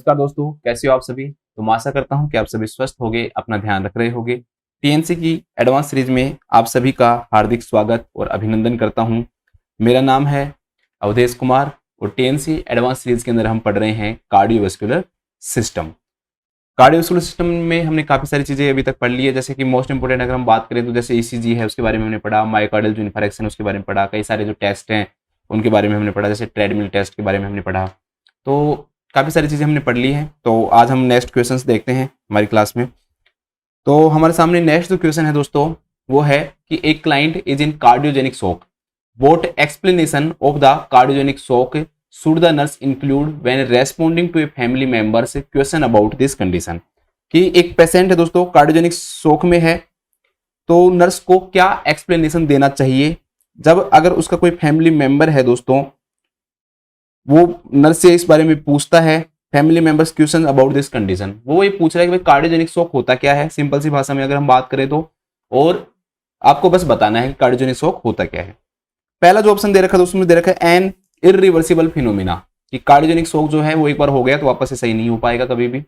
नमस्कार दोस्तों, कैसे हो आप सभी। तो मैं आशा करता हूं कि आप सभी स्वस्थ होंगे, अपना ध्यान रख रहे होंगे। टीएनसी की एडवांस सीरीज में आप सभी का हार्दिक स्वागत और अभिनंदन करता हूं। मेरा नाम है अवधेश कुमार और टीएनसी एडवांस सीरीज के अंदर हम पढ़ रहे हैं कार्डियोवैस्कुलर सिस्टम। कार्डियोवैस्कुलर सिस्टम में हमने काफी सारी चीजें अभी तक पढ़ ली है, जैसे कि मोस्ट इंपोर्टेंट अगर हम बात करें तो जैसे ईसीजी है उसके बारे में हमने पढ़ा, मायोकार्डियल जो इन्फारेक्शन है उसके बारे में पढ़ा, कई सारे जो टेस्ट हैं उनके बारे में हमने पढ़ा, जैसे ट्रेडमिल टेस्ट के बारे में हमने पढ़ा। तो काफ़ी सारी चीज़ें हमने पढ़ ली हैं। तो आज हम नेक्स्ट क्वेश्चंस देखते हैं हमारी क्लास में। तो हमारे सामने नेक्स्ट जो क्वेश्चन है दोस्तों वो है कि एक client is in cardiogenic shock, what explanation of the cardiogenic shock should the nurse include when responding to a family member's question about this condition. कि एक पेशेंट है दोस्तों कार्डियोजेनिक शॉक में है, तो नर्स को क्या एक्सप्लेनेशन देना चाहिए जब अगर उसका कोई फैमिली मेंबर है दोस्तों, वो नर्स से इस बारे में पूछता है, family member's question about this condition. वो ये पूछ रहा है कि भाई कार्डियोजेनिक शॉक होता क्या है, सिंपल सी भाषा में अगर हम बात करें तो, और आपको बस बताना है कि कार्डियोजेनिक शॉक होता क्या है। पहला जो ऑप्शन दे रखा है दोस्तों में दे रखा है एन इरिवर्सिबल फिनोमिना, कि कार्डियोजेनिक शॉक जो है वो एक बार हो गया तो वापस से सही नहीं हो पाएगा कभी भी।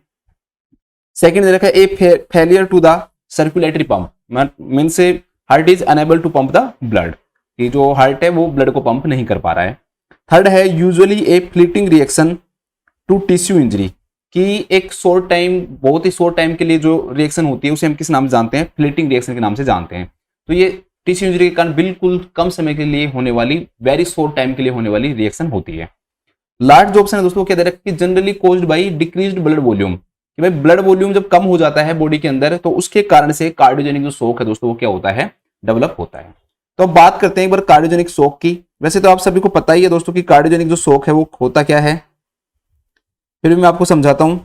सेकंड दे रखा है a failure to the circulatory pump, mean से heart is unable to pump the blood, कि जो हार्ट है वो ब्लड को पंप नहीं कर पा रहा है। थर्ड है usually a fleeting reaction to tissue injury, कि एक शॉर्ट टाइम, बहुत ही शॉर्ट टाइम के लिए जो रिएक्शन होती है उसे हम किस नाम से जानते हैं, फ्लीटिंग रिएक्शन के नाम से जानते हैं। तो ये टिश्यू इंजरी के कारण बिल्कुल कम समय के लिए होने वाली, वेरी शॉर्ट टाइम के लिए होने वाली रिएक्शन होती है। लास्ट जो ऑप्शन है दोस्तों क्या दे रखा है कि generally caused by decreased blood volume, कि भाई ब्लड वॉल्यूम जब कम हो जाता है बॉडी के अंदर तो उसके कारण से कार्डियोजेनिक जो शॉक है दोस्तों वो क्या होता है, डेवलप होता है। तो अब बात करते हैं एक बार कार्डियोजेनिक शॉक की। वैसे तो आप सभी को पता ही है दोस्तों कि कार्डियोजेनिक जो शॉक है वो होता क्या है, फिर भी मैं आपको समझाता हूं।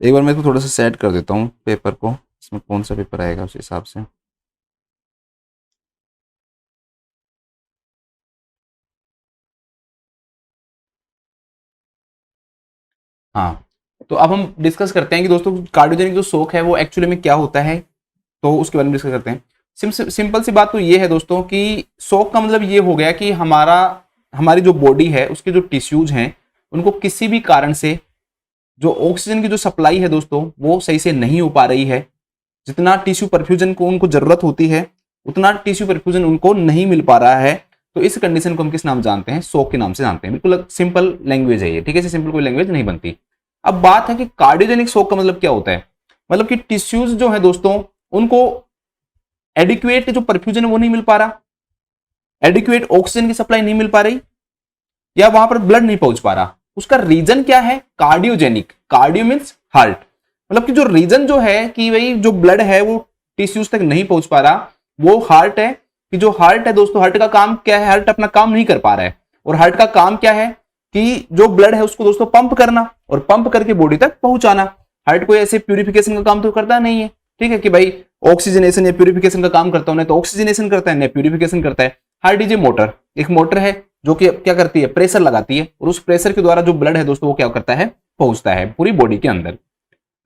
एक बार मैं इसको थोड़ा सा सेट कर देता हूं पेपर को, इसमें कौन सा पेपर आएगा उस हिसाब से। हाँ, तो अब हम डिस्कस करते हैं कि दोस्तों कार्डियोजेनिक जो शॉक है वो एक्चुअली में क्या होता है, तो उसके बारे में डिस्कस करते हैं। सिंपल सी बात तो ये है दोस्तों कि शॉक का मतलब ये हो गया कि हमारी जो बॉडी है उसके जो टिश्यूज हैं उनको किसी भी कारण से जो ऑक्सीजन की जो सप्लाई है दोस्तों वो सही से नहीं हो पा रही है। जितना टिश्यू परफ्यूजन को उनको जरूरत होती है उतना टिश्यू परफ्यूजन उनको नहीं मिल पा रहा है। तो इस कंडीशन को हम किस नाम जानते हैं, शॉक के नाम से जानते हैं। बिल्कुल सिंपल लैंग्वेज है ये, ठीक है, सिंपल कोई लैंग्वेज नहीं बनती। अब बात है कि कार्डियोजेनिक शॉक का मतलब क्या होता है। मतलब कि टिश्यूज जो है दोस्तों उनको एडिक्वेट जो परफ्यूजन है वो नहीं मिल पा रहा, एडिक्वेट ऑक्सीजन की सप्लाई नहीं मिल पा रही, या वहां पर ब्लड नहीं पहुंच पा रहा। उसका रीजन क्या है, कार्डियोजेनिक, कार्डियो मींस हार्ट, मतलब कि जो रीजन जो है कि भाई जो ब्लड है वो टिश्यूज तक नहीं पहुंच पा रहा वो हार्ट है। कि जो हार्ट है दोस्तों, हार्ट का काम क्या है, हार्ट अपना काम नहीं कर पा रहा है। और हार्ट का काम क्या है कि जो ब्लड है उसको दोस्तों पंप करना और पंप करके बॉडी तक पहुंचाना। हार्ट कोई ऐसे प्यूरिफिकेशन का काम तो करता नहीं है, ठीक है, कि भाई ऑक्सीजनेशन या प्यूरिफिकेशन का काम करता हूं, तो ऑक्सीजनेशन करता है, प्यूरिफिकेशन करता है। हार्ट इज ए मोटर, एक मोटर है जो कि क्या करती है, प्रेशर लगाती है, और उस प्रेशर के द्वारा जो ब्लड है दोस्तों वो क्या करता है, पहुंचता है पूरी बॉडी के अंदर।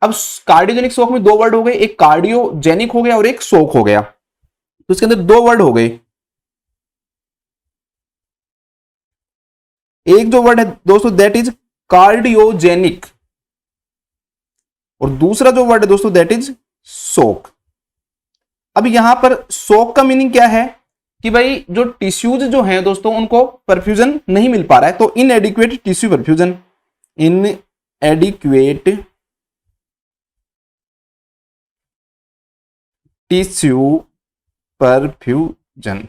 अब कार्डियोजेनिक शॉक में दो वर्ड हो गए, एक कार्डियोजेनिक हो गया और एक शॉक हो गया। तो इसके अंदर दो वर्ड हो गए, एक जो वर्ड है दोस्तों दैट इज कार्डियोजेनिक, और दूसरा जो वर्ड है दोस्तों दैट इज शॉक। अब यहां पर शॉक का मीनिंग क्या है कि भाई जो टिश्यूज जो हैं दोस्तों उनको परफ्यूजन नहीं मिल पा रहा है, तो इनएडिक्वेट टिश्यू परफ्यूजन, इनएडिक्वेट टिश्यू परफ्यूजन,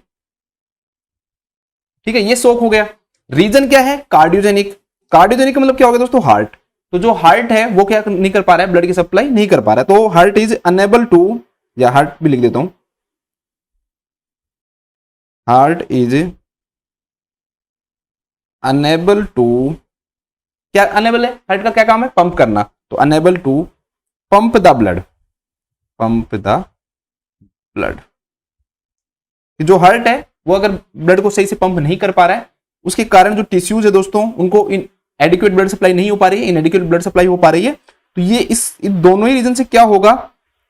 ठीक है, ये शॉक हो गया। रीजन क्या है, कार्डियोजेनिक, कार्डियोजेनिक का मतलब क्या हो गया दोस्तों, हार्ट। तो जो हार्ट है वो क्या नहीं कर पा रहा है, ब्लड की सप्लाई नहीं कर पा रहा है, तो हार्ट इज अनेबल टू, या हार्ट भी लिख देता हूं, हार्ट इज अनेबल टू, क्या अनेबल है, हार्ट का क्या काम है, पंप करना, तो unable to pump the blood, pump the blood. जो हार्ट है वो अगर ब्लड को सही से पंप नहीं कर पा रहा है उसके कारण जो टिश्यूज है दोस्तों उनको एडिक्वेट ब्लड सप्लाई नहीं हो पा रही है, इनएडिक्वेट ब्लड सप्लाई हो पा रही है, तो ये इन दोनों ही रीजन से क्या होगा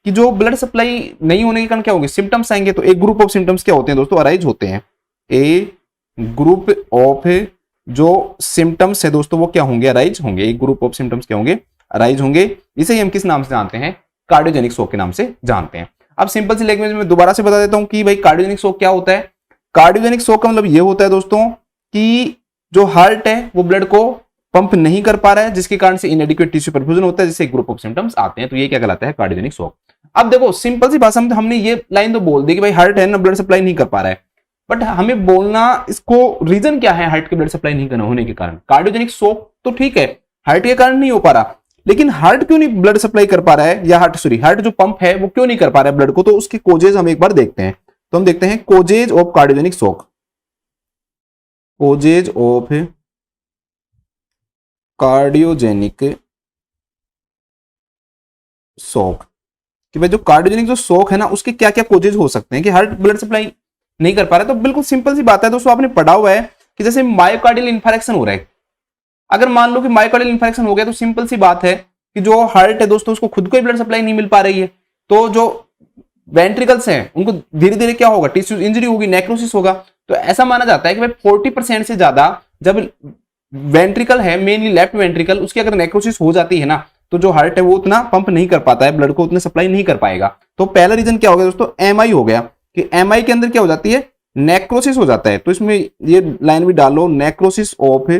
कि जो ब्लड सप्लाई नहीं होने के कारण क्या होंगे, सिम्टम्स आएंगे। तो एक ग्रुप ऑफ सिम्टम्स क्या होते हैं दोस्तों, अराइज होते हैं। ए ग्रुप ऑफ जो सिम्टम्स है दोस्तों वो क्या होंगे, अराइज होंगे। एक ग्रुप ऑफ सिम्टम्स क्या होंगे, अराइज होंगे। इसे ही हम किस नाम से जानते हैं, कार्डियोजेनिक शॉक के नाम से जानते हैं। अब सिंपल सी लैंग्वेज में दोबारा से बता देता हूं कि भाई कार्डियोजेनिक शॉक क्या होता है। कार्डियोजेनिक शॉक का मतलब ये होता है दोस्तों कि जो हार्ट है वो ब्लड को पंप नहीं कर पा रहा है, जिसके कारण से इनएडिक्वेट टिश्यू परफ्यूजन होता है, जिससे एक ग्रुप ऑफ सिम्टम्स आते हैं। तो ये क्या कहलाता है, कार्डियोजेनिक शॉक। अब देखो सिंपल सी भाषा में हमने ये लाइन तो बोल दी कि भाई हार्ट है ना, ब्लड सप्लाई नहीं कर पा रहा है, बट हमें बोलना इसको रीजन क्या है हार्ट के ब्लड सप्लाई नहीं करना होने के कारण। कार्डियोजेनिक शॉक तो ठीक है, हार्ट के कारण नहीं हो पा रहा, लेकिन हार्ट क्यों नहीं ब्लड सप्लाई कर पा रहा है, या हार्ट जो पंप है वो क्यों नहीं कर पा रहा है ब्लड को, तो उसके कोजेज हम एक बार देखते हैं। तो हम देखते हैं causes of cardiogenic shock. Causes of cardiogenic shock, कि भाई जो कार्डियोजेनिक जो शॉक है ना उसके क्या क्या कोजेज हो सकते हैं कि हार्ट ब्लड सप्लाई नहीं कर पा रहा है। तो बिल्कुल सिंपल सी बात है दोस्तों, आपने पढ़ा हुआ है कि जैसे मायोकार्डियल इंफारेक्शन हो रहा है, अगर मान लो कि मायोकार्डियल इंफारेक्शन हो गया तो सिंपल सी बात है कि जो हार्ट है दोस्तों उसको खुद को ही ब्लड सप्लाई नहीं मिल पा रही है, तो जो वेंट्रिकल्स हैं उनको धीरे धीरे क्या होगा, टिश्यू इंजरी होगी, नेक्रोसिस होगा। तो ऐसा माना जाता है कि भाई 40% से ज्यादा जब वेंट्रिकल है, मेनली लेफ्ट वेंट्रिकल, उसकी अगर नेक्रोसिस हो जाती है ना, तो जो हार्ट है वो उतना पंप नहीं कर पाता है, ब्लड को उतने सप्लाई नहीं कर पाएगा। तो पहला रीजन क्या हो गया दोस्तों, एमआई हो गया, कि एमआई के अंदर क्या हो जाती है, नेक्रोसिस हो जाता है। तो इसमें ये लाइन भी डालो, नेक्रोसिस ऑफ,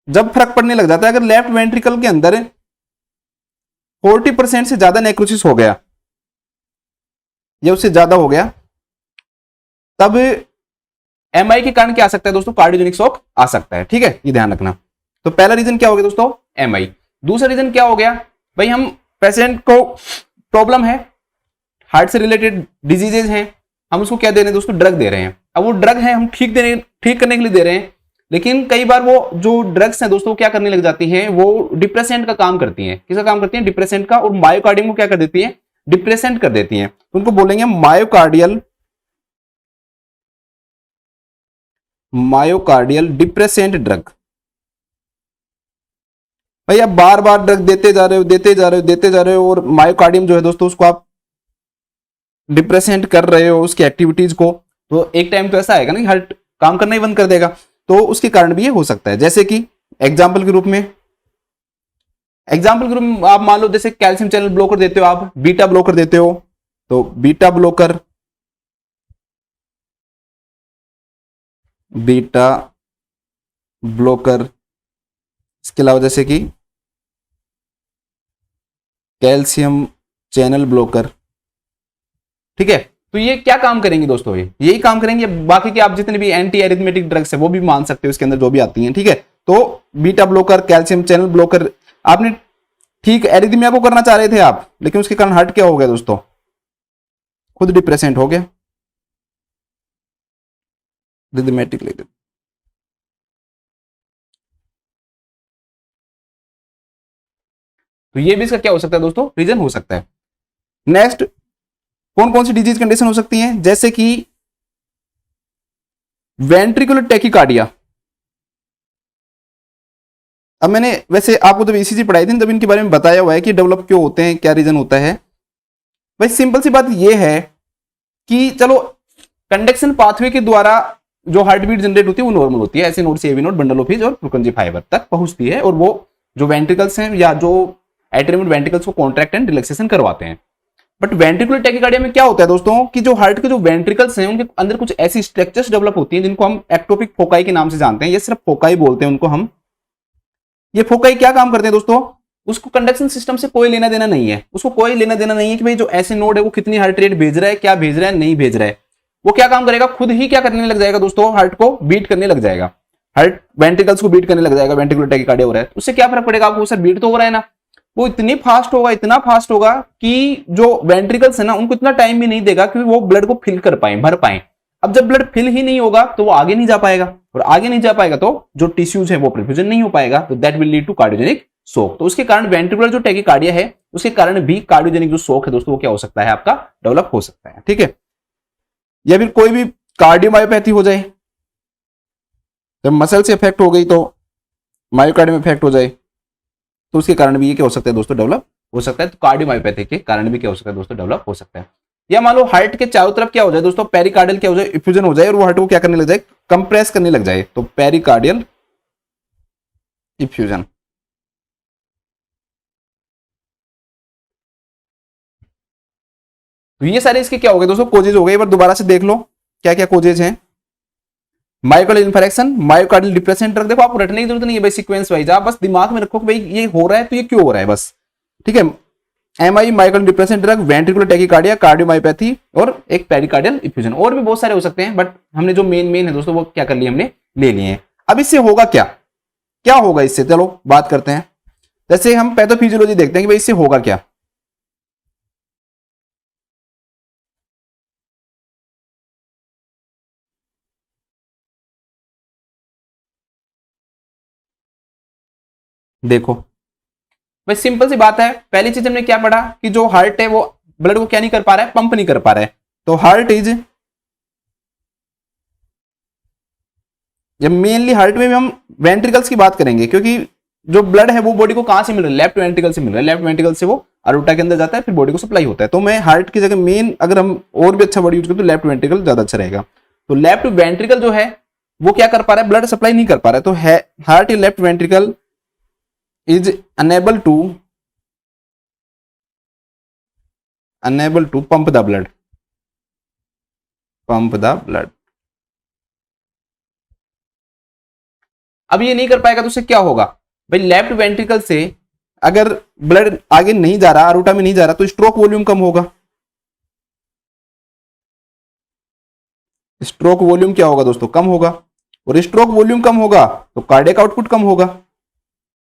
जब फर्क पड़ने लग जाता है अगर लेफ्ट वेंट्रिकल के अंदर 40% से ज्यादा नेक्रोसिस हो गया या उससे ज्यादा हो गया, तब एमआई के कारण क्या आ सकता है दोस्तों, कार्डियोजेनिक शॉक आ सकता है। ठीक है, ये ध्यान रखना। तो पहला रीजन क्या हो गया दोस्तों, एमआई। दूसरा रीजन क्या हो गया, भाई हम पेशेंट को प्रॉब्लम है, हार्ट से रिलेटेड डिजीजेज हैं, हम उसको क्या दे रहे हैं दोस्तों, ड्रग दे रहे हैं। अब वो ड्रग है हम ठीक करने के लिए दे रहे हैं, लेकिन कई बार वो जो ड्रग्स हैं दोस्तों क्या करने लग जाती हैं, वो डिप्रेसेंट का काम करती हैं। किसका काम करती हैं, डिप्रेसेंट का, और मायोकार्डियम को क्या कर देती है, डिप्रेसेंट कर देती हैं। तो उनको बोलेंगे मायोकार्डियल डिप्रेसेंट ड्रग। भाई आप बार बार ड्रग देते जा रहे हो और मायोकार्डियम जो है दोस्तों उसको आप डिप्रेसेंट कर रहे हो उसकी एक्टिविटीज को, तो एक टाइम तो ऐसा आएगा ना कि हार्ट काम करना ही बंद कर देगा। तो उसके कारण भी ये हो सकता है। जैसे कि एग्जाम्पल के रूप में आप मान लो जैसे कैल्शियम चैनल ब्लॉकर देते हो, आप बीटा ब्लॉकर देते हो, तो बीटा ब्लॉकर, इसके अलावा जैसे कि कैल्शियम चैनल ब्लॉकर। ठीक है, तो ये क्या काम करेंगे दोस्तों, ये यही काम करेंगे। बाकी के आप जितने भी एंटी एरिथमेटिक ड्रग्स है वो भी मान सकते हो इसके अंदर जो भी आती हैं। ठीक है, तो beta blocker, calcium channel blocker, आपने ठीक एरिथमिया को करना चाह रहे थे आप, लेकिन उसके कारण हार्ट क्या हो गया दोस्तों, खुद डिप्रेसेंट हो गया, रिथमेटिक लेकर। तो ये भी इसका क्या हो सकता है दोस्तों, रीजन हो सकता है। नेक्स्ट कौन कौन सी डिजीज कंडीशन हो सकती हैं, जैसे कि वेंट्रिकुलर टैकीकार्डिया। अब मैंने वैसे आपको जब ईसीजी पढ़ाई थी तब इनके बारे में बताया हुआ है कि डेवलप क्यों होते हैं, क्या रीजन होता है। भाई सिंपल सी बात यह है कि चलो कंडक्शन पाथवे के द्वारा जो हार्ट बीट जनरेट होती है वो नॉर्मल होती है, ऐसे नोड से AV node, bundle of His और फ्रुकंजी फाइबर तक पहुंचती है, और वो जो वेंट्रिकल्स हैं या जो एट्रिब्यूट वेंट्रिकल्स को कॉन्ट्रैक्ट एंड रिलैक्सेशन करवाते हैं। बट वेंट्रिकुलर टैकीकार्डिया में क्या होता है दोस्तों कि जो हार्ट के जो वेंट्रिकल्स हैं उनके अंदर कुछ ऐसी स्ट्रक्चर्स डेवलप होती हैं जिनको हम एक्टोपिक फोकाई के नाम से जानते हैं। ये सिर्फ फोकाई बोलते हैं उनको हम। ये फोकाई क्या काम करते हैं दोस्तों, उसको कंडक्शन सिस्टम से कोई लेना देना नहीं है, उसको कोई लेना देना नहीं है कि भाई जो ऐसे नोड है वो कितनी हार्ट रेट भेज रहा है, क्या भेज रहा है, नहीं भेज रहा है। वो क्या काम करेगा, खुद ही क्या करने लग जाएगा दोस्तों, हार्ट को बीट करने लग जाएगा, हार्ट वेंट्रिकल्स को बीट करने लग जाएगा। वेंट्रिकुलर टैकीकार्डिया हो रहा है, उससे क्या फर्क पड़ेगा आपको, सर बीट तो हो रहा है ना, वो इतनी फास्ट होगा, इतना फास्ट होगा कि जो वेंट्रिकल्स है ना उनको इतना टाइम भी नहीं देगा कि वो ब्लड को फिल कर पाए, भर पाए। अब जब ब्लड फिल ही नहीं होगा तो वो आगे नहीं जा पाएगा, और आगे नहीं जा पाएगा तो जो टिश्यूज है वो परफ्यूजन नहीं हो पाएगा, तो that will lead to cardiogenic shock. तो उसके कारण वेंट्रिकुलर जो टैकीकार्डिया है उसके कारण भी कार्डियोजेनिक जो शॉक है दोस्तों वो क्या हो सकता है, आपका डेवलप हो सकता है। ठीक है, या फिर कोई भी कार्डियोमायोपैथी हो जाए, जब मसल से इफेक्ट हो गई तो मायोकार्डियम इफेक्ट हो जाए, तो उसके कारण भी ये क्या हो सकता है दोस्तों, डेवलप हो सकता है। तो कार्डियोमायोपैथी के कारण भी क्या हो सकता है दोस्तों, डेवलप हो सकता है। या मान लो हार्ट के चारों तरफ क्या हो जाए दोस्तों, पेरिकार्डियल क्या हो जाए, इफ्यूजन हो जाए और वो हार्ट को क्या करने लग जाए, कंप्रेस करने लग जाए, तो पेरिकार्डियल इफ्यूजन। तो ये सारे इसके क्या हो गए दोस्तों, कोजेज हो गए। एक बार दोबारा से देख लो क्या क्या कोजेज हैं। Myocardial infection, myocardial depression drug, देखो आपको रटने की जरूरत नहीं है भाई, सीक्वेंस वाइज आप बस दिमाग में रखो कि भाई ये हो रहा है तो ये क्यों हो रहा है बस, ठीक है। MI myocardial depression drug, ventricular tachycardia, cardiomyopathy और एक पेरिकार्डियल इफ्यूजन। और भी बहुत सारे हो सकते हैं, बट हमने जो मेन मेन है दोस्तों वो क्या कर लिए, हमने ले लिए हैं। अब इससे होगा क्या, क्या होगा इससे, चलो बात करते हैं। जैसे हम पैथोफिजियोलॉजी देखते हैं कि भाई इससे होगा क्या। देखो भाई सिंपल सी बात है, पहली चीज हमने क्या पढ़ा कि जो हार्ट है वो ब्लड को क्या नहीं कर पा रहा है, पंप नहीं कर पा रहा है। तो हार्ट इज, जब मेनली हार्ट में भी हम वेंट्रिकल्स की बात करेंगे, क्योंकि जो ब्लड है वो बॉडी को कहां से मिल रहा है, लेफ्ट वेंट्रिकल से मिल रहा है। लेफ्ट वेंट्रिकल से वो अरोटा के अंदर जाता है, फिर बॉडी को सप्लाई होता है। तो मैं हार्ट की जगह मेन अगर हम और भी अच्छा वर्ड यूज करें तो लेफ्ट वेंट्रिकल ज्यादा अच्छा रहेगा। तो लेफ्ट वेंट्रिकल जो है वो क्या कर पा रहा है, ब्लड सप्लाई नहीं कर पा रहा है। तो heart in left ventricle is unable to pump the blood, pump the blood. अब ये नहीं कर पाएगा तो उससे क्या होगा भाई, लेफ्ट वेंट्रिकल से अगर ब्लड आगे नहीं जा रहा, अरोटा में नहीं जा रहा, तो स्ट्रोक वॉल्यूम कम होगा। स्ट्रोक वॉल्यूम क्या होगा दोस्तों, कम होगा। और स्ट्रोक वॉल्यूम कम होगा तो कार्डियक आउटपुट कम होगा।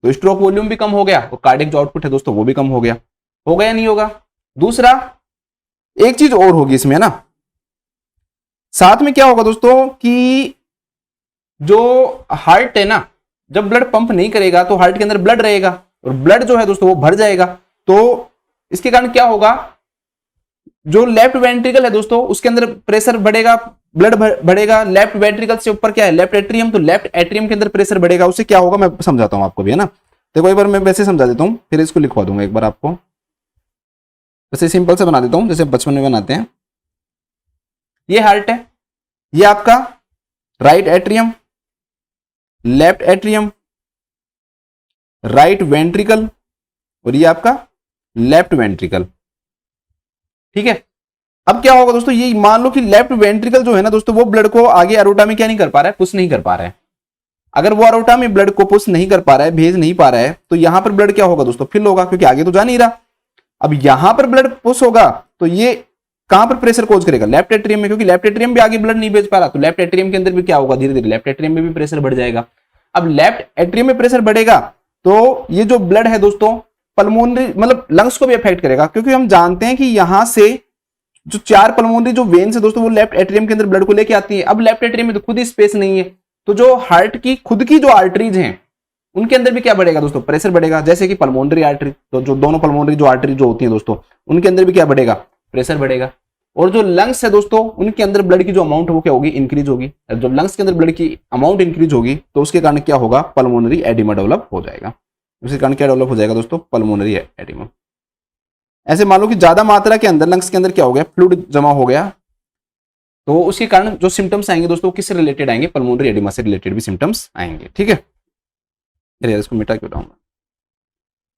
तो स्ट्रोक वॉल्यूम भी कम हो गया और कार्डियक जो आउटपुट है दोस्तों वो भी कम हो गया। होगा या नहीं होगा। दूसरा एक चीज और होगी इसमें ना, साथ में क्या होगा दोस्तों कि जो हार्ट है ना, जब ब्लड पंप नहीं करेगा तो हार्ट के अंदर ब्लड रहेगा और ब्लड जो है दोस्तों वो भर जाएगा। तो इसके कारण क्या होगा, जो लेफ्ट वेंट्रिकल है दोस्तों उसके अंदर प्रेशर बढ़ेगा, ब्लड बढ़ेगा। लेफ्ट वेंट्रिकल से ऊपर क्या है, लेफ्ट एट्रियम, तो लेफ्ट एट्रियम के अंदर प्रेशर बढ़ेगा। उससे क्या होगा मैं समझाता हूं आपको भी, है ना। देखो एक बार मैं वैसे समझा देता हूं, फिर इसको लिखवा दूंगा एक बार आपको। वैसे सिंपल से बना देता हूं जैसे बचपन में बनाते हैं। ये हार्ट है, ये आपका right atrium, left atrium, right ventricle और ये आपका लेफ्ट वेंट्रिकल, ठीक है। अब क्या होगा दोस्तों, ये मान लो कि लेफ्ट वेंट्रिकल जो है ना दोस्तों वो ब्लड को आगे अरोटा में क्या नहीं कर पा रहा है, पुश नहीं कर पा रहा है। अगर वो अरोटा में ब्लड को पुश नहीं कर पा रहा है, भेज नहीं पा रहा है, तो यहां पर ब्लड क्या होगा दोस्तों, फिल होगा, क्योंकि आगे तो जा नहीं रहा। अब यहां पर ब्लड पुश होगा तो ये कहां पर प्रेशर कोज करेगा, लेफ्ट एट्रियम में, क्योंकि लेफ्ट एट्रियम भी आगे ब्लड नहीं भेज पा रहा। तो लेफ्ट एट्रियम के अंदर भी क्या होगा, धीरे धीरे लेफ्ट एट्रियम में भी प्रेशर बढ़ जाएगा। अब लेफ्ट एट्रियम में प्रेशर बढ़ेगा तो ये जो ब्लड है दोस्तों पल्मोनरी मतलब लंग्स को भी अफेक्ट करेगा, क्योंकि हम जानते हैं कि यहां से जो चार पल्मोनरी जो वेन्स है दोस्तों वो लेफ्ट एट्रियम के अंदर ब्लड को लेके आती है। अब लेफ्ट एट्रियम में तो खुद ही स्पेस नहीं है, तो जो हार्ट की खुद की जो आर्टरीज हैं उनके अंदर भी क्या बढ़ेगा दोस्तों, प्रेशर बढ़ेगा। जैसे कि पल्मोनरी आर्टरी, तो जो दोनों पल्मोनरी जो आर्टरी जो होती है दोस्तों उनके अंदर भी क्या बढ़ेगा, प्रेशर बढ़ेगा। और जो लंग्स है दोस्तों उनके अंदर ब्लड की जो अमाउंट है वो क्या होगी, इंक्रीज होगी। जब लंग्स के अंदर ब्लड की अमाउंट इंक्रीज होगी तो उसके कारण क्या होगा, पल्मोनरी एडिमा डेवलप हो जाएगा। उसके कारण क्या डेवलप हो जाएगा दोस्तों, पल्मोनरी एडिमा। ऐसे मान लो कि ज्यादा मात्रा के अंदर लंग्स के अंदर क्या हो गया, फ्लूइड जमा हो गया, तो उसके कारण जो सिम्टम्स आएंगे दोस्तों किससे रिलेटेड आएंगे, पल्मोनरी एडिमा से रिलेटेड भी सिम्टम्स आएंगे, ठीक है। अरे इसको मिटा क्यों रहा हूं।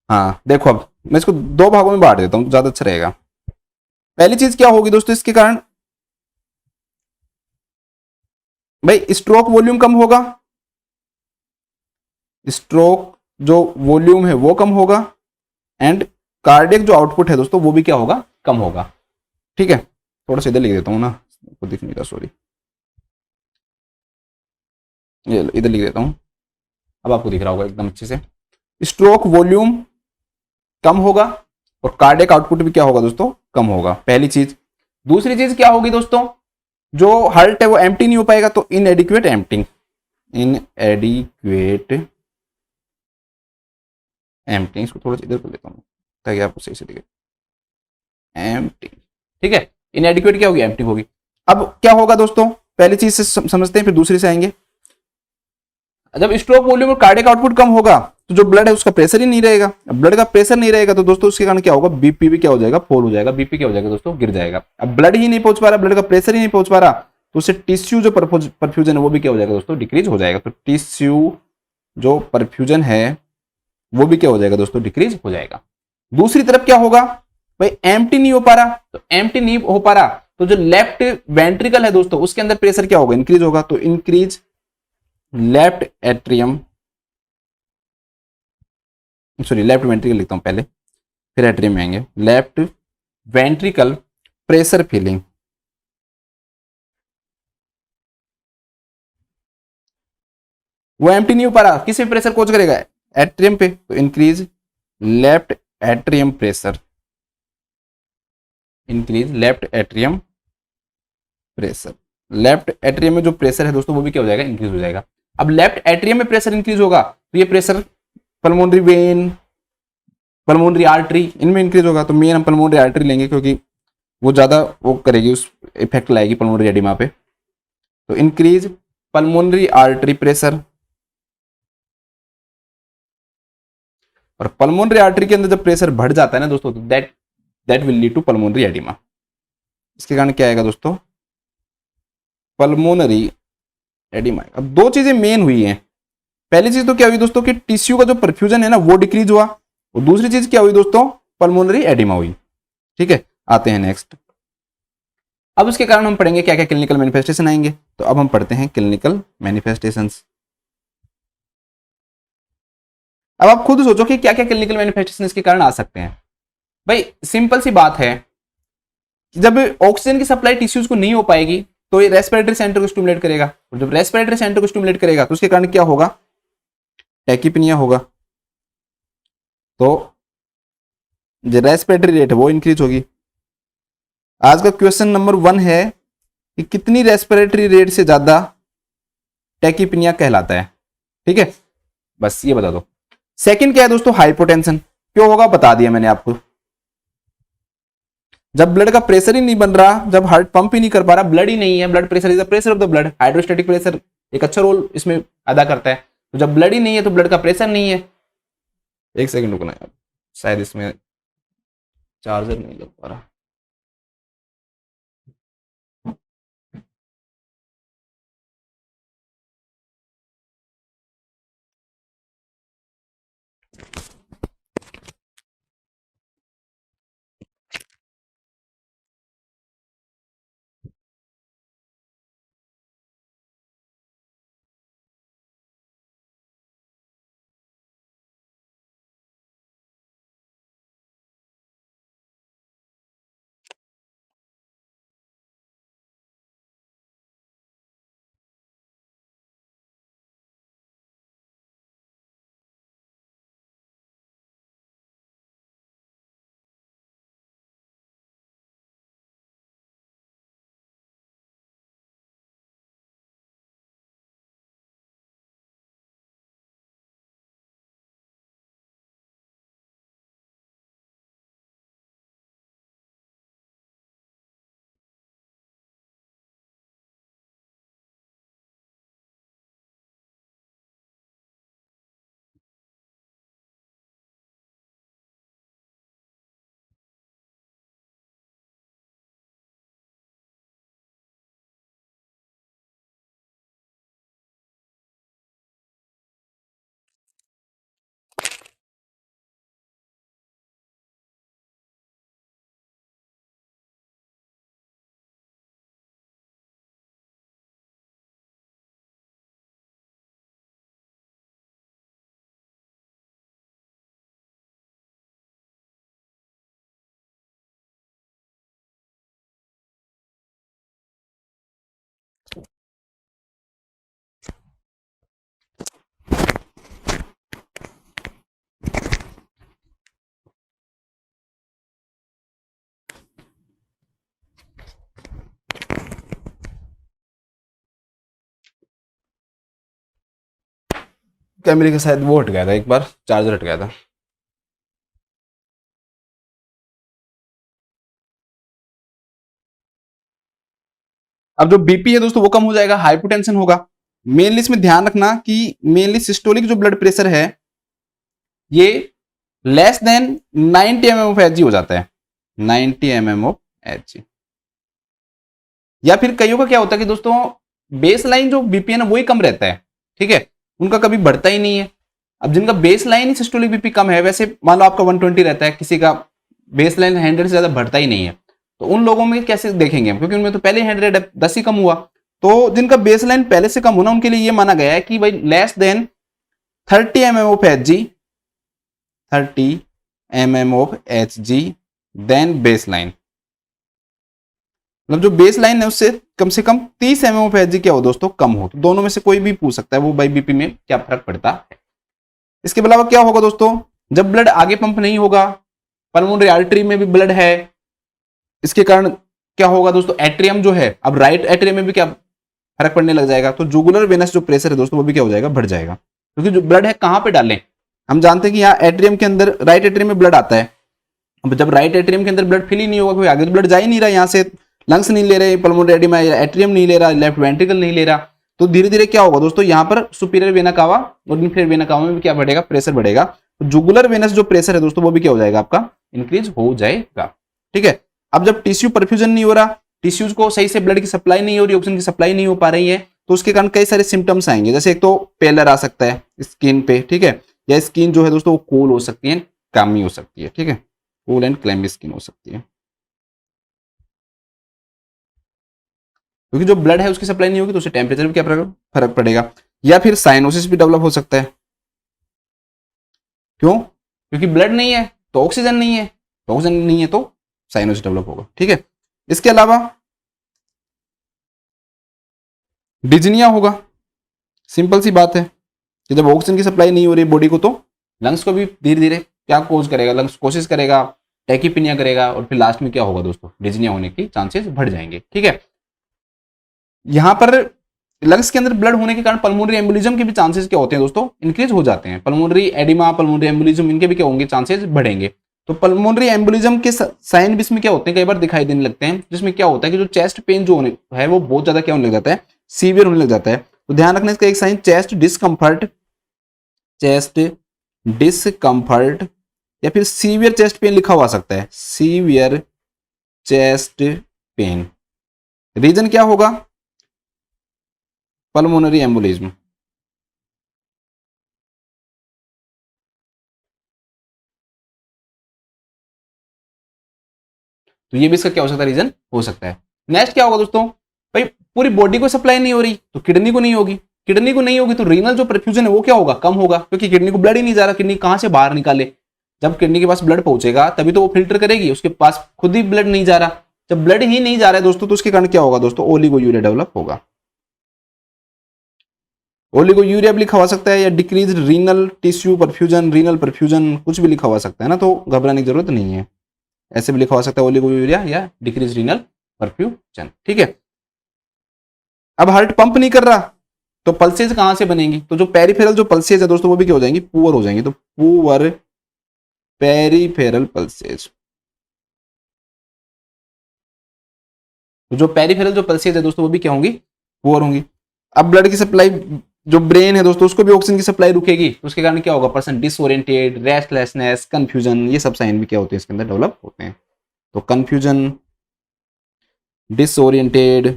हाँ देखो अब मैं इसको दो भागों में बांट देता हूं, ज्यादा अच्छा रहेगा। पहली चीज क्या होगी दोस्तों, इसके कारण भाई स्ट्रोक वॉल्यूम कम होगा, स्ट्रोक जो वॉल्यूम है वो कम होगा, एंड कार्डियक जो आउटपुट है दोस्तों वो भी क्या होगा, कम होगा, ठीक है। थोड़ा सा इधर लिख देता हूं ना, को दिख नहीं रहा, सॉरी, ये इधर लिख देता हूं, अब आपको दिख रहा होगा एकदम अच्छे से। स्ट्रोक वॉल्यूम कम होगा और कार्डियक आउटपुट भी क्या होगा दोस्तों, कम होगा, पहली चीज। दूसरी चीज क्या होगी दोस्तों, जो हार्ट है वो एम्प्टी नहीं हो पाएगा, तो इनएडिक्वेट एम्प्टिंग, इनएडिक्वेट एम्प्टिंग, इसको थोड़ा सा इधर कर लेता हूं ताकि आपको सही से दिखे, एम्प्टी, ठीक है। इनएडिक्वेट क्या होगी, एम्प्टी होगी। अब क्या होगा दोस्तों, पहली चीज से समझते हैं फिर दूसरी से आएंगे। जब स्ट्रोक वॉल्यूम और कार्डियक आउटपुट कम होगा तो जो ब्लड है उसका प्रेशर ही नहीं रहेगा। अब ब्लड का प्रेशर नहीं रहेगा तो दोस्तों उसके कारण क्या होगा, बीपी भी क्या हो जाएगा, फॉल हो जाएगा, बीपी क्या हो जाएगा दोस्तों, गिर जाएगा। अब ब्लड ही नहीं पहुंच पा रहा, ब्लड का प्रेशर ही नहीं पहुंच पा रहा, तो उससे टिश्यू जो परफ्यूजन है वो भी क्या हो जाएगा दोस्तों, डिक्रीज हो जाएगा। तो टिश्यू जो परफ्यूजन है वो भी क्या हो जाएगा दोस्तों, डिक्रीज हो जाएगा। दूसरी तरफ क्या होगा भाई, एम्प्टी नहीं हो पा रहा, तो एम्प्टी नहीं हो पा रहा तो जो लेफ्ट वेंट्रिकल है दोस्तों उसके अंदर प्रेशर क्या होगा, इंक्रीज होगा। तो increase left atrium, sorry left ventricle लिखता हूं पहले, फिर एट्रियम में आएंगे। लेफ्ट वेंट्रिकल प्रेशर फीलिंग, वो एम्प्टी नहीं हो पा रहा, किस पे प्रेशर कोच करेगा, एट्रियम पे, तो increase left atrium pressure, increase left atrium pressure. Left atrium में जो प्रेशर है दोस्तों वो भी क्या हो जाएगा, इंक्रीज हो जाएगा। अब लेफ्ट एट्रियम में प्रेशर इंक्रीज होगा तो ये pressure pulmonary vein, pulmonary artery इनमें इंक्रीज होगा। तो मेन हम पल्मोनरी आर्टरी लेंगे क्योंकि वो ज्यादा वो करेगी, उस इफेक्ट लाएगी पल्मोनरी एडिमा पे। तो इंक्रीज पल्मोनरी आर्टरी प्रेशर, और पल्मोनरी आर्टरी के अंदर जब प्रेशर बढ़ जाता है ना दोस्तों, तो that will lead to pulmonary oedema. इसके कारण क्या आएगा दोस्तों, पल्मोनरी एडिमा। अब दो चीजें मेन हुई हैं, पहली चीज तो क्या हुई दोस्तों कि टिश्यू का जो परफ्यूजन है ना वो डिक्रीज हुआ, और दूसरी चीज क्या हुई दोस्तों, पल्मोनरी एडिमा हुई। ठीक है, आते हैं नेक्स्ट। अब उसके कारण हम पढ़ेंगे क्या क्या क्लिनिकल मैनिफेस्टेशन आएंगे। तो अब हम पढ़ते हैं क्लिनिकल मैनिफेस्टेशंस। अब आप खुद सोचो कि क्या क्या क्लिनिकल मैनिफेस्टेशन इसके कारण आ सकते हैं। भाई सिंपल सी बात है, जब ऑक्सीजन की सप्लाई टिश्यूज को नहीं हो पाएगी तो ये रेस्पिरेटरी सेंटर को स्टिमुलेट करेगा, और जब रेस्पिरेटरी सेंटर को स्टिमुलेट करेगा तो उसके कारण क्या होगा, टैकीपिनिया होगा। तो जो रेस्पिरेटरी रेट है वो इंक्रीज होगी। आज का क्वेश्चन नंबर 1 है कि कितनी रेस्पिरेटरी रेट से ज्यादा टैकीपिनिया कहलाता है। ठीक है, बस ये बता दो। सेकंड क्या है दोस्तों, हाइपोटेंशन। क्यों होगा बता दिया मैंने आपको, जब ब्लड का प्रेशर ही नहीं बन रहा, जब हार्ट पंप ही नहीं कर पा रहा, ब्लड ही नहीं है, blood pressure is the pressure of the blood, hydrostatic pressure एक अच्छा रोल इसमें अदा करता है। तो जब ब्लड ही नहीं है तो ब्लड का प्रेशर नहीं है। एक सेकंड रुकना यार, शायद इसमें चार्जर नहीं लग पा रहा। कैमरे का शायद वो हट गया था, एक बार चार्जर हट गया था। अब जो बीपी है दोस्तों वो कम हो जाएगा, हाइपोटेंशन होगा। मेनली इसमें ध्यान रखना कि मेनली सिस्टोलिक जो ब्लड प्रेशर है ये less than 90 mm of H हो जाता है, 90 mm ऑफ एच। या फिर कईयों का क्या होता है कि दोस्तों बेस लाइन जो बीपी है वही कम रहता है, ठीक है, उनका कभी बढ़ता ही नहीं है। अब जिनका बेस लाइन ही सिस्टोलिक बीपी कम है, वैसे मान लो आपका 120 रहता है, किसी का बेस लाइन 100 से ज्यादा बढ़ता ही नहीं है, तो उन लोगों में कैसे देखेंगे हम, क्योंकि उनमें तो पहले 100 है, 10 ही कम हुआ। तो जिनका बेस लाइन पहले से कम होना, उनके लिए ये माना गया है कि भाई less than 30 mm of H G, 30 mm of H G than baseline, मतलब जो बेस लाइन है उससे कम से कम 30 mm ऑफ एच जी क्या हो दोस्तों, कम हो। तो दोनों में से कोई भी पूछ सकता है वो बाई बीपी में क्या फर्क पड़ता है। इसके अलावा क्या होगा दोस्तों, जब ब्लड आगे पंप नहीं होगा, पल्मोनरी आर्टरी में भी ब्लड है, इसके कारण क्या होगा दोस्तों, एट्रियम जो है, अब राइट एट्रियम में भी क्या फर्क पड़ने लग जाएगा, तो जुगुलर वेनस जो प्रेशर है दोस्तों वो भी क्या हो जाएगा, बढ़ जाएगा। क्योंकि जो ब्लड है कहां पे डालें, हम जानते हैं कि यहाँ एट्रियम के अंदर, राइट एट्रियम में ब्लड आता है। अब जब राइट एट्रियम के अंदर ब्लड फिल ही नहीं होगा, कोई आगे ब्लड जा ही नहीं रहा, यहाँ से लंग्स नहीं ले रहे, पल्मोनरी एडिमा, एट्रियम नहीं ले रहा, लेफ्ट वेंट्रिकल नहीं ले रहा, तो धीरे धीरे क्या होगा दोस्तों, यहाँ पर सुपीरियर वेना कावा और इन्फीरियर वेना कावा में भी क्या बढ़ेगा, प्रेशर बढ़ेगा। तो जुगुलर वेनस जो प्रेशर है दोस्तों वो भी क्या हो जाएगा, आपका इंक्रीज हो जाएगा। ठीक है, अब जब टिश्यू परफ्यूजन नहीं हो रहा, टिश्यूज को सही से ब्लड की सप्लाई नहीं हो रही, ऑक्सीजन की सप्लाई नहीं हो पा रही है, तो उसके कारण कई सारे सिम्टम्स आएंगे। जैसे एक तो पेलर आ सकता है स्किन पे, ठीक है, या स्किन जो है दोस्तों वो कूल हो सकती है, कामी हो सकती है, ठीक है, कूल एंड क्लैमी स्किन हो सकती है, क्योंकि जो ब्लड है उसकी सप्लाई नहीं होगी तो उससे टेम्परेचर में क्या फर्क पड़ेगा। या फिर साइनोसिस भी डेवलप हो सकता है। क्यों, क्योंकि ब्लड नहीं है तो ऑक्सीजन नहीं है, तो ऑक्सीजन नहीं है तो साइनोसिस डेवलप होगा। ठीक है, इसके अलावा डिजनिया होगा। सिंपल सी बात है कि जब ऑक्सीजन की सप्लाई नहीं हो रही बॉडी को, तो लंग्स को भी धीरे धीरे क्या कोज करेगा, लंग्स कोशिश करेगा, टैकीपीनिया करेगा, और फिर लास्ट में क्या होगा दोस्तों, डिजनिया होने की चांसेस बढ़ जाएंगे। ठीक है, यहां पर लंग्स के अंदर ब्लड होने के कारण पल्मोनरी एम्बोलिज्म के भी चांसेस क्या होते हैं दोस्तों, इंक्रीज हो जाते हैं। पल्मोनरी एडिमा, पल्मोनरी एम्बोलिज्म, इनके भी क्या होंगे, चांसेस बढ़ेंगे। तो पल्मोनरी एम्बोलिज्म के साइन भी इसमें क्या होते हैं, कई बार दिखाई देने लगते हैं, जिसमें क्या होता है कि जो चेस्ट पेन जो होने है वो बहुत ज्यादा क्या होने लग जाता है, सीवियर होने लग जाता है। तो ध्यान रखना इसका एक sign chest discomfort, chest discomfort, या फिर सीवियर चेस्ट पेन लिखा हुआ सकता है, सीवियर चेस्ट पेन। रीजन क्या होगा, पल्मोनरी एम्बोलिज्म। तो ये भी इसका क्या हो सकता है, रीजन हो सकता है। नेक्स्ट क्या होगा दोस्तों, भाई पूरी बॉडी को सप्लाई नहीं हो रही तो किडनी को नहीं होगी, किडनी को नहीं होगी तो रीनल जो परफ्यूजन है वो क्या होगा, कम होगा, क्योंकि किडनी को ब्लड ही नहीं जा रहा, किडनी कहां से बाहर निकाले। जब किडनी के पास ब्लड पहुंचेगा तभी तो वो फिल्टर करेगी, उसके पास खुद ही ब्लड नहीं जा रहा। जब ब्लड ही नहीं जा रहा है दोस्तों, तो उसके कारण क्या होगा दोस्तों, ओलिगोयूरिया डेवलप होगा। ओलिगोयूरिया भी लिखा हुआ सकता है, या decrease renal tissue perfusion, renal perfusion, कुछ भी लिखा हुआ सकता है ना, तो घबराने की जरूरत नहीं है। ऐसे भी लिखा हो सकता है ओलिगोयूरिया या डिक्रीज रीनल परफ्यूजन। ठीक है, अब हार्ट पंप नहीं कर रहा तो पल्सेज कहां से बनेंगी, तो जो पेरिफेरल जो पल्सेज है दोस्तों वो भी क्या हो जाएंगी, पुअर हो जाएंगी। तो पुअर पेरिफेरल पल्सेज, तो जो पेरिफेरल जो पल्सेज है दोस्तों वो भी क्या होंगी, पुअर होंगी। अब ब्लड की सप्लाई, जो ब्रेन है दोस्तों उसको भी ऑक्सीजन की सप्लाई रुकेगी, तो उसके कारण क्या होगा, पर्सन डिसओरिएंटेड, रेस्टलेसनेस, कंफ्यूजन, ये सब साइन भी क्या होते हैं इसके अंदर डेवलप होते हैं। तो कंफ्यूजन, डिसओरिएंटेड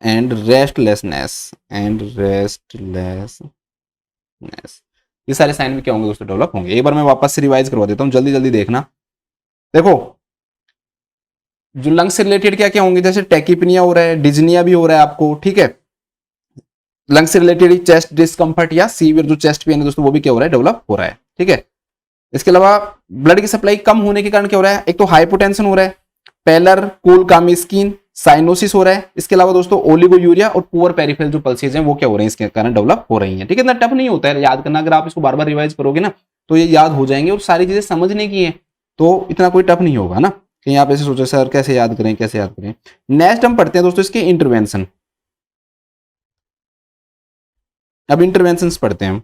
एंड रेस्टलेसनेस, ये सारे साइन भी क्या होंगे दोस्तों, डेवलप होंगे। एक बार मैं वापस से रिवाइज करवा देता हूं, जल्दी जल्दी देखना। देखो जो लंग्स से रिलेटेड क्या क्या होंगे, जैसे टैकीपीनिया हो रहा है, डिजनिया भी हो रहा है आपको, ठीक है, लंग्स से रिलेटेड चेस्ट डिस्कम्फर्ट या सीवियर जो चेस्ट पेन है दोस्तों वो भी क्या हो रहा है, डेवलप हो रहा है। ठीक है, इसके अलावा ब्लड की सप्लाई कम होने के कारण क्या हो रहा है, एक तो हाइपोटेंशन हो रहा है, पेलर कूल कामी स्किन, साइनोसिस हो रहा है। इसके अलावा दोस्तों ओलिगोयूरिया और पुअर पेरिफेरल जो पल्सेज हैं वो क्या हो रहे हैं, इसके कारण डेवलप हो रही हैं। ठीक है, इतना टफ नहीं होता है याद करना, अगर आप इसको बार बार रिवाइज करोगे ना तो ये याद हो जाएंगे, और सारी चीजें समझने की है तो इतना कोई टफ नहीं होगा ना, कहीं आप ऐसे सोचो सर कैसे याद करें कैसे याद करें। नेक्स्ट हम पढ़ते हैं दोस्तों इसके इंटरवेंशन। अब इंटरवेंशन पढ़ते हैं हम,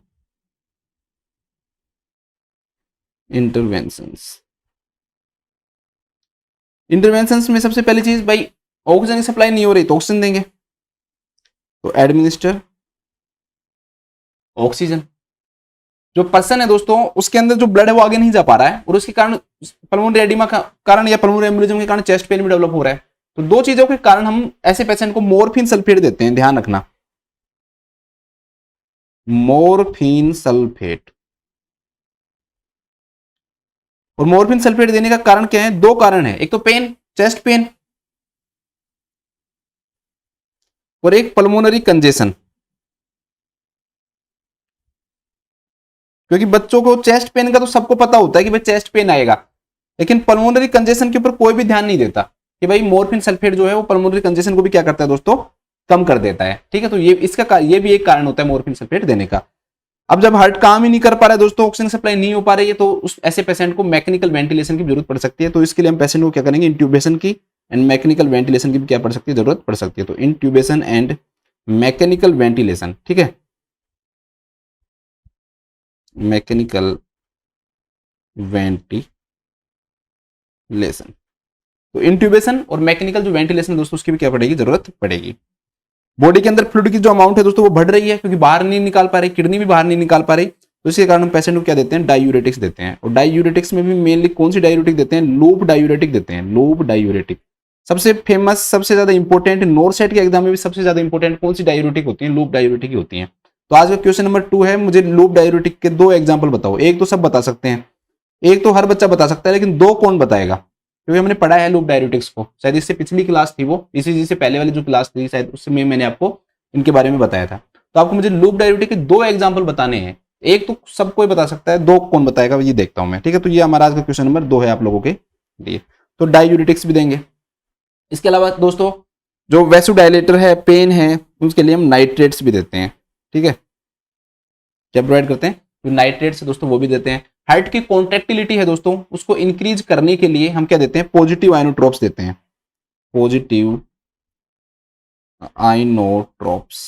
इंटरवेंशंस में सबसे पहली चीज भाई ऑक्सीजन की सप्लाई नहीं हो रही तो ऑक्सीजन देंगे, तो एडमिनिस्टर ऑक्सीजन। जो पर्सन है दोस्तों उसके अंदर जो ब्लड है वो आगे नहीं जा पा रहा है और उसके कारण पल्मोनरी एडिमा का कारण या पल्मोनरी एम्बोलिज्म के कारण चेस्ट पेन भी डेवलप हो रहा है। तो दो चीजों के कारण हम ऐसे पेशेंट को मोरफिन सल्फेट देते हैं, ध्यान रखना, मोरफिन सल्फेट। और मोरफिन सल्फेट देने का कारण क्या है? दो कारण है, एक तो पेन, चेस्ट पेन, और एक पल्मोनरी कंजेशन। क्योंकि बच्चों को चेस्ट पेन का तो सबको पता होता है कि भाई चेस्ट पेन आएगा, लेकिन पल्मोनरी कंजेशन के ऊपर कोई भी ध्यान नहीं देता कि भाई मोरफिन सल्फेट जो है वो पल्मोनरी कंजेशन को भी क्या करता है दोस्तों, कम कर देता है। ठीक है, तो ये भी एक कारण होता है मोरफिन सल्फेट देने का। अब जब हार्ट काम ही नहीं कर पा रहा है दोस्तों, ऑक्सीजन सप्लाई नहीं हो पा रही है, तो उस ऐसे पेशेंट को मैकेनिकल वेंटिलेशन की जरूरत पड़ सकती है। तो इसके लिए हम पेशेंट को क्या करेंगे, इंट्यूबेशन की एंड मैकेनिकल वेंटिलेशन की भी क्या पड़ सकती है, जरूरत पड़ सकती है। तो इंट्यूबेशन एंड मैकेनिकल वेंटिलेशन, ठीक है, मैकेनिकल वेंटिलेशन। तो इंट्यूबेशन और मैकेनिकल जो वेंटिलेशन दोस्तों उसकी भी क्या पड़ेगी, जरूरत पड़ेगी। बॉडी के अंदर फ्लूइड की जो अमाउंट है दोस्तों वो बढ़ रही है क्योंकि बाहर नहीं निकाल पा रही, किडनी भी बाहर नहीं निकाल पा रही, तो इसके कारण हम पेशेंट को क्या देते हैं, डायूरेटिक्स देते हैं। और डायूरेटिक्स में भी मेनली कौन सी डायूरेटिक देते हैं, लूप डायूरेटिक देते हैं, लूप डायूरेटिक। सबसे फेमस, सबसे ज्यादा इंपॉर्टेंट, नोरसेट के एग्जाम में भी सबसे ज्यादा इंपॉर्टेंट कौन सी डायूरेटिक होती है, लूप डायूरेटिक ही होती है। तो आज का क्वेश्चन नंबर 2 है, मुझे लूप डायूरेटिक के दो एग्जाम्पल बताओ। एक तो सब बता सकते हैं, एक तो हर बच्चा बता सकता है, लेकिन दो कौन बताएगा, क्योंकि हमने पढ़ा है लूप डायूरेटिक्स को, शायद इससे पिछली क्लास थी वो, इसी से पहले वाली जो क्लास थी शायद उसमें मैंने आपको इनके बारे में बताया था। तो आपको मुझे लूप डायूरेटिक के दो एग्जाम्पल बताने हैं, एक तो सब कोई बता सकता है, दो कौन बताएगा ये देखता हूं मैं। ठीक है, तो ये हमारा आज का क्वेश्चन नंबर 2 है आप लोगों के लिए। तो डायूरेटिक्स भी देंगे। इसके अलावा दोस्तों जो वैसोडाइलेटर है, पेन है, उसके लिए हम नाइट्रेट्स भी देते हैं। ठीक है, क्या प्रोवाइड करते हैं, जो नाइट्रेट्स दोस्तों वो भी देते हैं। हार्ट की कॉन्ट्रेक्टिलिटी है दोस्तों उसको इंक्रीज करने के लिए हम क्या देते हैं, पॉजिटिव आइनोट्रोप्स देते हैं, पॉजिटिव आइनोट्रोप्स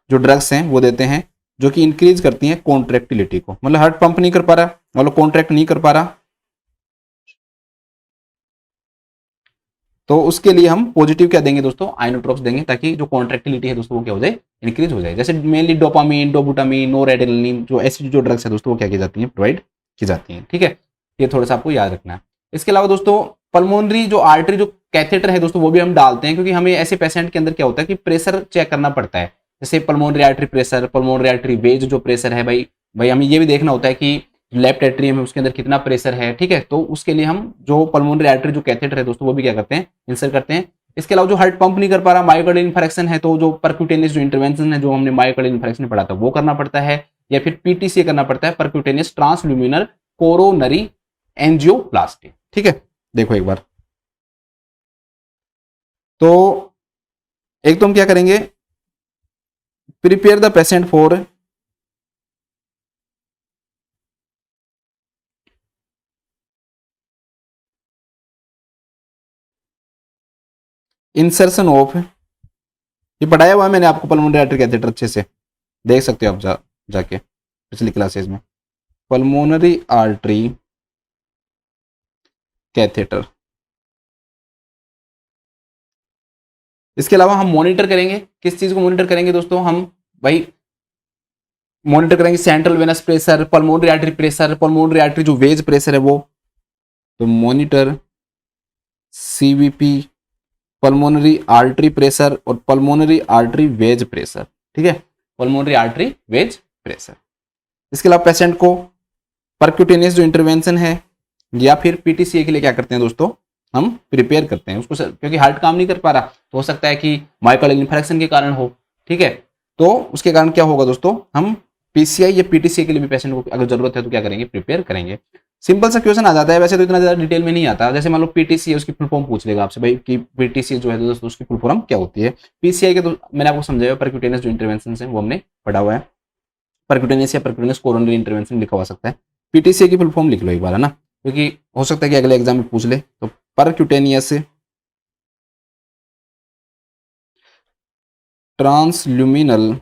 जो ड्रग्स हैं वो देते हैं, जो कि इंक्रीज करती हैं कॉन्ट्रेक्टिलिटी को। मतलब हार्ट पंप नहीं कर पा रहा, मतलब कॉन्ट्रैक्ट नहीं कर पा रहा, तो उसके लिए हम पॉजिटिव क्या देंगे दोस्तों, आइनोट्रोप्स देंगे, ताकि जो कॉन्ट्रेक्टिलिटी है दोस्तों वो क्या हो जाए, इंक्रीज हो जाए। जैसे मेनली डोपामीन, डोबुटामीन, नोरेड्रेनालिन, जो ऐसी जो ड्रग्स है दोस्तों वो क्या की जाती हैं, प्रोवाइड की जाती हैं। ठीक है, ये थोड़ा सा आपको याद रखना है। इसके अलावा दोस्तों पल्मोनरी जो आर्टरी जो कैथेटर है दोस्तों वो भी हम डालते हैं, क्योंकि हमें ऐसे पेशेंट के अंदर क्या होता है कि प्रेशर चेक करना पड़ता है। जैसे pulmonary artery pressure, pulmonary artery wedge जो प्रेशर है, भाई भाई हमें ये भी देखना होता है कि लेफ्ट एट्रियम है उसके अंदर कितना प्रेशर है। ठीक है, तो उसके लिए हम जो पल्मोनरी आर्टरी जो कैथेटर है दोस्तों वो भी क्या करते हैं, इंसर्ट करते हैं। इसके अलावा जो हार्ट पंप नहीं कर पा रहा, मायोकार्डियल इंफारेक्शन है, तो जो परक्यूटेनियस जो इंटरवेंशन है जो हमने मायोकार्डियल इंफारेक्शन में पढ़ा था वो करना पड़ता है, या फिर पीटीसी करना पड़ता है, परक्यूटेनियस ट्रांसल्यूमिनल कोरोनरी एंजियोप्लास्टी। ठीक है, देखो एक बार, तो एक तो हम क्या करेंगे, prepare the patient for insertion of, ये पढ़ाया हुआ है मैंने आपको पल्मोनरी आर्टरी कैथेटर, अच्छे से देख सकते हो आप जाके पिछली क्लासेस में, पल्मोनरी आर्टरी कैथेटर। इसके अलावा हम मॉनिटर करेंगे, किस चीज को मॉनिटर करेंगे दोस्तों, हम भाई मॉनिटर करेंगे central venous pressure, pulmonary artery pressure, pulmonary artery जो वेज प्रेशर है वो, तो monitor CVP, pulmonary artery pressure और पल्मोनरी आर्टरी वेज प्रेशर। ठीक है, पल्मोनरी आर्टरी वेज प्रेशर। इसके अलावा पेशेंट को परक्यूटेनियस जो इंटरवेंशन है या फिर पीटीसीए के लिए क्या करते हैं दोस्तों, हम प्रिपेयर करते हैं उसको, क्योंकि हार्ट काम नहीं कर पा रहा, तो हो सकता है कि मायोकार्डियल इंफारेक्शन के कारण हो। ठीक है, तो उसके कारण क्या होगा दोस्तों, हम पीसीआई या पीटीसीए के लिए भी पेशेंट को अगर जरूरत है तो क्या करेंगे, प्रिपेयर करेंगे। सिंपल सा क्वेश्चन आ जाता है, वैसे तो इतना ज्यादा डिटेल में नहीं आता। जैसे मान लो पीटीसीए उसकी फुल फॉर्म पूछ लेगा आपसे, भाई कि पीटीसीए जो है दोस्तों उसकी फुल फॉर्म क्या होती है। पीसीआई के तो मैंने आपको समझाया, परक्यूटेनियस जो इंटरवेंशन है वो हमने पढ़ा हुआ है, परक्यूटेनियस या परक्यूटेनियस कोरोनरी इंटरवेंशन लिखा हुआ सकता है। पीटीसीए की फुल फॉर्म लिख लो एक बार, है ना, क्योंकि हो सकता है कि अगले एग्जाम में पूछ ले। तो percutaneous transluminal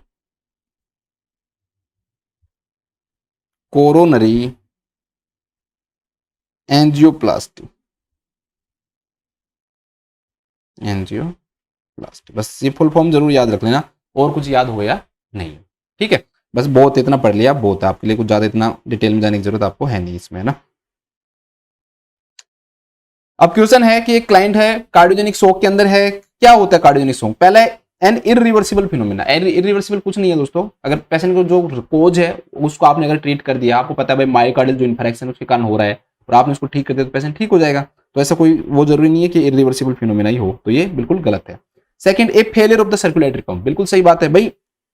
coronary angioplasty. Angioplasty. बस ये फुल फॉर्म जरूर याद रख लेना, और कुछ याद हो या नहीं, ठीक है। बस बहुत इतना पढ़ लिया बहुत है आपके लिए, कुछ ज्यादा इतना डिटेल में जाने की जरूरत आपको है नहीं इसमें, है ना। अब क्वेश्चन है कि एक क्लाइंट है कार्डियोजेनिक शॉक के अंदर है। क्या होता है कार्डियोजेनिक शॉक? पहले एन इरिवर्सिबल फिनोमेना। इरिवर्सिबल कुछ नहीं है दोस्तों, अगर पेशेंट को जो कोज है उसको आपने अगर ट्रीट कर दिया, आपको पता है भाई मायोकार्डियल जो इन्फेक्शन उसके कारण हो रहा है, और आपने उसको ठीक कर दिया तो पेशेंट ठीक हो जाएगा। तो ऐसा कोई वो जरूरी नहीं है कि इरिवर्सिबल फिनोमेना ही हो, तो ये बिल्कुल गलत है। Second, A failure of the circulatory pump. बिल्कुल सही बात है भाई,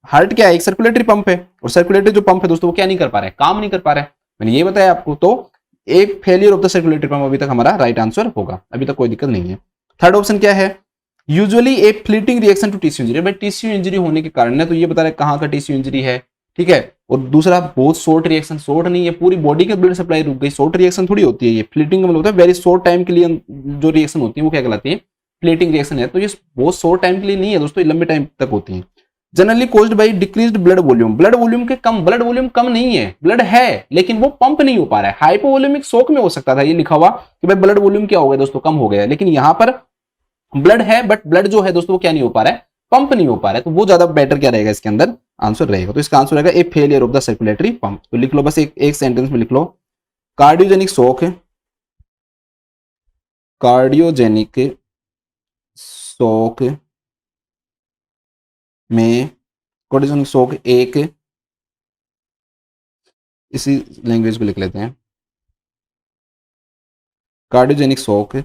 हार्ट क्या है? एक सर्कुलेटरी पंप है, और सर्कुलेटरी जो पंप है दोस्तों वो क्या नहीं कर पा रहा है? काम नहीं कर पा रहा है, मैंने ये बताया आपको। तो एक failure of the circulatory pump अभी तक हमारा राइट आंसर होगा, अभी तक कोई दिक्कत नहीं है। थर्ड ऑप्शन क्या है? Usually a fleeting reaction to tissue injury. भाई टिश्यू इंजरी होने के कारण है, तो ये बता रहा है कहाँ का टिश्यू इंजरी है, ठीक है। और दूसरा बहुत शॉर्ट रिएक्शन, शॉर्ट नहीं है, पूरी बॉडी के ब्लड सप्लाई रुक गई, शॉर्ट रिएक्शन थोड़ी होती है ये। फ्लीटिंग का मतलब होता है वेरी शॉर्ट टाइम के लिए जो रिएक्शन होती है वो क्या कहलाती है? फ्लीटिंग रिएक्शन है। तो ये बहुत शॉर्ट टाइम के लिए नहीं है दोस्तों, लंबे टाइम तक होती है। Generally caused by decreased blood volume. Blood volume के कम, ब्लड वॉल्यूम कम नहीं है, ब्लड है लेकिन वो पंप नहीं हो पा रहा है। हाइपोवॉल्यूमिक शॉक में हो सकता था ये लिखा हुआ कि भाई ब्लड वॉल्यूम क्या हो गया दोस्तों, कम हो गया, लेकिन यहां पर ब्लड है बट ब्लड जो है दोस्तों वो क्या नहीं हो पा रहा है? पंप नहीं हो पा रहा है। तो वो ज्यादा बेटर क्या रहेगा इसके अंदर आंसर रहेगा। तो इसका आंसर रहेगा ए failure of the circulatory pump. तो लिख लो बस एक सेंटेंस में लिख लो, कार्डियोजेनिक शॉक, कार्डियोजेनिक शॉक में, कार्डियोजेनिक शॉक एक, इसी लैंग्वेज को लिख लेते हैं, कार्डियोजेनिक शॉक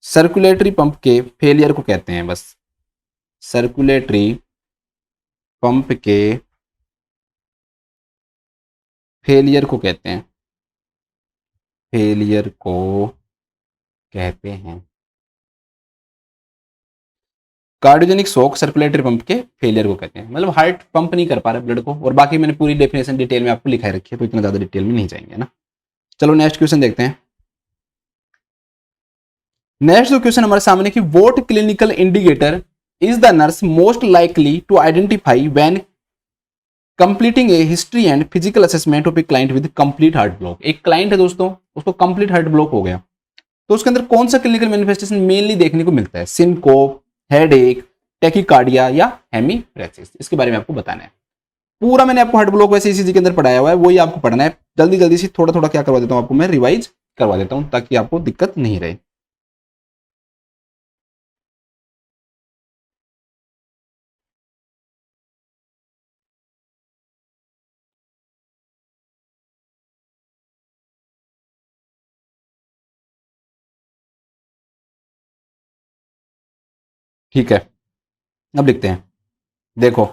सर्कुलेटरी पंप के फेलियर को कहते हैं। बस सर्कुलेटरी पंप के फेलियर को कहते हैं, फेलियर को कहते हैं। कार्डियोजेनिक शॉक सर्कुलेटरी पंप के फेलियर को कहते हैं, मतलब हार्ट पंप नहीं कर पा रहा ब्लड को। और बाकी मैंने पूरी डेफिनेशन डिटेल में आपको लिखाई रखी है, तो इतना ज्यादा डिटेल में नहीं जाएंगे ना। चलो नेक्स्ट क्वेश्चन देखते हैं। नेक्स्ट जो क्वेश्चन हमारे सामने कि what clinical indicator is the nurse most likely to identify when completing a history and physical assessment of a client with complete heart block. एक क्लाइंट है दोस्तों, उसको कंप्लीट हार्ट ब्लॉक हो गया, तो उसके अंदर कौन सा क्लिनिकल मैनिफेस्टेशन मेनली देखने को मिलता है? सिनकोप, हेडेक, टैकीकार्डिया या हेमीप्रेसिस? इसके बारे में आपको बताना है। पूरा मैंने आपको हार्ट ब्लॉक वैसे ईसीजी के अंदर पढ़ाया हुआ है, वही आपको पढ़ना है। जल्दी जल्दी से थोड़ा थोड़ा क्या करवा देता हूं आपको, मैं रिवाइज करवा देता हूं ताकि आपको दिक्कत नहीं रहे। ठीक है, अब लिखते हैं। देखो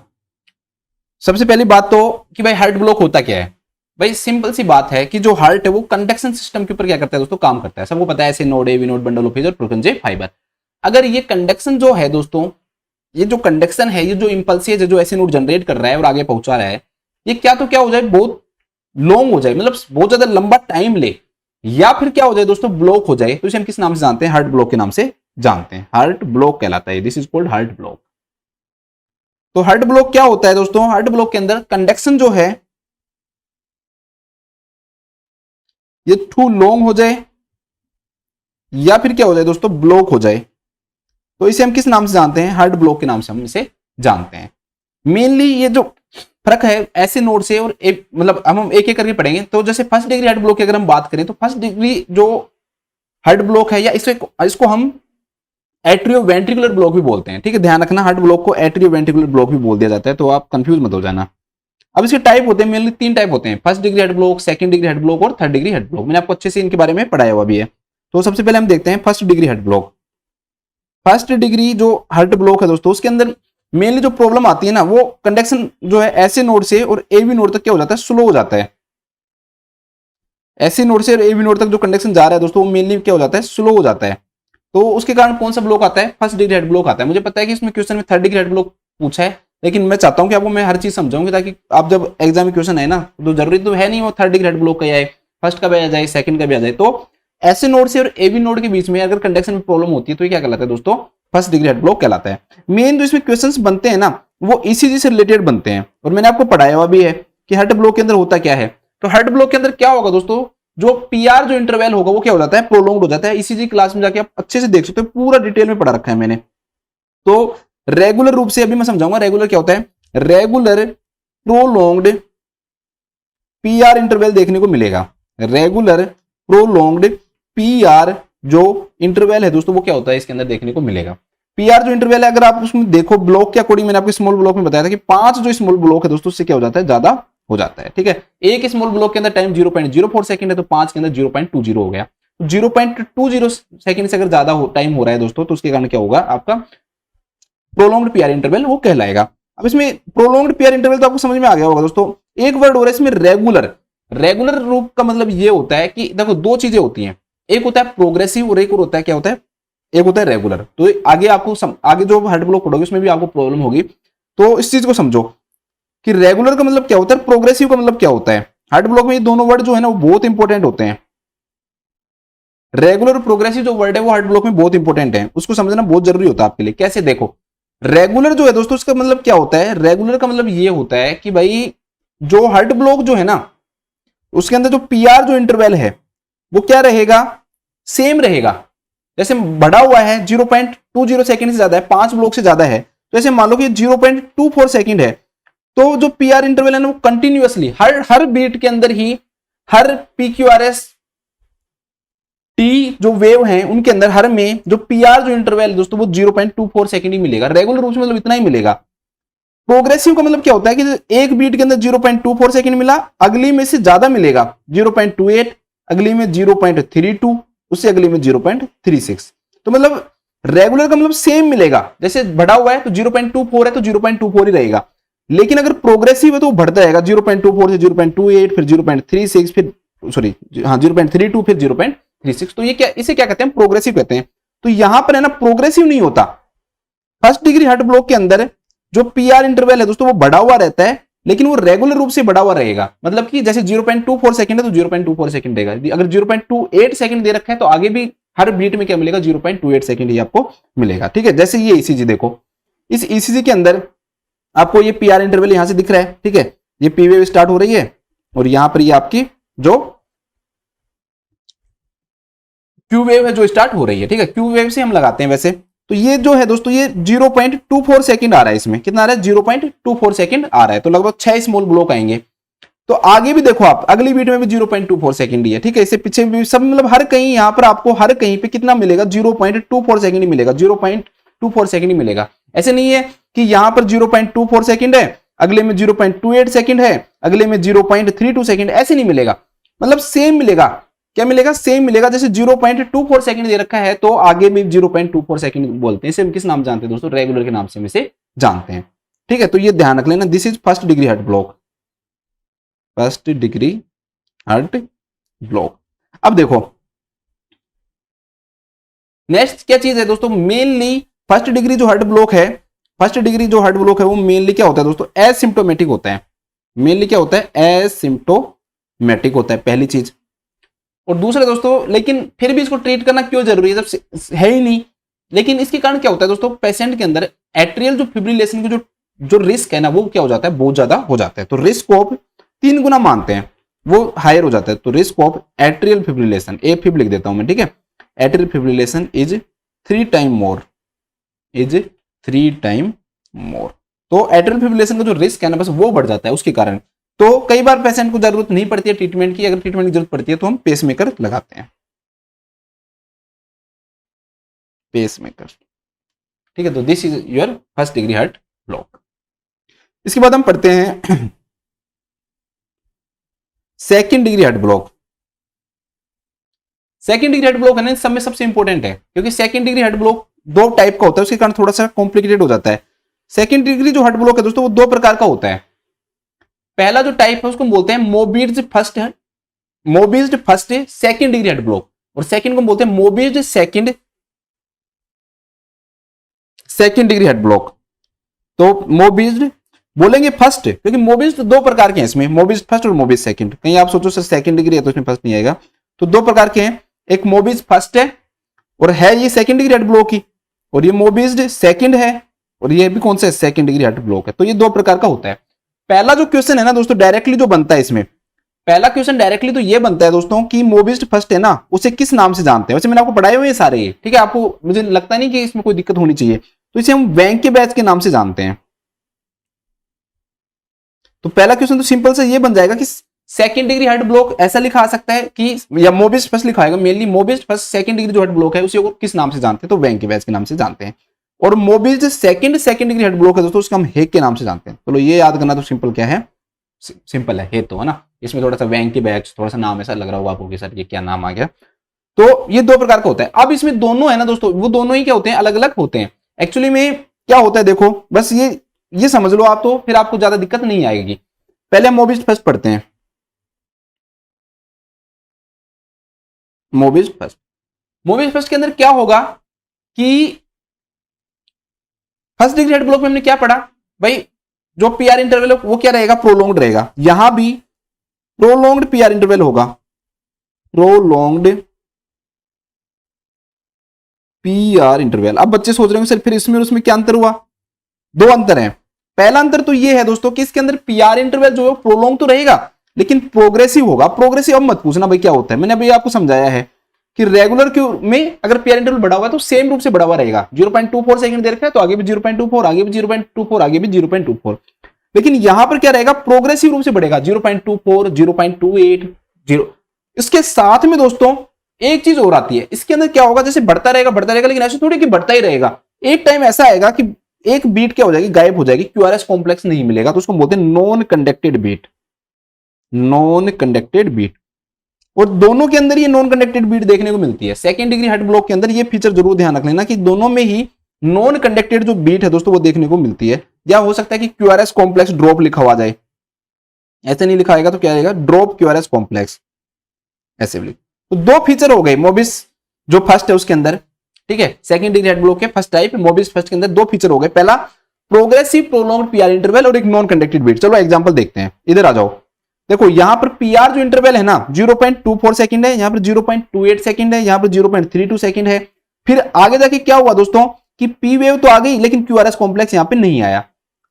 सबसे पहली बात तो कि भाई हार्ट ब्लॉक होता क्या है? भाई सिंपल सी बात है कि जो हार्ट है वो कंडक्शन सिस्टम के ऊपर क्या करता है दोस्तों? काम करता है। सबको पता है, ऐसे node, A V node, bundle of phase और प्रोटोनजे फाइबर। अगर ये कंडक्शन जो है दोस्तों, ये जो कंडक्शन है, ये जो इंपल्स है जो ऐसे नोड जनरेट कर रहा है और आगे पहुंचा रहा है, ये क्या तो क्या हो जाए, बहुत लॉन्ग हो जाए, मतलब बहुत ज्यादा लंबा टाइम ले, या फिर क्या हो जाए दोस्तों, ब्लॉक हो जाए। तो इसे हम किस नाम से जानते हैं? हार्ट ब्लॉक के नाम से जानते हैं, हार्ट ब्लॉक कहलाता है। This is called heart block. तो हार्ट ब्लॉक क्या होता है दोस्तों? हार्ट ब्लॉक के अंदर कंडक्शन जो है ये टू लॉन्ग हो जाए, या फिर क्या हो जाए दोस्तों, ब्लॉक हो जाए। तो इसे हम किस नाम से जानते हैं? हार्ट ब्लॉक के नाम से हम इसे जानते हैं। मेनली ये जो फर्क है ऐसे नोड से और एक, मतलब हम एक एक करके पढ़ेंगे। तो जैसे फर्स्ट डिग्री हार्ट ब्लॉक की अगर हम बात करें, तो फर्स्ट डिग्री जो हार्ट ब्लॉक है, या इसको हम एट्रियो वेंट्रिकुलर ब्लॉक भी बोलते हैं। ठीक है, ध्यान रखना, हार्ट ब्लॉक को एट्रियो वेंट्रिकुलर ब्लॉक भी बोल दिया जाता है, तो आप कंफ्यूज मत हो जाना। अब इसके टाइप होते हैं, मेनली 3 टाइप होते हैं, first degree heart block, second degree heart block और थर्ड डिग्री हार्ट ब्लॉक। मैंने आपको अच्छे से इनके बारे में पढ़ाया हुआ भी है। तो सबसे पहले हम देखते हैं first degree heart block. First degree जो हार्ट ब्लॉक है दोस्तों, उसके अंदर मेनली जो प्रॉब्लम आती है ना, वो कंडक्शन जो है ऐसे नोड से और एवी नोड तक क्या हो जाता है, स्लो हो जाता है। ऐसे नोड से और एवी नोड तक जो कंडक्शन जा रहा है दोस्तों, वो मेनली क्या हो जाता है, स्लो हो जाता है। तो उसके कारण कौन सा ब्लॉक आता है? फर्स्ट डिग्री हार्ट ब्लॉक आता है। मुझे पता है कि इसमें क्वेश्चन में थर्ड डिग्री हार्ट ब्लॉक पूछा है, लेकिन मैं चाहता हूं कि आपको मैं हर चीज समझाऊंगी, ताकि आप जब एग्जाम में क्वेश्चन है ना, तो जरूरी तो है नहीं वो थर्ड डिग्री हार्ट ब्लॉक का आए, फर्स्ट का भी आ जाए, सेकंड का भी आ जाए। तो ऐसे नोड से और एवी नोड के बीच में अगर कंडक्शन में प्रॉब्लम होती है, तो ये क्या कहलाता है दोस्तों? फर्स्ट डिग्री हार्ट ब्लॉक कहलाता है। मेन जो इसमें क्वेश्चंस बनते हैं ना, वो ईसीजी से रिलेटेड बनते हैं, और मैंने आपको पढ़ाया हुआ भी है कि हार्ट ब्लॉक के अंदर होता क्या है। तो हार्ट ब्लॉक के अंदर क्या होगा दोस्तों, जो पीआर जो इंटरवल होगा वो क्या हो जाता है, प्रोलॉन्ग्ड हो जाता है। ईसीजी क्लास में जाके आप अच्छे से देख सकते हो, पूरा डिटेल में पढ़ा रखा है मैंने। तो रेगुलर रूप से अभी मैं समझाऊंगा रेगुलर क्या होता है। रेगुलर प्रोलॉन्ग्ड पीआर इंटरवल देखने को मिलेगा। रेगुलर प्रोलॉन्ग्ड पीआर जो इंटरवल है दोस्तों वो क्या होता है इसके अंदर देखने को मिलेगा। पीआर जो इंटरवल है अगर आप उसमें देखो ब्लॉक के अकॉर्डिंग, मैंने आपको स्मॉल ब्लॉक में बताया था कि 5 जो स्मॉल ब्लॉक है दोस्तों उससे क्या हो जाता है, ज्यादा हो जाता है। ठीक है, एक स्मॉल ब्लॉक के अंदर टाइम 0.04 सेकंड है तो 5 के अंदर 0.20 हो गया। 0.20 सेकंड से अगर ज्यादा टाइम हो रहा है दोस्तों तो उसके कारण क्या होगा, आपका प्रोलॉन्ग्ड पीआर इंटरवल वो कहलाएगा। अब इसमें प्रोलॉन्ग्ड पीआर इंटरवल तो आपको समझ में आ गया होगा दोस्तों। एक वर्ड हो रहा है इसमें रेगुलर। रेगुलर रूप का मतलब ये होता है कि देखो दो चीजें होती हैं, एक होता है प्रोग्रेसिव और एक और होता है क्या होता है, एक होता है रेगुलर। तो आगे आपको आगे जो हार्ट ब्लॉक पढ़ोगे उसमें भी आपको प्रॉब्लम होगी, तो इस चीज को समझो कि रेगुलर का मतलब क्या होता है, प्रोग्रेसिव का मतलब क्या होता है। हार्ट ब्लॉक में ये दोनों वर्ड जो है ना वो बहुत इंपॉर्टेंट होते हैं। रेगुलर और प्रोग्रेसिव जो वर्ड है वो हार्ट ब्लॉक में बहुत इंपॉर्टेंट है, उसको समझना बहुत जरूरी होता है आपके लिए। कैसे, देखो रेगुलर जो है दोस्तों उसका मतलब क्या होता है, रेगुलर का मतलब ये होता है कि भाई जो हार्ट ब्लॉक जो है ना उसके अंदर जो पीआर जो इंटरवल है वो क्या रहेगा, सेम रहेगा। जैसे बढ़ा हुआ है 0.20 सेकंड से ज्यादा है, 5 ब्लॉक से ज्यादा है, तो ऐसे मान लो कि 0.24 सेकंड है, तो जो पीआर इंटरवल है ना वो कंटिन्यूअसली हर बीट के अंदर ही हर पीक्यूआरएस टी जो वेव हैं उनके अंदर हर में जो पीआर जो इंटरवल दोस्तों वो 0.24 सेकंड ही मिलेगा। रेगुलर रूप से मतलब इतना ही मिलेगा। प्रोग्रेसिव का मतलब क्या होता है कि एक बीट के अंदर 0.24 सेकंड मिला, अगली में से ज्यादा मिलेगा 0.28, अगली में 0.32, उससे अगली में 0.36। तो मतलब रेगुलर का मतलब सेम मिलेगा, जैसे बढ़ा हुआ है तो 0.24 है तो 0.24 ही रहेगा। लेकिन अगर प्रोग्रेसिव है तो वो बढ़ता रहेगा 0.24 से 0.28 फिर 0.36 फिर सॉरी हाँ 0.32 फिर 0.36। तो ये क्या, इसे क्या कहते हैं, प्रोग्रेसिव कहते हैं। तो यहां पर है ना प्रोग्रेसिव नहीं होता। फर्स्ट डिग्री हार्ट ब्लॉक के अंदर जो पीआर इंटरवल है दोस्तों वो बढ़ा हुआ रहता है, लेकिन वो रेगुलर रूप से बढ़ा हुआ रहेगा। मतलब कि जैसे 0.24 सेकंड है तो 0.24 सेकंड देगा, अगर 0.28 सेकंड दे रखा है तो आगे भी हर बीट में क्या मिलेगा, 0.28 सेकंड ही आपको मिलेगा। ठीक है, जैसे ये ईसीजी देखो, इस ईसीजी के अंदर आपको ये पीआर इंटरवल यहां से दिख रहा है। ठीक है, ये पी वेव स्टार्ट हो रही है और यहां पर ये आपकी जो क्यू वेव है जो स्टार्ट हो रही है। ठीक है, क्यू वेव से हम लगाते हैं वैसे। तो ये जो है दोस्तों ये 0.24 सेकंड आ रहा है, इसमें कितना आ रहा है 0.24 सेकंड आ रहा है, तो लगभग 6 स्मॉल ब्लॉक आएंगे। तो आगे भी देखो आप अगली बीट में भी 0.24 सेकंड ही है। ठीक है, इससे पीछे भी सब मतलब हर कहीं यहां पर आपको हर कहीं पे कितना मिलेगा, 0.24 सेकंड ही मिलेगा, 0.24 सेकंड ही मिलेगा। ऐसे नहीं है कि यहां पर 0.24 सेकंड है, अगले में 0.28 सेकंड है, अगले में 0.32 सेकंड, ऐसे नहीं मिलेगा। मतलब सेम मिलेगा। क्या मिलेगा, सेम मिलेगा। जैसे 0.24 सेकंड दे रखा है तो आगे भी 0.24 सेकंड बोलते हैं। इसे हम किस नाम जानते हैं दोस्तों, रेगुलर के नाम से हम इसे जानते हैं। ठीक है, तो ये ध्यान रख लेना, this is first degree heart block, first degree heart block. अब देखो नेक्स्ट क्या चीज है दोस्तों, मेनली फर्स्ट डिग्री जो हार्ट ब्लॉक है, फर्स्ट डिग्री जो हार्ट ब्लॉक है वो मेनली क्या होता है दोस्तों, एसिम्प्टोमेटिक होता है। मेनली क्या होता है, एसिम्प्टोमेटिक होता है, पहली चीज। और दूसरा दोस्तों, लेकिन फिर भी इसको ट्रीट करना क्यों जरूरी है, जब है ही नहीं। लेकिन इसके कारण क्या होता है दोस्तों, पेशेंट के अंदर एट्रियल जो फिब्रिलेशन की जो रिस्क है ना वो क्या हो जाता है, बहुत ज्यादा हो जाता है। तो रिस्क को 3 गुना मानते हैं, वो हायर हो जाता है। तो risk of atrial fibrillation, A fib लिख देता हूं मैं। ठीक है, atrial fibrillation is 3 time more, is 3 time more. तो एट्रियल फिब्रिलेशन का जो रिस्क है ना बस वो बढ़ जाता है उसके कारण। तो कई बार पेशेंट को जरूरत नहीं पड़ती है ट्रीटमेंट की, अगर ट्रीटमेंट की जरूरत पड़ती है तो हम पेसमेकर लगाते हैं, पेसमेकर। ठीक है, तो this is your first degree heart block. इसके बाद हम पढ़ते हैं second degree heart block. Second degree heart block है ना सब में सबसे इंपॉर्टेंट है, क्योंकि second degree heart block 2 type का होता है, उसके कारण थोड़ा सा कॉम्प्लिकेटेड हो जाता है। सेकंड डिग्री जो हार्ट ब्लॉक है दोस्तों वो 2 प्रकार का होता है। पहला जो टाइप है उसको बोलते हैं मोबिज्ड फर्स्ट है, Mobitz first second degree heart block, और सेकंड को बोलते हैं Mobitz second degree heart block. तो मोबिज्ड बोलेंगे फर्स्ट, क्योंकि मोबिज्ड 2 प्रकार के हैं इसमें, मोबिज्ड फर्स्ट और मोबिज्ड सेकंड। कहीं आप सोचो सर सेकंड डिग्री है तो इसमें फर्स्ट नहीं आएगा, तो 2 प्रकार के हैं, एक मोबिज्ड फर्स्ट है और है ये सेकंड डिग्री हार्ट ब्लॉक ही, और ये मोबिज्ड सेकंड है और ये भी कौन सा सेकंड डिग्री हार्ट ब्लॉक है। तो ये 2 प्रकार का होता है। पहला जो क्वेश्चन है ना दोस्तों डायरेक्टली जो बनता है इसमें, पहला क्वेश्चन डायरेक्टली तो ये बनता है दोस्तों कि मोबिस्ट फर्स्ट है ना, उसे किस नाम से जानते हैं। वैसे मैंने आपको पढ़ाए हुए हैं सारे, ठीक है, आपको मुझे लगता नहीं कि इसमें कोई दिक्कत होनी चाहिए। तो इसे हम वैंक के बैच के नाम से जानते हैं। तो पहला क्वेश्चन तो सिंपल से ये बन जाएगा कि सेकंड डिग्री हेड ब्लॉक ऐसा लिखा आ सकता है कि, या मोबिस्ट फर्स्ट लिखा आएगा, मेनली मोबिस्ट फर्स्ट सेकंड डिग्री जो हेड ब्लॉक है उसे किस नाम से जानते हैं, तो वैंक के बैच के नाम से जानते हैं। और मोबिस्ट सेकंड डिग्री हेड ब्लॉक है दोस्तों, उसको हम हेग के नाम से जानते हैं। चलो ये याद करना तो सिंपल क्या है, सिंपल है तो, है ना। इसमें थोड़ा सा वैंक के बैच थोड़ा सा नाम ऐसा लग रहा होगा आपको कि सर ये क्या नाम आ गया। तो ये दो प्रकार का होता है। अब इसमें दोनों है ना दोस्तों, वो दोनों ही क्या होते हैं, अलग अलग होते हैं। एक्चुअली में क्या होता है देखो, बस ये समझ लो आप, तो फिर आपको ज्यादा दिक्कत नहीं आएगी। पहले हम मोबिस्ट फर्स्ट पढ़ते हैं। मोबिस्ट फर्स्ट के अंदर क्या होगा कि फर्स्ट डिग्री हेड ब्लॉक में हमने क्या पढ़ा भाई, जो पीआर इंटरवल वो क्या रहेगा, प्रोलॉन्ग्ड रहेगा। यहां भी प्रोलॉन्ग्ड पीआर इंटरवल होगा, प्रोलॉन्ग्ड पीआर इंटरवल। अब बच्चे सोच रहे होंगे सर फिर इसमें और उसमें क्या अंतर हुआ, दो अंतर है। पहला अंतर तो ये है दोस्तों कि इसके अंदर पीआर इंटरवल जो है प्रोलॉन्ग तो रहेगा लेकिन प्रोग्रेसिव होगा। प्रोग्रेसिव अब मत पूछना भाई क्या होता है, मैंने अभी आपको समझाया है कि रेगुलर क्यू में अगर पीआर इंटरवल बढ़ा हुआ है तो सेम रूप से बढ़ा हुआ रहेगा। 0.24 सेकंड दे रखा है तो आगे भी 0.24, आगे भी 0.24, आगे भी 0.24। लेकिन यहां पर क्या रहेगा, प्रोग्रेसिव रूप से बढ़ेगा, 0.24, 0.28, 0। इसके साथ में दोस्तों एक चीज और आती है, इसके अंदर क्या होगा, जैसे बढ़ता रहेगा, लेकिन ऐसे थोड़ी कि बढ़ता ही रहेगा। एक टाइम ऐसा आएगा कि एक बीट क्या हो जाएगी, गायब हो जाएगी, क्यूआरएस कॉम्प्लेक्स नहीं मिलेगा, तो उसको बोलते हैं non conducted beat, non conducted beat. और दोनों के अंदर ये नॉन कंडक्टेड बीट देखने को मिलती है। सेकंड डिग्री हेड ब्लॉक के अंदर ये फीचर जरूर ध्यान रख लेना कि दोनों में ही नॉन कंडक्टेड जो बीट है दोस्तों वो देखने को मिलती है। या हो सकता है कि क्यूआरएस कॉम्प्लेक्स ड्रॉप लिखा हुआ जाए, ऐसे नहीं लिखा आएगा तो क्या आएगा, ड्रॉप क्यूआरएस कॉम्प्लेक्स, ऐसे भी। तो दो फीचर हो गए मोबिस जो फर्स्ट है उसके अंदर, ठीक है, सेकंड डिग्री हेड ब्लॉक के फर्स्ट टाइप मोबिस फर्स्ट के अंदर दो फीचर हो गए। पहला प्रोग्रेसिव प्रोलॉन्ग्ड पीआर इंटरवल और एक नॉन कंडक्टेड बीट। चलो एग्जांपल देखते हैं, इधर आ जाओ। देखो यहां पर पीआर जो इंटरवल है ना 0.24 सेकंड है, यहां पर 0.28 सेकंड है, यहां पर 0.32 सेकंड है। फिर आगे जाके क्या हुआ दोस्तों कि पी वेव तो आ गई लेकिन क्यूआरएस कॉम्प्लेक्स यहां पे नहीं आया,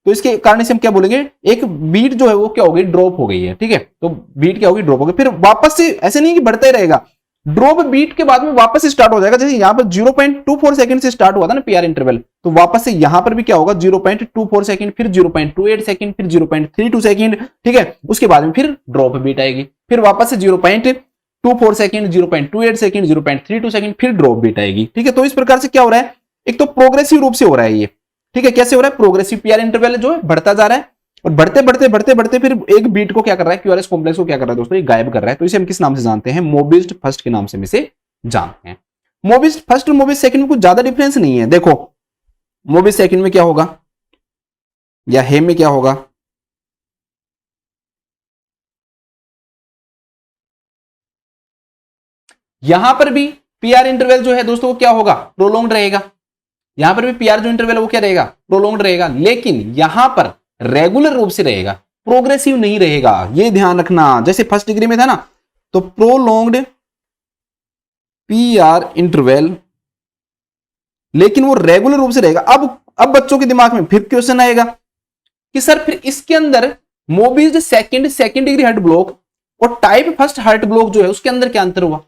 तो इसके कारण से हम क्या बोलेंगे, एक बीट जो है वो क्या हो गई, ड्रॉप हो गई है, ठीक है। तो बीट क्या होगी, ड्रॉप हो गई। फिर वापस से ऐसे नहीं कि बढ़ता ही रहेगा, ड्रॉप बीट के बाद में वापस से स्टार्ट हो जाएगा। जैसे यहां पर 0.24 सेकंड से स्टार्ट हुआ था ना पीआर इंटरवल, तो वापस से यहां पर भी क्या होगा, 0.24 सेकंड, फिर 0.28 सेकंड, फिर 0.32 सेकंड, ठीक है। उसके बाद में फिर ड्रॉप बीट आएगी, फिर वापस से 0.24 सेकंड, 0.28 सेकंड, 0.32 सेकंड, फिर ड्रॉप बीट आएगी, ठीक है। तो इस प्रकार से क्या हो रहा है, एक तो प्रोग्रेसिव रूप से हो रहा है ये, ठीक है। कैसे हो रहा है, प्रोग्रेसिव पीआर इंटरवल जो है बढ़ता जा रहा है और बढ़ते बढ़ते बढ़ते बढ़ते फिर एक बीट को क्या कर रहा है, क्यूआरएस कॉम्प्लेक्स को क्या कर रहा है दोस्तों, ये गायब कर रहा है। तो इसे हम किस नाम से जानते हैं, मोबिस्ट फर्स्ट के नाम से इसे जानते हैं। मोबिस्ट फर्स्ट और मोबिस्ट सेकंड में कुछ ज्यादा डिफरेंस नहीं है। देखो मोबिस्ट सेकंड में क्या होगा या हे में क्या होगा, यहां पर भी पीआर इंटरवल जो है दोस्तों वो क्या होगा, प्रोलॉन्ग्ड रहेगा। यहां पर भी पीआर जो इंटरवल है वो क्या रहेगा, प्रोलॉन्ग्ड रहेगा, लेकिन यहां पर रेगुलर रूप से रहेगा, प्रोग्रेसिव नहीं रहेगा, ये ध्यान रखना। जैसे फर्स्ट डिग्री में था ना, तो प्रोलॉन्ग्ड पीआर इंटरवल, लेकिन वो रेगुलर रूप से रहेगा। अब बच्चों के दिमाग में फिर क्वेश्चन आएगा कि सर फिर इसके अंदर मोबिस्ड सेकंड डिग्री हार्ट ब्लॉक और टाइप फर्स्ट हार्ट ब्लॉक जो है उसके अंदर क्या अंतर हुआ।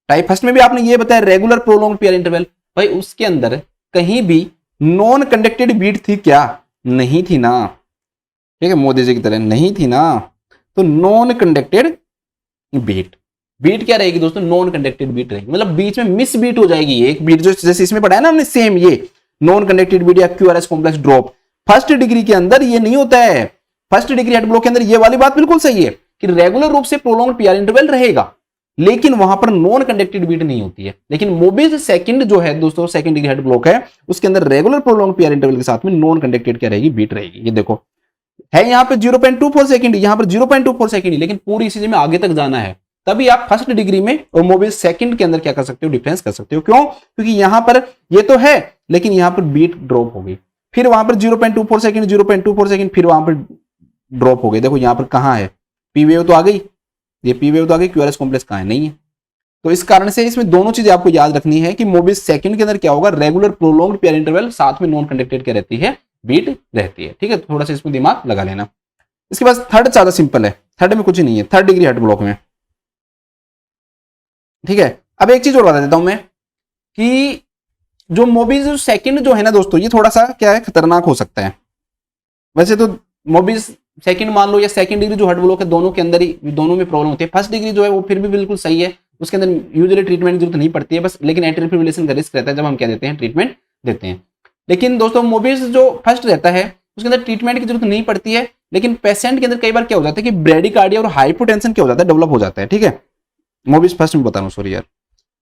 टाइप फर्स्ट में भी आपने ये बताया रेगुलर प्रोलॉन्ग्ड पीआर इंटरवल, भाई उसके अंदर कहीं भी नॉन कंडक्टेड बीट थी क्या, नहीं थी ना, ठीक है, मोदी जी की तरह नहीं थी ना। तो नॉन कंडक्टेड बीट, बीट क्या रहेगी दोस्तों, नॉन कंडक्टेड बीट रहेगी, मतलब बीच में मिस बीट हो जाएगी। एक बीट जो जैसे इसमें पढ़ा है ना हमने सेम, ये नॉन कंडक्टेड बीट या QRS complex drop, first degree के अंदर ये नहीं होता है। फर्स्ट डिग्री हेड ब्लॉक के अंदर ये वाली बात बिल्कुल सही है कि रेगुलर रूप से प्रोलॉन्ग्ड पीआर इंटरवल रहेगा, लेकिन वहां पर नॉन कंडक्टेड बीट नहीं होती है। लेकिन मोबिस सेकंड जो है दोस्तों, सेकंड डिग्री हेड ब्लॉक है, उसके अंदर रेगुलर प्रोलॉन्ग्ड पीआर इंटरवल के साथ में नॉन कंडक्टेड क्या रहेगी, बीट रहेगी। ये देखो है यहाँ पे 0.24 सेकंड, यहाँ पर 0.24 सेकंड, लेकिन पूरी चीज में आगे तक जाना है, तभी आप फर्स्ट डिग्री में और मोबिस सेकंड के अंदर क्या कर सकते हो, डिफरेंस कर सकते हो। क्यों, क्योंकि यहां पर ये तो है लेकिन यहां पर बीट ड्रॉप हो गई, फिर वहां पर 0.24 सेकंड, 0.24 सेकंड, फिर वहां पर ड्रॉप हो गई। देखो यहां पर कहां है, पी वेव तो आ गई, ये पी वेव तो आ गई, क्यूआरएस कॉम्प्लेक्स कहां है, नहीं है। तो इस कारण से इसमें दोनों चीजें आपको याद रखनी है कि मोबिस सेकंड के अंदर क्या होगा, रेगुलर प्रोलॉन्ग्ड पीआर इंटरवल, साथ में नॉन कंडक्टेड क्या रहती है, बीट रहती है, ठीक है। थोड़ा सा इसमें दिमाग लगा लेना। इसके बाद थर्ड ज्यादा सिंपल है, थर्ड में कुछ ही नहीं है, थर्ड डिग्री हार्ट ब्लॉक में, ठीक है। अब एक चीज और बता देता हूं मैं कि जो मोबिस सेकंड जो है ना दोस्तों, ये थोड़ा सा क्या है, खतरनाक हो सकता है। वैसे तो मोबिस सेकंड मान लो या सेकंड डिग्री जो हार्ट ब्लॉक है, दोनों के अंदर ही, दोनों में प्रॉब्लम होती है। फर्स्ट डिग्री जो है वो फिर भी बिल्कुल सही है, उसके अंदर यूजुअली ट्रीटमेंट की जरूरत नहीं पड़ती है बस, लेकिन एट्रियल फिब्रिलेशन का रिस्क रहता है जब हम क्या देते हैं, ट्रीटमेंट देते हैं। लेकिन दोस्तों मोबिस जो फर्स्ट रहता है उसके अंदर ट्रीटमेंट की जरूरत नहीं पड़ती है, लेकिन पेशेंट के अंदर कई बार क्या हो जाता है कि ब्रेडिकार्डिया और हाइपोटेंशन क्या हो जाता है, डेवलप हो जाता है, ठीक है। मोबिस फर्स्ट में बता रहा हूँ, सॉरी यार,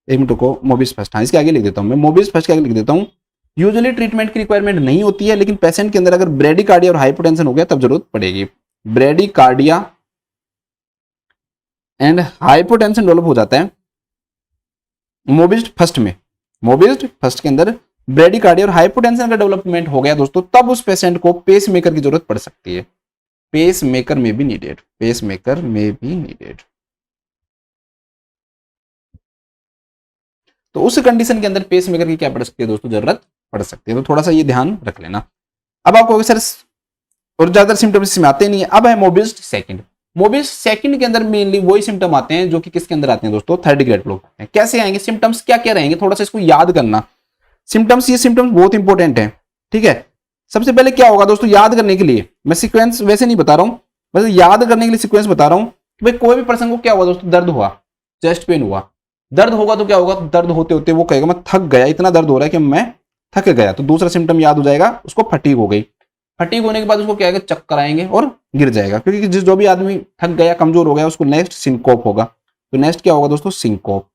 एक मिनट को, मोबिस फर्स्ट, हाँ इसके आगे लिख देता हूँ मैं, मोबिस फर्स्ट के आगे लिख देता हूँ। यूजुअली ट्रीटमेंट की रिक्वायरमेंट नहीं होती है, लेकिन पेशेंट के अंदर अगर ब्रेडिकार्डिया और हाइपोटेंशन हो गया तब जरूरत पड़ेगी। ब्रेडिकार्डिया एंड हाइपोटेंशन डेवलप हो जाता है मोबिस्ट फर्स्ट में। मोबिस्ट फर्स्ट के अंदर ब्रेडिकार्डिया और हाइपोटेंशन का डेवलपमेंट हो गया दोस्तों, तब उस पेशेंट को पेस मेकर की जरूरत पड़ सकती है। पेस मेकर में भी नीडेड, पेस मेकर में भी नीडेड। तो उस कंडीशन के अंदर पेस मेकर की क्या पड़ सकती है दोस्तों, जरूरत पड़ सकती है। तो थोड़ा सा ये ध्यान रख लेना। अब आपको सर और ज्यादा सिम्टम्स में आते नहीं है। अब है मोबिस्ट सेकंड। मोबिस्ट सेकंड के अंदर मेनली वही सिम्टम आते हैं जो कि किसके अंदर आते हैं दोस्तों, थर्ड डिग्री हार्ट ब्लॉक। कैसे आएंगे सिम्टम्स, क्या क्या रहेंगे, थोड़ा सा इसको याद करना। सिम्टम्स, ये सिम्टम्स बहुत इंपॉर्टेंट है, ठीक है। सबसे पहले क्या होगा दोस्तों, याद करने के लिए मैं सीक्वेंस वैसे नहीं बता रहा हूं, बस याद करने के लिए सीक्वेंस बता रहा हूं कि भाई कोई भी पर्सन को क्या हुआ दोस्तों, दर्द हुआ, चेस्ट पेन हुआ, दर्द होगा तो क्या होगा, दर्द होते होते वो कहेगा मैं थक गया, इतना दर्द हो रहा है कि मैं थक गया। तो दूसरा सिम्टम याद हो जाएगा उसको, फटीग हो गई। फटीग होने के बाद उसको क्या है, चक्कर आएंगे और गिर जाएगा, क्योंकि जो भी आदमी थक गया, कमजोर हो गया, उसको नेक्स्ट सिंकोप होगा। तो नेक्स्ट क्या होगा दोस्तों, सिंकोप।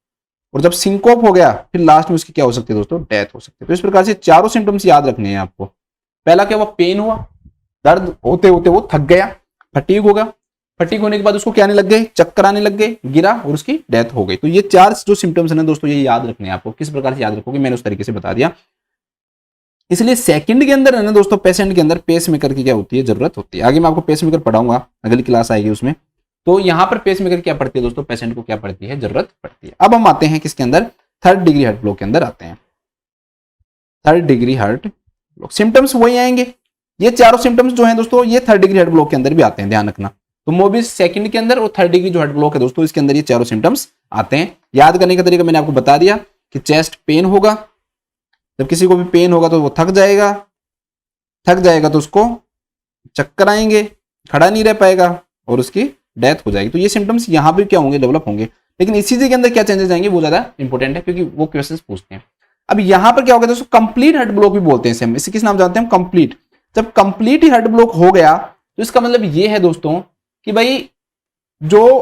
और जब सिंकोप हो गया फिर लास्ट में उसकी क्या हो सकती है दोस्तों, डेथ हो सकती है। तो इस प्रकार से चारों सिम्टम्स याद रखने हैं आपको। पहला क्या हुआ, पेन हुआ, दर्द होते होते वो थक गया, फटीग होगा, फटीग होने के बाद उसको क्या आने लग गए, चक्कर आने लग गए, गिरा और उसकी डेथ हो गई। तो ये चार जो सिम्टम्स है दोस्तों, ये याद रखने हैं आपको। किस प्रकार से याद रखोगे, मैंने उस तरीके से बता दिया। इसलिए सेकंड के अंदर है ना दोस्तों, पेशेंट के अंदर पेस मेकर की क्या होती है, जरूरत होती है। आगे मैं आपको पेस मेकर पढ़ाऊंगा, अगली क्लास आएगी उसमें। तो यहां पर पेस मेकर क्या पड़ती है दोस्तों, पेशेंट को क्या पड़ती है, जरूरत पड़ती है। अब हम आते हैं किसके अंदर, थर्ड डिग्री हार्ट ब्लॉक के अंदर आते हैं। Third degree heart block symptoms वही आएंगे, ये चारों सिम्टम्स जो हैं दोस्तों, ये थर्ड डिग्री हार्ट ब्लॉक के अंदर भी आते हैं, ध्यान रखना। तो मोबिस सेकंड के अंदर और थर्ड डिग्री जो हार्ट ब्लॉक है दोस्तों, इसके अंदर ये चारों सिम्टम्स आते हैं। याद करने का तरीका मैंने आपको बता दिया कि चेस्ट पेन होगा, जब किसी को भी पेन होगा तो वो थक जाएगा, थक जाएगा तो उसको चक्कर आएंगे, खड़ा नहीं रह पाएगा और उसकी डेथ हो जाएगी। तो ये सिम्टम्स यहाँ भी क्या होंगे, डेवलप होंगे। लेकिन ईसीजी के अंदर क्या चेंजेस आएंगे वो ज्यादा इंपॉर्टेंट है, क्योंकि वो क्वेश्चन पूछते हैं। अब यहाँ पर क्या होगा दोस्तों, कंप्लीट हार्ट ब्लॉक भी बोलते हैं इसे किस नाम जानते हैं हम, कंप्लीट। जब कंप्लीट ही हार्ट ब्लॉक हो गया तो इसका मतलब ये है दोस्तों कि भाई जो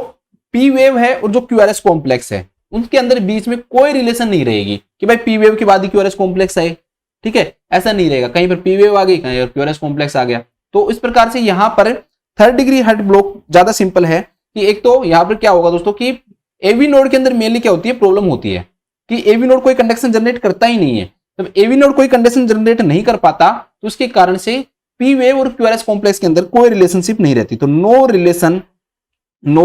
पी वेव है और जो क्यूआरएस कॉम्प्लेक्स है उनके अंदर बीच में कोई रिलेशन नहीं रहेगी कि भाई पी वेव के बाद ही क्यूआरएस कॉम्प्लेक्स आए, ठीक है, ऐसा नहीं रहेगा। कहीं पर पी वेव आ गई, कहीं पर क्यूआरएस कॉम्प्लेक्स आ गया। तो इस प्रकार से यहां पर थर्ड डिग्री हार्ट ब्लॉक ज्यादा सिंपल है कि एक तो यहां पर क्या होगा दोस्तों कि एवी नोड के अंदर मेनली क्या होती है, प्रॉब्लम होती है कि एवी नोड कोई कंडक्शन जनरेट करता ही नहीं है। जब एवी नोड कोई कंडक्शन जनरेट नहीं कर पाता तो उसके कारण से पी वेव और क्यूआरएस कॉम्प्लेक्स के अंदर कोई रिलेशनशिप नहीं रहती। तो no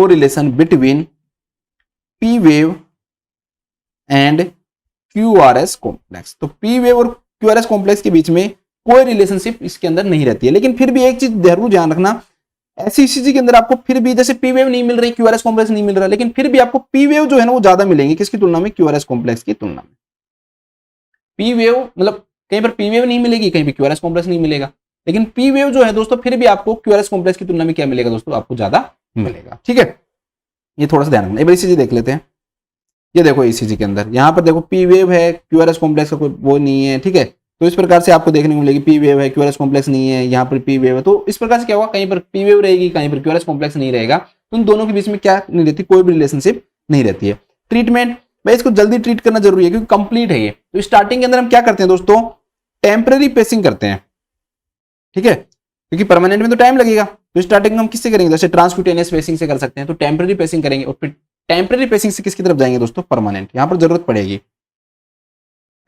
relation between P wave and QRS complex. तो पी वेव और क्यूआरएस कॉम्प्लेक्स के बीच में कोई रिलेशनशिप इसके अंदर नहीं रहती है। लेकिन फिर भी एक चीज जरूर ध्यान रखना, ऐसी ईसीजी के अंदर आपको फिर भी जैसे पी वेव नहीं मिल रही, क्यूआरएस कॉम्प्लेक्स नहीं मिल रहा, लेकिन फिर भी आपको पी वेव जो है ना वो ज्यादा मिलेंगे, किसकी तुलना में, क्यूआरएस कॉम्प्लेक्स की तुलना में। पी वेव मतलब कहीं पर पी वेव नहीं मिलेगी, कहीं पर क्यूआरएस कॉम्प्लेक्स नहीं मिलेगा, लेकिन पी वेव जो है दोस्तों फिर भी आपको क्यूआरएस कॉम्प्लेक्स की तुलना में क्या मिलेगा दोस्तों, आपको ज्यादा मिलेगा, ठीक है। ये थोड़ा सा ध्यान रखना। एक बार ईसीजी देख लेते हैं। ये देखो ईसीजी के अंदर यहाँ पर देखो पी वेव है, क्यूआरएस कॉम्प्लेक्स का कोई वो नहीं है, ठीक है। तो इस प्रकार से आपको देखने को मिलेगी पी वेव है, क्यूआरएस कॉम्प्लेक्स नहीं है, यहाँ पर पी वेव है। तो इस प्रकार से क्या होगा, कहीं पर पी वेव रहेगी, कहीं पर क्यूआरएस कॉम्प्लेक्स नहीं रहेगा। तो उन दोनों के बीच में क्या नहीं रहती, कोई भी रिलेशनशिप नहीं रहती है। ट्रीटमेंट भाई इसको जल्दी ट्रीट करना जरूरी है क्योंकि कंप्लीट है ये। तो स्टार्टिंग के अंदर हम क्या करते हैं दोस्तों, टेम्पररी पेसिंग करते हैं, ठीक है, क्योंकि परमानेंट में तो टाइम लगेगा। तो स्टार्टिंग हम किससे करेंगे, जैसे ट्रांसक्यूटेनियस पेसिंग से कर सकते हैं। तो टेम्पररी पेसिंग करेंगे और फिर टेम्पररी पेसिंग से किसकी तरफ जाएंगे दोस्तों, परमानेंट, यहां पर जरूरत पड़ेगी।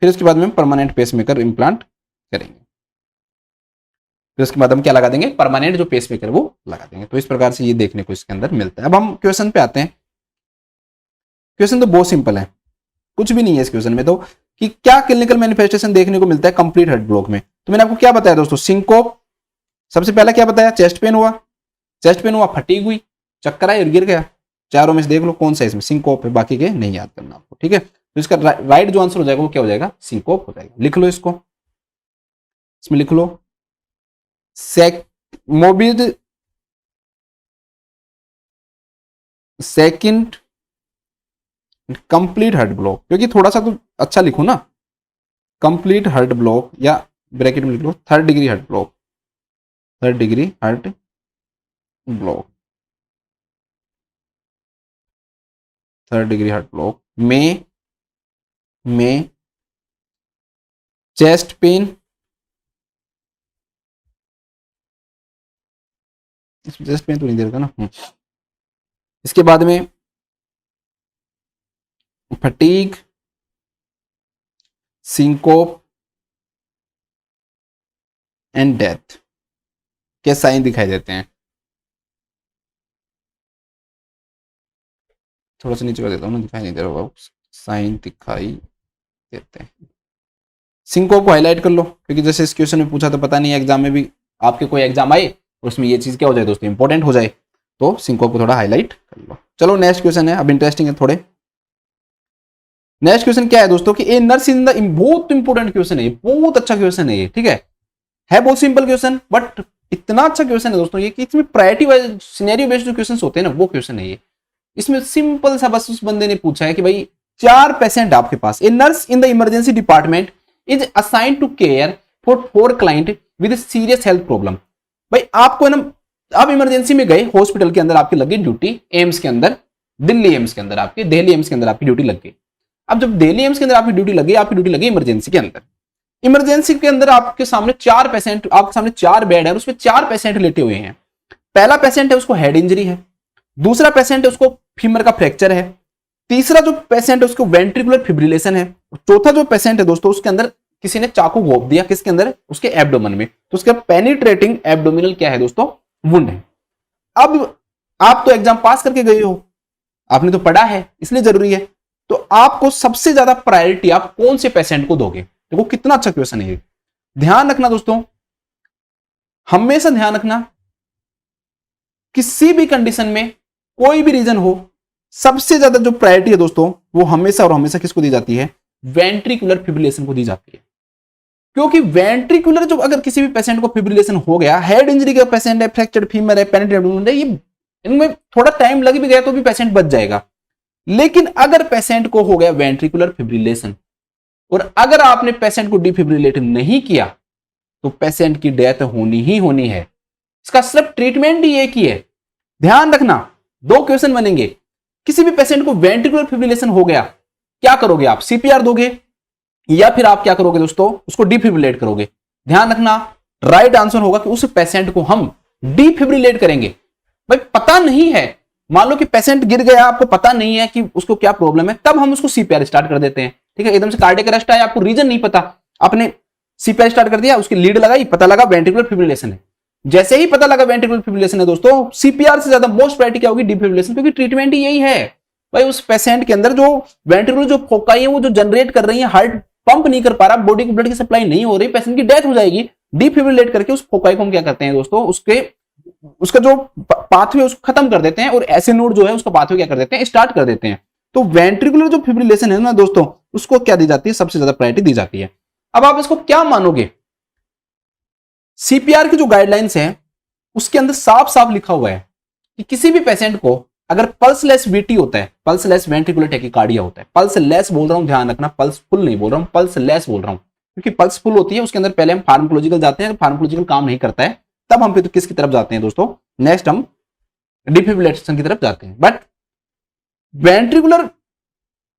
फिर उसके बाद में हम परमानेंट पेसमेकर इंप्लांट करेंगे। फिर उसके बाद हम क्या लगा देंगे, परमानेंट जो पेसमेकर वो लगा देंगे। तो इस प्रकार से ये देखने को इसके अंदर मिलता है। अब हम क्वेश्चन पे आते हैं। क्वेश्चन तो बहुत सिंपल है, कुछ भी नहीं है इस क्वेश्चन में तो, कि क्या क्लिनिकल मैनिफेस्टेशन देखने को मिलता है कंप्लीट हार्ट ब्लॉक में। तो मैंने आपको क्या बताया दोस्तों, सिंकोप, सबसे पहला क्या बताया, चेस्ट पेन हुआ, चेस्ट पेन हुआ, फटीग हुई, चक्कर आए और गिर गया, चारों में से देख लो कौन सा इसमें सिंकोप है, बाकी के नहीं याद करना आपको, ठीक है। तो इसका राइट जो आंसर हो जाएगा वो क्या हो जाएगा, सिंकोप हो जाएगा। लिख लो इसको, इसमें लिख लो मोबिड सेकंड कंप्लीट हार्ट ब्लॉक, क्योंकि थोड़ा सा तो अच्छा लिखो ना, कंप्लीट हार्ट ब्लॉक या ब्रैकेट में लिख लो 3rd degree heart block, 3rd degree heart block, 3rd degree heart block में चेस्ट पेन, चेस्ट पेन तो नहीं दे रखा ना, इसके बाद में फटीग, सिंकोप एंड डेथ के साइन दिखाई देते हैं। थोड़ा सा नीचे कर देता हूँ ना, दिखाई नहीं दे रहा होगा, साइन दिखाई देते हैं। सिंकोप को हाईलाइट कर लो, क्योंकि जैसे इस क्वेश्चन में पूछा तो पता नहीं एग्जाम में भी, आपके कोई एग्जाम आए और उसमें ये चीज क्या हो जाए दोस्तों, इंपॉर्टेंट हो जाए, तो सिंकोप को थोड़ा हाईलाइट कर लो। चलो नेक्स्ट क्वेश्चन है, अब इंटरेस्टिंग है थोड़े। नेक्स्ट क्वेश्चन क्या है दोस्तों कि ए नर्स इन द, बहुत इंपॉर्टेंट क्वेश्चन है, बहुत अच्छा क्वेश्चन है ये, ठीक है बहुत सिंपल क्वेश्चन, बट इतना अच्छा क्वेश्चन है दोस्तों ये कि इसमें प्रायोरिटी वाइज सिनेरियो बेस्ड जो क्वेश्चन होते हैं ना, वो क्वेश्चन है ये। इसमें सिंपल सा बस उस बंदे ने पूछा है कि भाई 4 पेशेंट आपके पास, a nurse in the emergency department is assigned to care for 4 client with serious health problem. भाई आपको ना, आप इमरजेंसी में गए, हॉस्पिटल के अंदर आपकी लगी ड्यूटी, एम्स के अंदर, दिल्ली एम्स के अंदर आपकी, दिल्ली एम्स के अंदर आपकी ड्यूटी लग गई। अब जब दिल्ली एम्स के अंदर आपकी ड्यूटी लगी, आपकी ड्यूटी लगी इमरजेंसी के अंदर, इमरजेंसी के अंदर आपके सामने 4 पेशेंट, आपके सामने 4 बेड है, उसमें 4 पेशेंट लेटे हुए हैं। पहला पेशेंट है उसको हेड इंजरी है, दूसरा पेशेंट है उसको फीमर का फ्रैक्चर है, तीसरा जो पेशेंट है उसको वेंट्रिकुलर फिब्रिलेशन है, चौथा जो पेशेंट है दोस्तों उसके अंदर किसी ने चाकू घोप दिया, किसके अंदर, उसके एब्डोमेन में, तो उसका पेनिट्रेटिंग एब्डोमिनल क्या है दोस्तों, वुंड है। अब आप तो एग्जाम पास करके गए हो, आपने तो पढ़ा है, इसलिए जरूरी है, तो आपको सबसे ज्यादा प्रायोरिटी आप कौन से पेशेंट को दोगे। देखो कितना अच्छा क्वेश्चन है ये, ध्यान रखना दोस्तों, हमेशा ध्यान रखना, किसी भी कंडीशन में कोई भी रीजन हो, सबसे ज्यादा जो प्रायोरिटी है दोस्तों वो हमेशा और हमेशा किसको दी जाती है, वेंट्रिकुलर फिब्रिलेशन को दी जाती है। क्योंकि वेंट्रिकुलर जो अगर किसी भी पेशेंट को फिब्रिलेशन हो गया, हेड इंजरी का पेशेंट है, फ्रैक्चर्ड फीमर है, पेनिट्रेटिंग है, ये इनमें थोड़ा टाइम लग भी गया तो भी पेशेंट बच जाएगा। लेकिन अगर पेशेंट को हो गया वेंट्रिकुलर फिब्रिलेशन और अगर आपने पेशेंट को डिफिब्रिलेट नहीं किया तो पेशेंट की डेथ होनी ही होनी है। इसका सिर्फ ट्रीटमेंट ही एक ही है, ध्यान रखना। 2 क्वेश्चन बनेंगे, किसी भी पेशेंट को वेंट्रिकुलर फिब्रिलेशन हो गया, क्या करोगे आप, सीपीआर दोगे या फिर आप क्या करोगे दोस्तों, उसको डिफिब्रिलेट करोगे। ध्यान रखना, राइट आंसर होगा कि उस पेशेंट को हम डिफिब्रिलेट करेंगे। भाई पता नहीं है, मान लो कि पेशेंट गिर गया, आपको पता नहीं है कि उसको क्या प्रॉब्लम है, तब हम उसको सीपीआर स्टार्ट कर देते हैं, ठीक है। एकदम से कार्डियक अरेस्ट आया, आपको रीजन नहीं पता, आपने सीपीआर स्टार्ट कर दिया, उसकी लीड लगाई, पता लगा वेंट्रिकुलर फिब्रिलेशन है। जैसे ही पता लगा वेंट्रिकुलर फिब्रिलेशन है दोस्तों, सीपीआर से ज्यादा मोस्ट प्रायोरिटी क्या होगी, डिफिब्रिलेशन, क्योंकि ट्रीटमेंट ही यही है। भाई उस पेशेंट के अंदर जो वेंट्रिकुलर जो फोकाई है वो जो जनरेट कर रही है, हार्ट पंप नहीं कर पा रहा, बॉडी को ब्लड की सप्लाई नहीं हो रही, पेशेंट की डेथ हो जाएगी। डिफिब्रिलेट करके उस फोकाई को हम क्या करते हैं दोस्तों, उसका जो पाथवे उसको खत्म कर देते हैं और ऐसे नोड जो है उसका पाथवे क्या कर देते हैं, स्टार्ट कर देते हैं। तो वेंट्रिकुलर जो फिब्रिलेशन है ना दोस्तों, उसको क्या दी जाती है, सबसे ज्यादा प्रायोरिटी दी जाती है। अब आप इसको क्या मानोगे, सीपीआर की जो गाइडलाइंस है उसके अंदर साफ साफ लिखा हुआ है कि किसी भी पेशेंट को अगर पल्सलेस वीटी होता है, पल्सलेस वेंट्रिकुलर टैकीकार्डिया होता है, पल्सलेस बोल रहा हूं, ध्यान रखना, पल्स फुल नहीं बोल रहा हूं, पल्सलेस बोल रहा हूं, क्योंकि पल्स फुल होती है उसके अंदर पहले हम फार्माकोलॉजिकल जाते हैं, फार्माकोलॉजिकल काम नहीं करता है तब हम फिर तो किसकी तरफ जाते हैं दोस्तों, नेक्स्ट हम डिफिब्रिलेशन की तरफ जाते हैं। बट वेंट्रिकुलर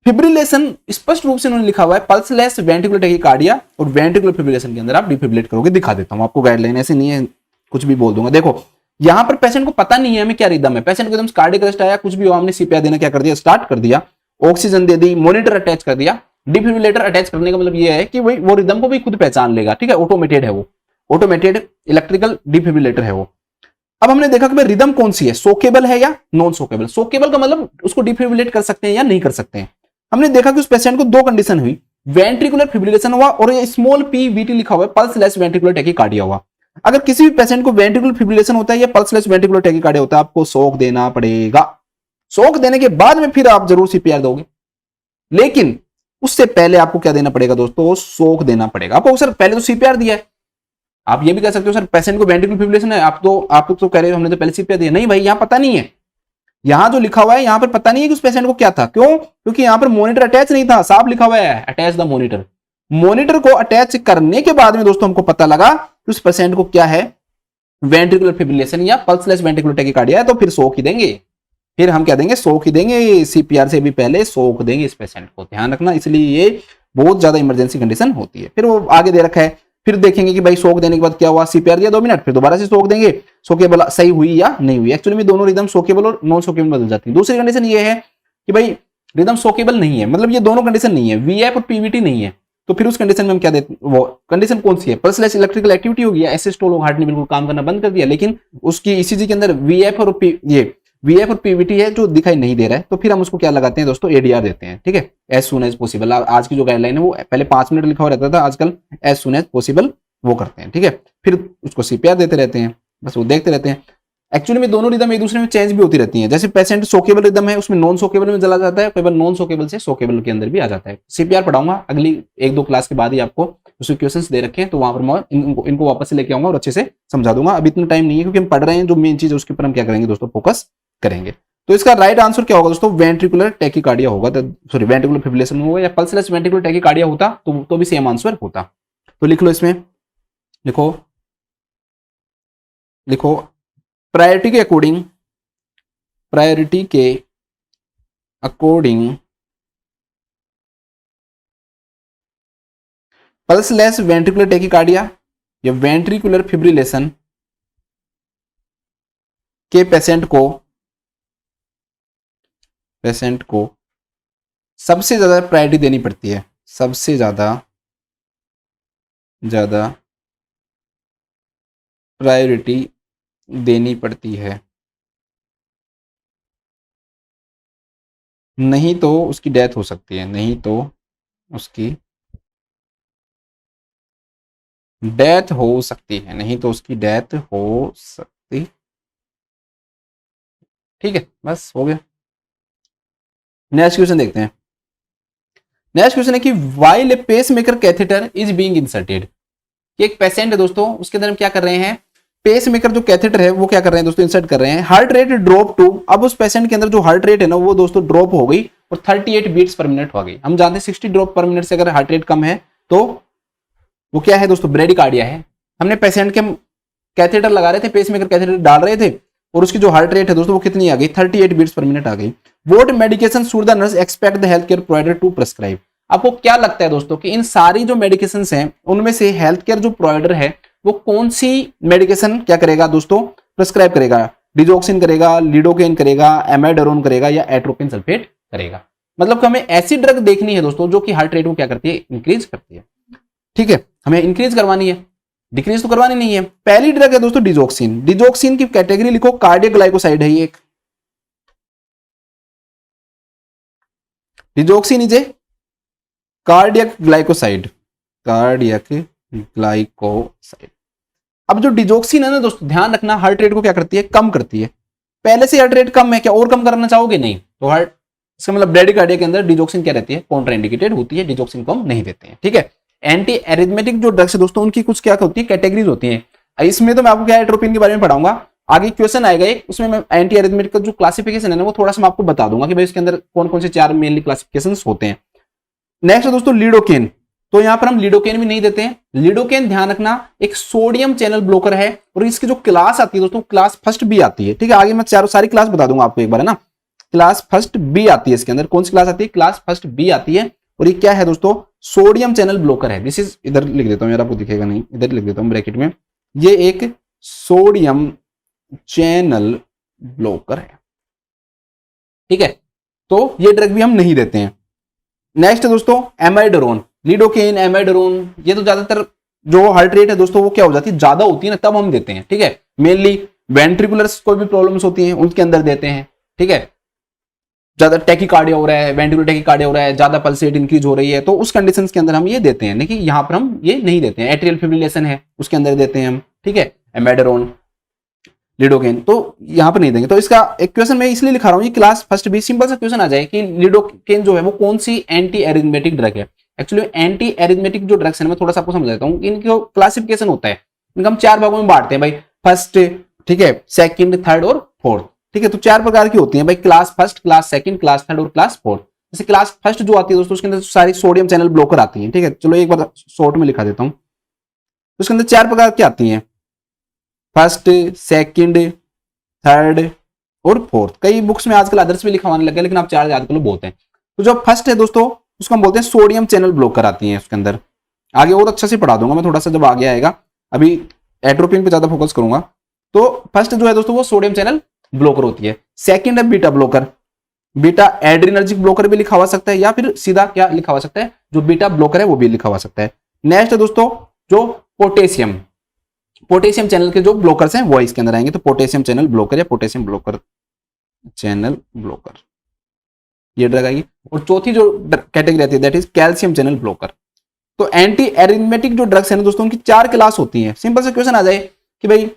फिब्रिलेशन स्पष्ट रूप से उन्होंने लिखा हुआ है पल्सलेस वेंट्रिकुलर टैकीकार्डिया, और वेंट्रिकुलर फिब्रिलेशन के अंदर आप डिफिब्रिलेट करोगे। दिखा देता हूं आपको गाइडलाइन, ऐसे नहीं है कुछ भी बोल दूंगा। देखो यहां पर पेशेंट को पता नहीं है हमें क्या रिदम है, पेशेंट को एकदम कार्डियक अरेस्ट आया, कुछ भी हो, हमने सीपीआर देना क्या कर दिया, स्टार्ट कर दिया, ऑक्सीजन दे दी, मॉनिटर अटैच कर दिया। डिफिब्रिलेटर अटैच करने का मतलब ये है कि वो रिदम को भी खुद पहचान लेगा, ठीक है, ऑटोमेटेड है वो, ऑटोमेटेड इलेक्ट्रिकल डिफिब्रिलेटर है वो। अब हमने देखा कि रिदम कौन सी है, सोकेबल है या नॉन सोकेबल। सोकेबल का मतलब उसको डिफिब्रिलेट कर सकते हैं या नहीं कर सकते हैं। हमने देखा कि उस पेशेंट को 2 कंडीशन हुई, वेंट्रिकुलर फिब्रिलेशन हुआ और स्मॉल पी वीटी लिखा हुआ है, पल्सलेस वेंट्रिकुलर टैकीकार्डिया हुआ। अगर किसी भी पेशेंट को वेंट्रिकुलर फिब्रिलेशन होता है या पल्सलेस वेंट्रिकुलर टैकीकार्डिया होता है, आपको शॉक देना पड़ेगा। शॉक देने के बाद में फिर आप जरूर सीपीआर दोगे, लेकिन उससे पहले आपको क्या देना पड़ेगा दोस्तों, शॉक देना पड़ेगा। आपको सर पहले तो सीपीआर दिया है, आप ये भी कह सकते हो सर पेशेंट को वेंट्रिकुलर फिब्रिलेशन है, आप तो कह रहे हो हमने तो पहले सीपीआर दिया। नहीं भाई, यहां पता नहीं है, यहां जो लिखा हुआ है यहां पर पता नहीं है कि उस पेशेंट को क्या था। क्यों? क्योंकि यहां पर मॉनिटर अटैच नहीं था, साफ लिखा हुआ है अटैच द मॉनिटर। मॉनिटर को अटैच करने के बाद में दोस्तों हमको पता लगा कि उस पेशेंट को क्या है, वेंट्रिकुलर फिब्रिलेशन या पल्सलेस वेंट्रिकुलर टैकीकार्डिया है, तो फिर शॉक ही देंगे, फिर हम क्या देंगे, शॉक ही देंगे, सीपीआर से भी पहले शॉक देंगे इस पेशेंट को, ध्यान रखना। इसलिए ये बहुत ज्यादा इमरजेंसी कंडीशन होती है। फिर वो आगे दे रखा है, फिर देखेंगे कि भाई शॉक देने के बाद क्या हुआ, सीपीआर दिया 2 मिनट, फिर दोबारा से शॉक देंगे, शॉकेबल सही हुई या नहीं हुई। एक्चुअली में दोनों रिदम शॉकेबल और नॉन शॉकेबल बदल जाती है। दूसरी कंडीशन ये है कि भाई रिदम शॉकेबल नहीं है, मतलब ये दोनों कंडीशन नहीं है, वीएफ और पीवीटी नहीं है, तो फिर उस कंडीशन में हम क्या देते, वो कंडीशन कौन सी है, पल्सलेस इलेक्ट्रिकल एक्टिविटी होगी या एसिस्टोल होगा, हार्ट ने बिल्कुल काम करना बंद कर दिया, लेकिन उसकी ईसीजी के अंदर वीएफ और वीएफ और पीवीटी है जो दिखाई नहीं दे रहा है, तो फिर हम उसको क्या लगाते हैं दोस्तों, एडीआर देते हैं। ठीक है, एज सुन एज पॉसिबल। आज की जो गाइडलाइन है वो पहले 5 मिनट लिखा हुआ रहता था, आजकल एज सुन एज पॉसिबल वो करते हैं। ठीक है, फिर उसको सीपीआर देते रहते हैं, बस वो देखते रहते हैं। एक्चुअली में दोनों रिदम एक दूसरे में चेंज भी होती रहती हैं। जैसे पेशेंट सोकेबल रिदम है, उसमें नॉन सोकेबल में चला जाता है, कई बार नॉन सोकेबल से सोकेबल के अंदर भी आ जाता है। सीपीआर पढ़ाऊंगा अगली 1-2 क्लास के बाद ही, आपको उसके क्वेश्चंस दे रखे हैं, तो वहां पर मैं इनको वापस से लेके आऊंगा और अच्छे से समझा दूंगा। अभी इतना टाइम नहीं है क्योंकि हम पढ़ रहे हैं, जो मेन चीज है उसके ऊपर हम क्या करेंगे दोस्तों, फोकस करेंगे। तो इसका राइट आंसर क्या होगा दोस्तों, वेंट्रिकुलर टैकीकार्डिया होगा, सॉरी वेंट्रिकुलर फिब्रिलेशन होगा, या पल्सलेस वेंट्रिकुलर टैकीकार्डिया होता तो भी सेम आंसर होता। तो लिख लो, इसमें लिखो लिखो प्रायोरिटी के अकॉर्डिंग पल्सलेस वेंट्रिकुलर टैकीकार्डिया या वेंट्रिकुलर फिब्रिलेशन के पेशेंट को सबसे ज्यादा प्रायोरिटी देनी पड़ती है, सबसे ज्यादा प्रायोरिटी देनी पड़ती है, नहीं तो उसकी डेथ हो सकती है, नहीं तो उसकी डेथ हो सकती है, नहीं तो उसकी डेथ हो सकती। ठीक है, बस हो गया। नेक्स्ट क्वेश्चन देखते हैं। नेक्स्ट क्वेश्चन है कि while A pacemaker catheter is being inserted. एक पेशेंट है दोस्तों, उसके अंदर हम क्या कर रहे हैं, पेसमेकर जो कैथेटर है वो क्या कर रहे हैं दोस्तों, इंसर्ट कर रहे हैं। हार्ट रेट ड्रॉप टू, अब उस पेशेंट के अंदर जो हार्ट रेट है ना वो दोस्तों ड्रॉप हो गई और 38 बीट्स पर मिनट हो गई। हम जानते हैं 60 ड्रॉप पर मिनट से अगर हार्ट रेट कम है तो वो क्या है दोस्तों, ब्रेडिकार्डिया है। हमने पेशेंट के कैथेटर लगा रहे थे, पेसमेकर कैथेटर डाल रहे थे, और उसकी जो हार्ट रेट है दोस्तों वो कितनी आ गई, 38 बीट्स पर मिनट आ गई। What medication should the nurse expect the health care provider to prescribe. आपको क्या लगता है दोस्तों कि इन सारी जो मेडिकेशन हैं उनमें से हेल्थ केयर जो प्रोवाइडर है वो कौन सी मेडिकेशन क्या करेगा दोस्तों, प्रिस्क्राइब करेगा। डिजोक्सिन करेगा, लिडोकेन करेगा, एमाइडोरोन करेगा या एट्रोपिन सल्फेट करेगा। मतलब कि हमें ऐसी ड्रग देखनी है दोस्तों जो कि हार्ट रेट को क्या करती है, इंक्रीज करती है। ठीक है, हमें इंक्रीज करवानी है, डिक्रीज तो करवानी नहीं है। पहली ड्रग है दोस्तों डिजोक्सिन। डिजोक्सिन की कैटेगरी लिखो, कार्डियक ग्लाइकोसाइड है ये एक। Digoxin is a cardiac glycoside, अब जो डिजोक्सिन है ना दोस्तों, ध्यान रखना हार्ट रेट को क्या करती है, कम करती है। पहले से हार्ट रेट कम है, क्या और कम करना चाहोगे, नहीं, तो हार्ट इसका मतलब ब्रेडिकार्डिया के अंदर डिजोक्सिन क्या रहती है, कॉन्ट्राइंडिकेटेड होती है, डिजोक्सिन को हम नहीं देते हैं। ठीक है, एंटी एरिथमेटिक जो ड्रग्स है दोस्तों उनकी कुछ क्या होती है, कैटेगरीज होती हैं। इसमें तो मैं आपको क्या एट्रोपिन के बारे में पढ़ाऊंगा, आगे क्वेश्चन आएगा एक, उसमें मैं एंटी एरिथमेटिक का जो क्लासिफिकेशन है ना वो थोड़ा सा मैं आपको बता दूंगा कि भाई इसके अंदर कौन कौन से 4 मेनली क्लासिफिकेशन होते हैं। नेक्स्ट है दोस्तों लिडोकेन, तो यहां पर हम लिडोकेन भी नहीं देते हैं। लिडोकेन ध्यान रखना एक सोडियम चैनल ब्लॉकर है, और इसकी जो क्लास आती है दोस्तों, क्लास फर्स्ट बी आती है। ठीक है, आगे मैं सारी क्लास बता दूंगा आपको एक बार, है ना। क्लास फर्स्ट बी आती है, इसके अंदर कौन सी क्लास आती है, क्लास फर्स्ट बी आती है। और ये क्या है दोस्तों, सोडियम चैनल ब्लॉकर है। दिस इज, इधर लिख देता हूं यार, आपको दिखेगा नहीं, इधर लिख देता हूं ब्रैकेट में, ये एक सोडियम चैनल ब्लॉकर है। ठीक है, तो ये ड्रग भी हम नहीं देते हैं। नेक्स्ट है दोस्तों एमाइडोरोन, लिडोकेन, एमाइडोरोन, ये तो ज्यादातर जो हार्ट रेट है दोस्तों वो क्या हो जाती है, ज्यादा होती है ना, तब हम देते हैं। ठीक है, मेनली वेंट्रिकुलर्स कोई भी प्रॉब्लम्स होती हैं उनके अंदर देते हैं। ठीक है, ज्यादा टैकीकार्डिया हो रहा है, वेंट्रिकुलर टैकीकार्डिया हो रहा है, ज्यादा पल्स रेट इंक्रीज हो रही है, तो उस कंडीशंस के अंदर हम ये देते हैं। लेकिन यहाँ पर हम ये नहीं देते हैं। एट्रियल फिब्रिलेशन है उसके अंदर देते हैं हम, ठीक है, एमेडरोन, लिडोकेन, तो यहाँ पर नहीं देंगे। तो इसका एक क्वेश्चन मैं इसलिए लिखा रहा हूँ, ये क्लास फर्स्ट भी सिंपल सा क्वेश्चन आ जाए कि लिडोकेन जो है वो कौन सी एंटी एरिथमेटिक ड्रग है। एक्चुअली एंटी एरिथमेटिक जो ड्रग्स है मैं थोड़ा सा आपको समझ देता हूँ। इनका क्लासिफिकेशन होता है, इनका हम 4 भागों में बांटते हैं भाई, फर्स्ट, ठीक है, सेकंड, थर्ड और फोर्थ, ठीक है। तो 4 प्रकार की होती है भाई, class first, class second, class third और क्लास फोर्थ। जैसे क्लास फर्स्ट जो आती है दोस्तों, उसके अंदर सारी सोडियम चैनल ब्लॉकर आती है, ठीक है। चलो एक बार शॉर्ट में लिखा देता हूँ। उसके अंदर 4 प्रकार की आती हैं, फर्स्ट, सेकंड, थर्ड और फोर्थ। कई बुक्स में आजकल अदर्स भी लिखा होने लगा, लेकिन आप 4 याद कर लो बहुत है। तो जो फर्स्ट है दोस्तों, उसको हम बोलते हैं सोडियम चैनल ब्लॉकर आती है उसके अंदर। आगे और अच्छा से पढ़ा दूंगा मैं थोड़ा सा जब आगे आएगा, अभी एट्रोपिन पे ज्यादा फोकस करूंगा। तो फर्स्ट जो है दोस्तों वो सोडियम चैनल ब्लॉकर होती है। सेकंड है beta blocker, beta adrenergic blocker भी लिखा हुआ सकता है, या फिर सीधा क्या लिखा हुआ सकता है, जो बीटा ब्लॉकर है वो भी लिखा हुआ सकता है। नेक्स्ट है दोस्तों जो पोटेशियम, पोटेशियम चैनल के जो ब्लॉकर्स हैं वो इसके अंदर आएंगे। तो पोटेशियम चैनल ब्लॉकर या पोटेशियम ब्लॉकर, चैनल ब्लॉकर, ये ड्रग आएगी। और चौथी जो कैटेगरी आती है that is calcium channel blocker. तो एंटी एरिथमेटिक जो ड्रग्स है ना दोस्तों, उनकी 4 क्लास होती है। सिंपल सा क्वेश्चन आ जाए कि भाई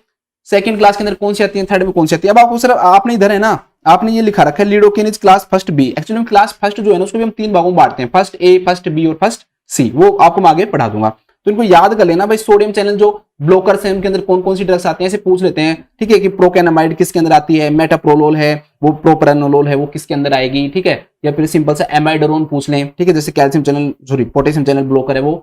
सेकंड क्लास के अंदर कौन सी आती है, थर्ड में कौन सी आती है। अब आपको सिर्फ आपने इधर है ना, आपने ये लिखा रखा है lidocaine is class first B. Actually class first जो है ना उसको भी हम 3 भागों में बांटते हैं, फर्स्ट ए, फर्स्ट बी और फर्स्ट सी। वो आपको मैं आगे पढ़ा दूंगा। तो इनको याद कर लेना भाई, सोडियम चैनल जो ब्लॉकर्स हैं उनके अंदर कौन कौन सी ड्रग्स आती हैं, ऐसे पूछ लेते हैं, ठीक है, कि प्रोकेनामाइड किसके अंदर आती है, मेटाप्रोलोल है, वो प्रोप्रानोलोल है, वो किसके अंदर आएगी, ठीक है। या फिर सिंपल सा एमाइडरोन पूछ लें, ठीक है, जैसे calcium channel sorry potassium channel blocker है वो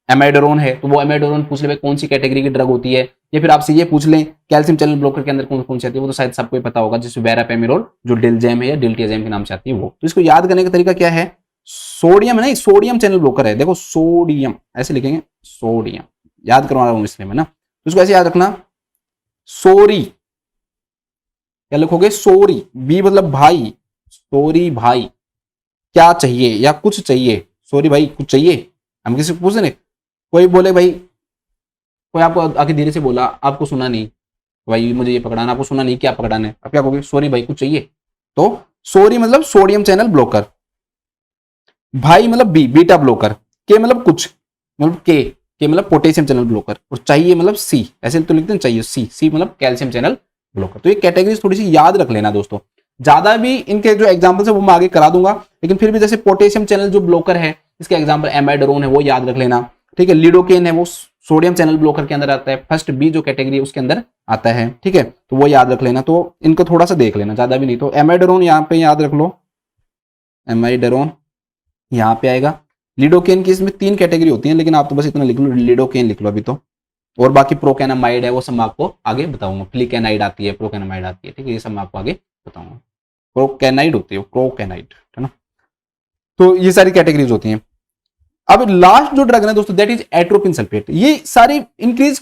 एमाइडरोन है, तो वो एमाइडरोन पूछ ले भाई कौन सी कैटेगरी की ड्रग होती है। या फिर आपसे ये पूछ लें कैल्शियम चैनल ब्लॉकर के अंदर कौन कौन सी आती है, वो तो शायद सबको पता होगा, जैसे वेरापेमिरोल जो डिलजैम है या डिल्टियाजैम के नाम से आती है वो। तो इसको याद करने का तरीका क्या है, सोडियम है ना, सोडियम चैनल ब्लॉकर है, देखो सोडियम ऐसे लिखेंगे, सोडियम याद करवा रहा हूं इसलिए मैं ना। तो इसको ऐसे याद रखना, सोरी क्या लिखोगे, सोरी, बी मतलब भाई, सोरी भाई क्या चाहिए या कुछ चाहिए, सोरी भाई कुछ चाहिए। हम किसी को पूछ रहे, कोई बोले भाई, कोई आपको आके धीरे से बोला, आपको सुना नहीं भाई मुझे ये पकड़ाना, आपको सुना नहीं क्या पकड़ाना है, आप क्या कहोगे, सॉरी भाई कुछ चाहिए। तो सॉरी मतलब सोडियम चैनल ब्लॉकर, भाई मतलब बी बीटा ब्लॉकर, के मतलब कुछ मतलब के मतलब पोटेशियम चैनल ब्लॉकर, और चाहिए मतलब सी, ऐसे तो लिखते हैं चाहिए सी, सी मतलब कैल्शियम चैनल ब्लॉकर। तो ये कैटेगरीज थोड़ी सी याद रख लेना दोस्तों। ज्यादा भी इनके जो एग्जांपल्स है वो मैं आगे करा दूंगा, लेकिन फिर भी जैसे पोटेशियम चैनल जो ब्लॉकर है इसके एग्जांपल एमाइडरोन है वो याद रख लेना, ठीक है। लिडोकेन है वो सोडियम चैनल ब्लॉकर के अंदर आता है, फर्स्ट बी जो कैटेगरी है उसके अंदर आता है, ठीक है, तो वो याद रख लेना। तो इनको थोड़ा सा देख लेना, ज्यादा भी नहीं। तो एमाइडरोन यहाँ पे याद रख लो, एमाइडरोन यहाँ पे आएगा। लिडोकेन की इसमें 3 कैटेगरी होती हैं, लेकिन आप तो बस इतना लिख लो, लिडोकेन लिख लो अभी तो। और बाकी प्रोकेनामाइड है वो सब मैं आपको आगे बताऊंगा, फ्लिकेनाइड आती है, प्रोकेनामाइड आती है, ठीक है, ये सब मैं आपको आगे बताऊंगा। प्रोकेनाइड होती है, प्रोकेनाइड है ना। तो ये सारी कैटेगरीज होती हैं। अब लास्ट जो ड्रग है दोस्तों दैट इज एट्रोपिन सल्फेट। ये सारी इंक्रीज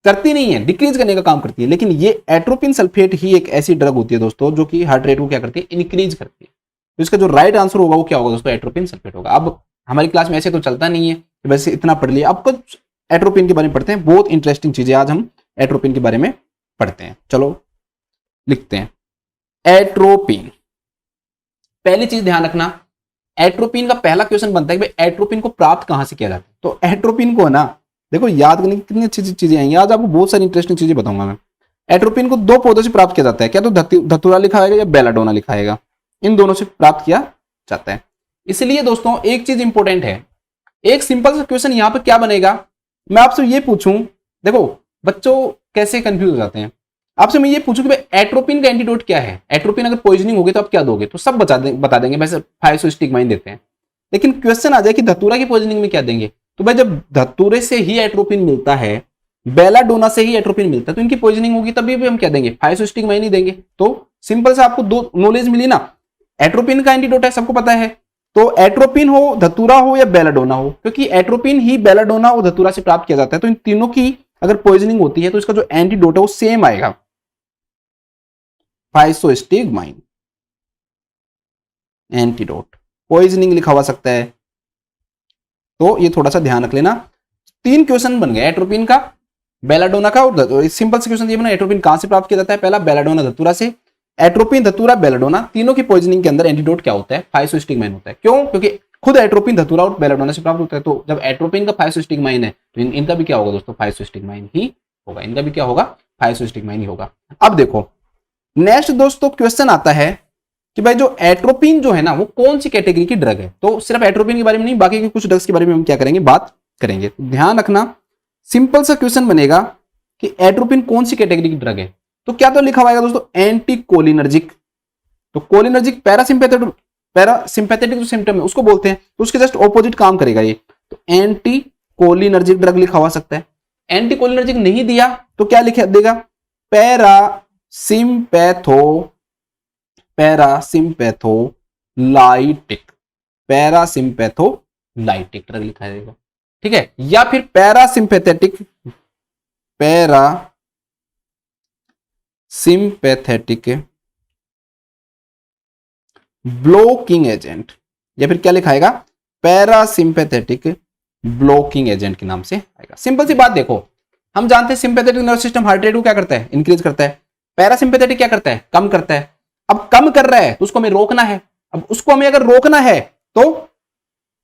करती नहीं है, डिक्रीज करने का काम करती है, लेकिन ये एट्रोपिन सल्फेट ही एक ऐसी ड्रग होती है दोस्तों जो कि हार्ट रेट को क्या करती है, इंक्रीज करती है। तो इसका जो राइट आंसर होगा वो क्या होगा दोस्तों, एट्रोपिन सल्फेट होगा। अब हमारी क्लास में ऐसे तो चलता नहीं है, वैसे इतना पढ़ लिया, अब कुछ एट्रोपिन के बारे में पढ़ते हैं, बहुत इंटरेस्टिंग चीजें आज हम एट्रोपिन के बारे में पढ़ते हैं। चलो लिखते हैं एट्रोपिन। पहली चीज ध्यान रखना, एट्रोपिन का पहला क्वेश्चन बनता है कि भाई एट्रोपिन को प्राप्त कहां से किया जाता है। तो एट्रोपिन को ना देखो याद करने की कितनी अच्छी चीजें आएंगी, आज आपको बहुत सारी इंटरेस्टिंग चीजें बताऊंगा मैं। एट्रोपिन को 2 पौधों से प्राप्त किया जाता है, क्या तो धतूरा लिखाएगा या बेलाडोना लिखाएगा, इन दोनों से प्राप्त किया जाता है। इसलिए दोस्तों एक चीज इंपॉर्टेंट है, एक सिंपल सा क्वेश्चन यहां पर क्या बनेगा, मैं आपसे ये पूछूं, देखो बच्चों कैसे कंफ्यूज हो जाते हैं, आपसे मैं ये पूछूं कि भाई एट्रोपिन का एंटीडोट क्या है, एट्रोपिन अगर पॉइजनिंग होगी तो आप क्या दोगे, तो सब बता देंगे वैसे 500 स्टिग्माइन देते हैं। लेकिन क्वेश्चन आ जाए कि धतूरा की पॉइजनिंग में क्या देंगे, तो भाई जब धतूरे से ही एट्रोपिन मिलता है, बेलाडोना से ही एट्रोपिन मिलता है, तो इनकी पॉइजनिंग होगी तभी भी हम क्या देंगे, 500 स्टिग्माइन ही देंगे। तो सिंपल से आपको 2 नॉलेज मिली ना, एट्रोपिन का एंटीडोट है सबको पता है, तो एट्रोपिन हो, धतूरा हो या बेलाडोना हो, क्योंकि एट्रोपिन ही बेलाडोना और धतूरा से प्राप्त किया जाता है, तो इन तीनों की अगर पॉइजनिंग होती है तो इसका जो एंटीडोट है वो सेम आएगा, 500 स्टिग्माइन एंटीडोट। पॉइजनिंग लिखा हुआ सकता है, तो ये थोड़ा सा ध्यान रख लेना। 3 क्वेश्चन बन गए, एट्रोपिन का, बेलाडोना का, और सिंपल से क्वेश्चन ये बना एट्रोपिन कहां से प्राप्त किया जाता है, पहला बेलाडोना धतूरा से, एट्रोपिन धतूरा बेलाडोना तीनों की पॉइजनिंग के अंदर एंटीडोट क्या होता है, 500 स्टिग्माइन होता है। क्यों, क्योंकि खुद एट्रोपिन धतूरा और बेलाडोना से प्राप्त होता है, तो जब एट्रोपिन का 500 स्टिग्माइन है तो इनका भी क्या होगा दोस्तों, 500 स्टिग्माइन ही होगा, इनका भी क्या होगा, फाइब्रोस्टिग्मा ही होगा। अब देखो नेक्स्ट दोस्तों क्वेश्चन आता है कि भाई जो एट्रोपिन जो है ना वो कौन सी कैटेगरी की ड्रग है। तो सिर्फ एट्रोपिन के बारे में नहीं, बाकी के कुछ ड्रग्स के बारे में हम क्या करेंगे, बात करेंगे। ध्यान रखना सिंपल सा क्वेश्चन बनेगा कि एट्रोपिन कौन सी कैटेगरी की ड्रग है। तो क्या तो लिखा हुआ है दोस्तों, एंटी कोलिनर्जिक। तो कोलिनर्जिक पैरासिम्पैथेटिक जो सिम्टम है उसको बोलते हैं, तो उसके जस्ट ऑपोजिट काम करेगा ये। तो एंटी कोलिनर्जिक ड्रग लिखा हुआ सकता है। एंटी कोलिनर्जिक नहीं दिया तो क्या लिख देगा, पैरासिम्पैथोलाइटिक ड्रग लिखा जाएगा, ठीक है। या फिर पैरासिम्पैथेटिक ब्लॉकिंग एजेंट, या फिर क्या लिखाएगा, पैरासिम्पैथेटिक ब्लॉकिंग एजेंट के नाम से आएगा। सिंपल सी बात देखो, हम जानते हैं sympathetic nervous system heart rate को क्या करता है, इंक्रीज करता है। पैरासिम्पैथेटिक क्या करता है, कम करता है। अब कम कर रहा है तो उसको हमें रोकना है। अब उसको हमें अगर रोकना है तो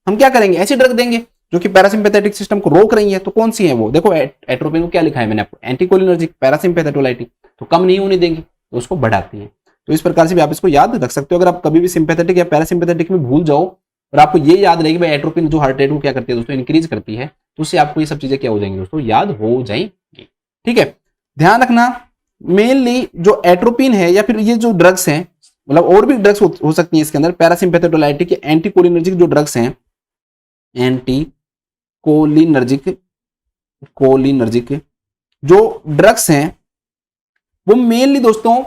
हम क्या करेंगे, ऐसी ड्रग देंगे जो कि पैरासिम्पैथेटिक सिस्टम को रोक रही है। तो कौन सी है वो, देखो एट्रोपिन को क्या लिखा है मैंने आपको, एंटीकोलिनर्जिक पैरासिम्पैथेटोलाइटिक, तो कम नहीं होने देंगे तो उसको बढ़ाती है। तो इस प्रकार से भी आप इसको याद रख सकते हो। अगर आप कभी भी सिंपैथेटिक या पैरासिम्पैथेटिक में भूल जाओ और आपको ये याद रहेगी भाई एट्रोपिन जो हार्ट रेट को क्या करती है दोस्तों, इंक्रीज करती है, तो उससे आपको ये सब चीजें क्या हो जाएंगी दोस्तों, याद हो जाएंगी, ठीक है। ध्यान रखना मेनली जो एट्रोपिन है या फिर ये जो ड्रग्स हैं, मतलब और भी ड्रग्स हो सकती हैं इसके अंदर, पैरासिम्पैथेटोलाइटिक या एंटीकोलिनर्जिक जो ड्रग्स हैं, कोलिनर्जिक जो ड्रग्स हैं वो मेनली दोस्तों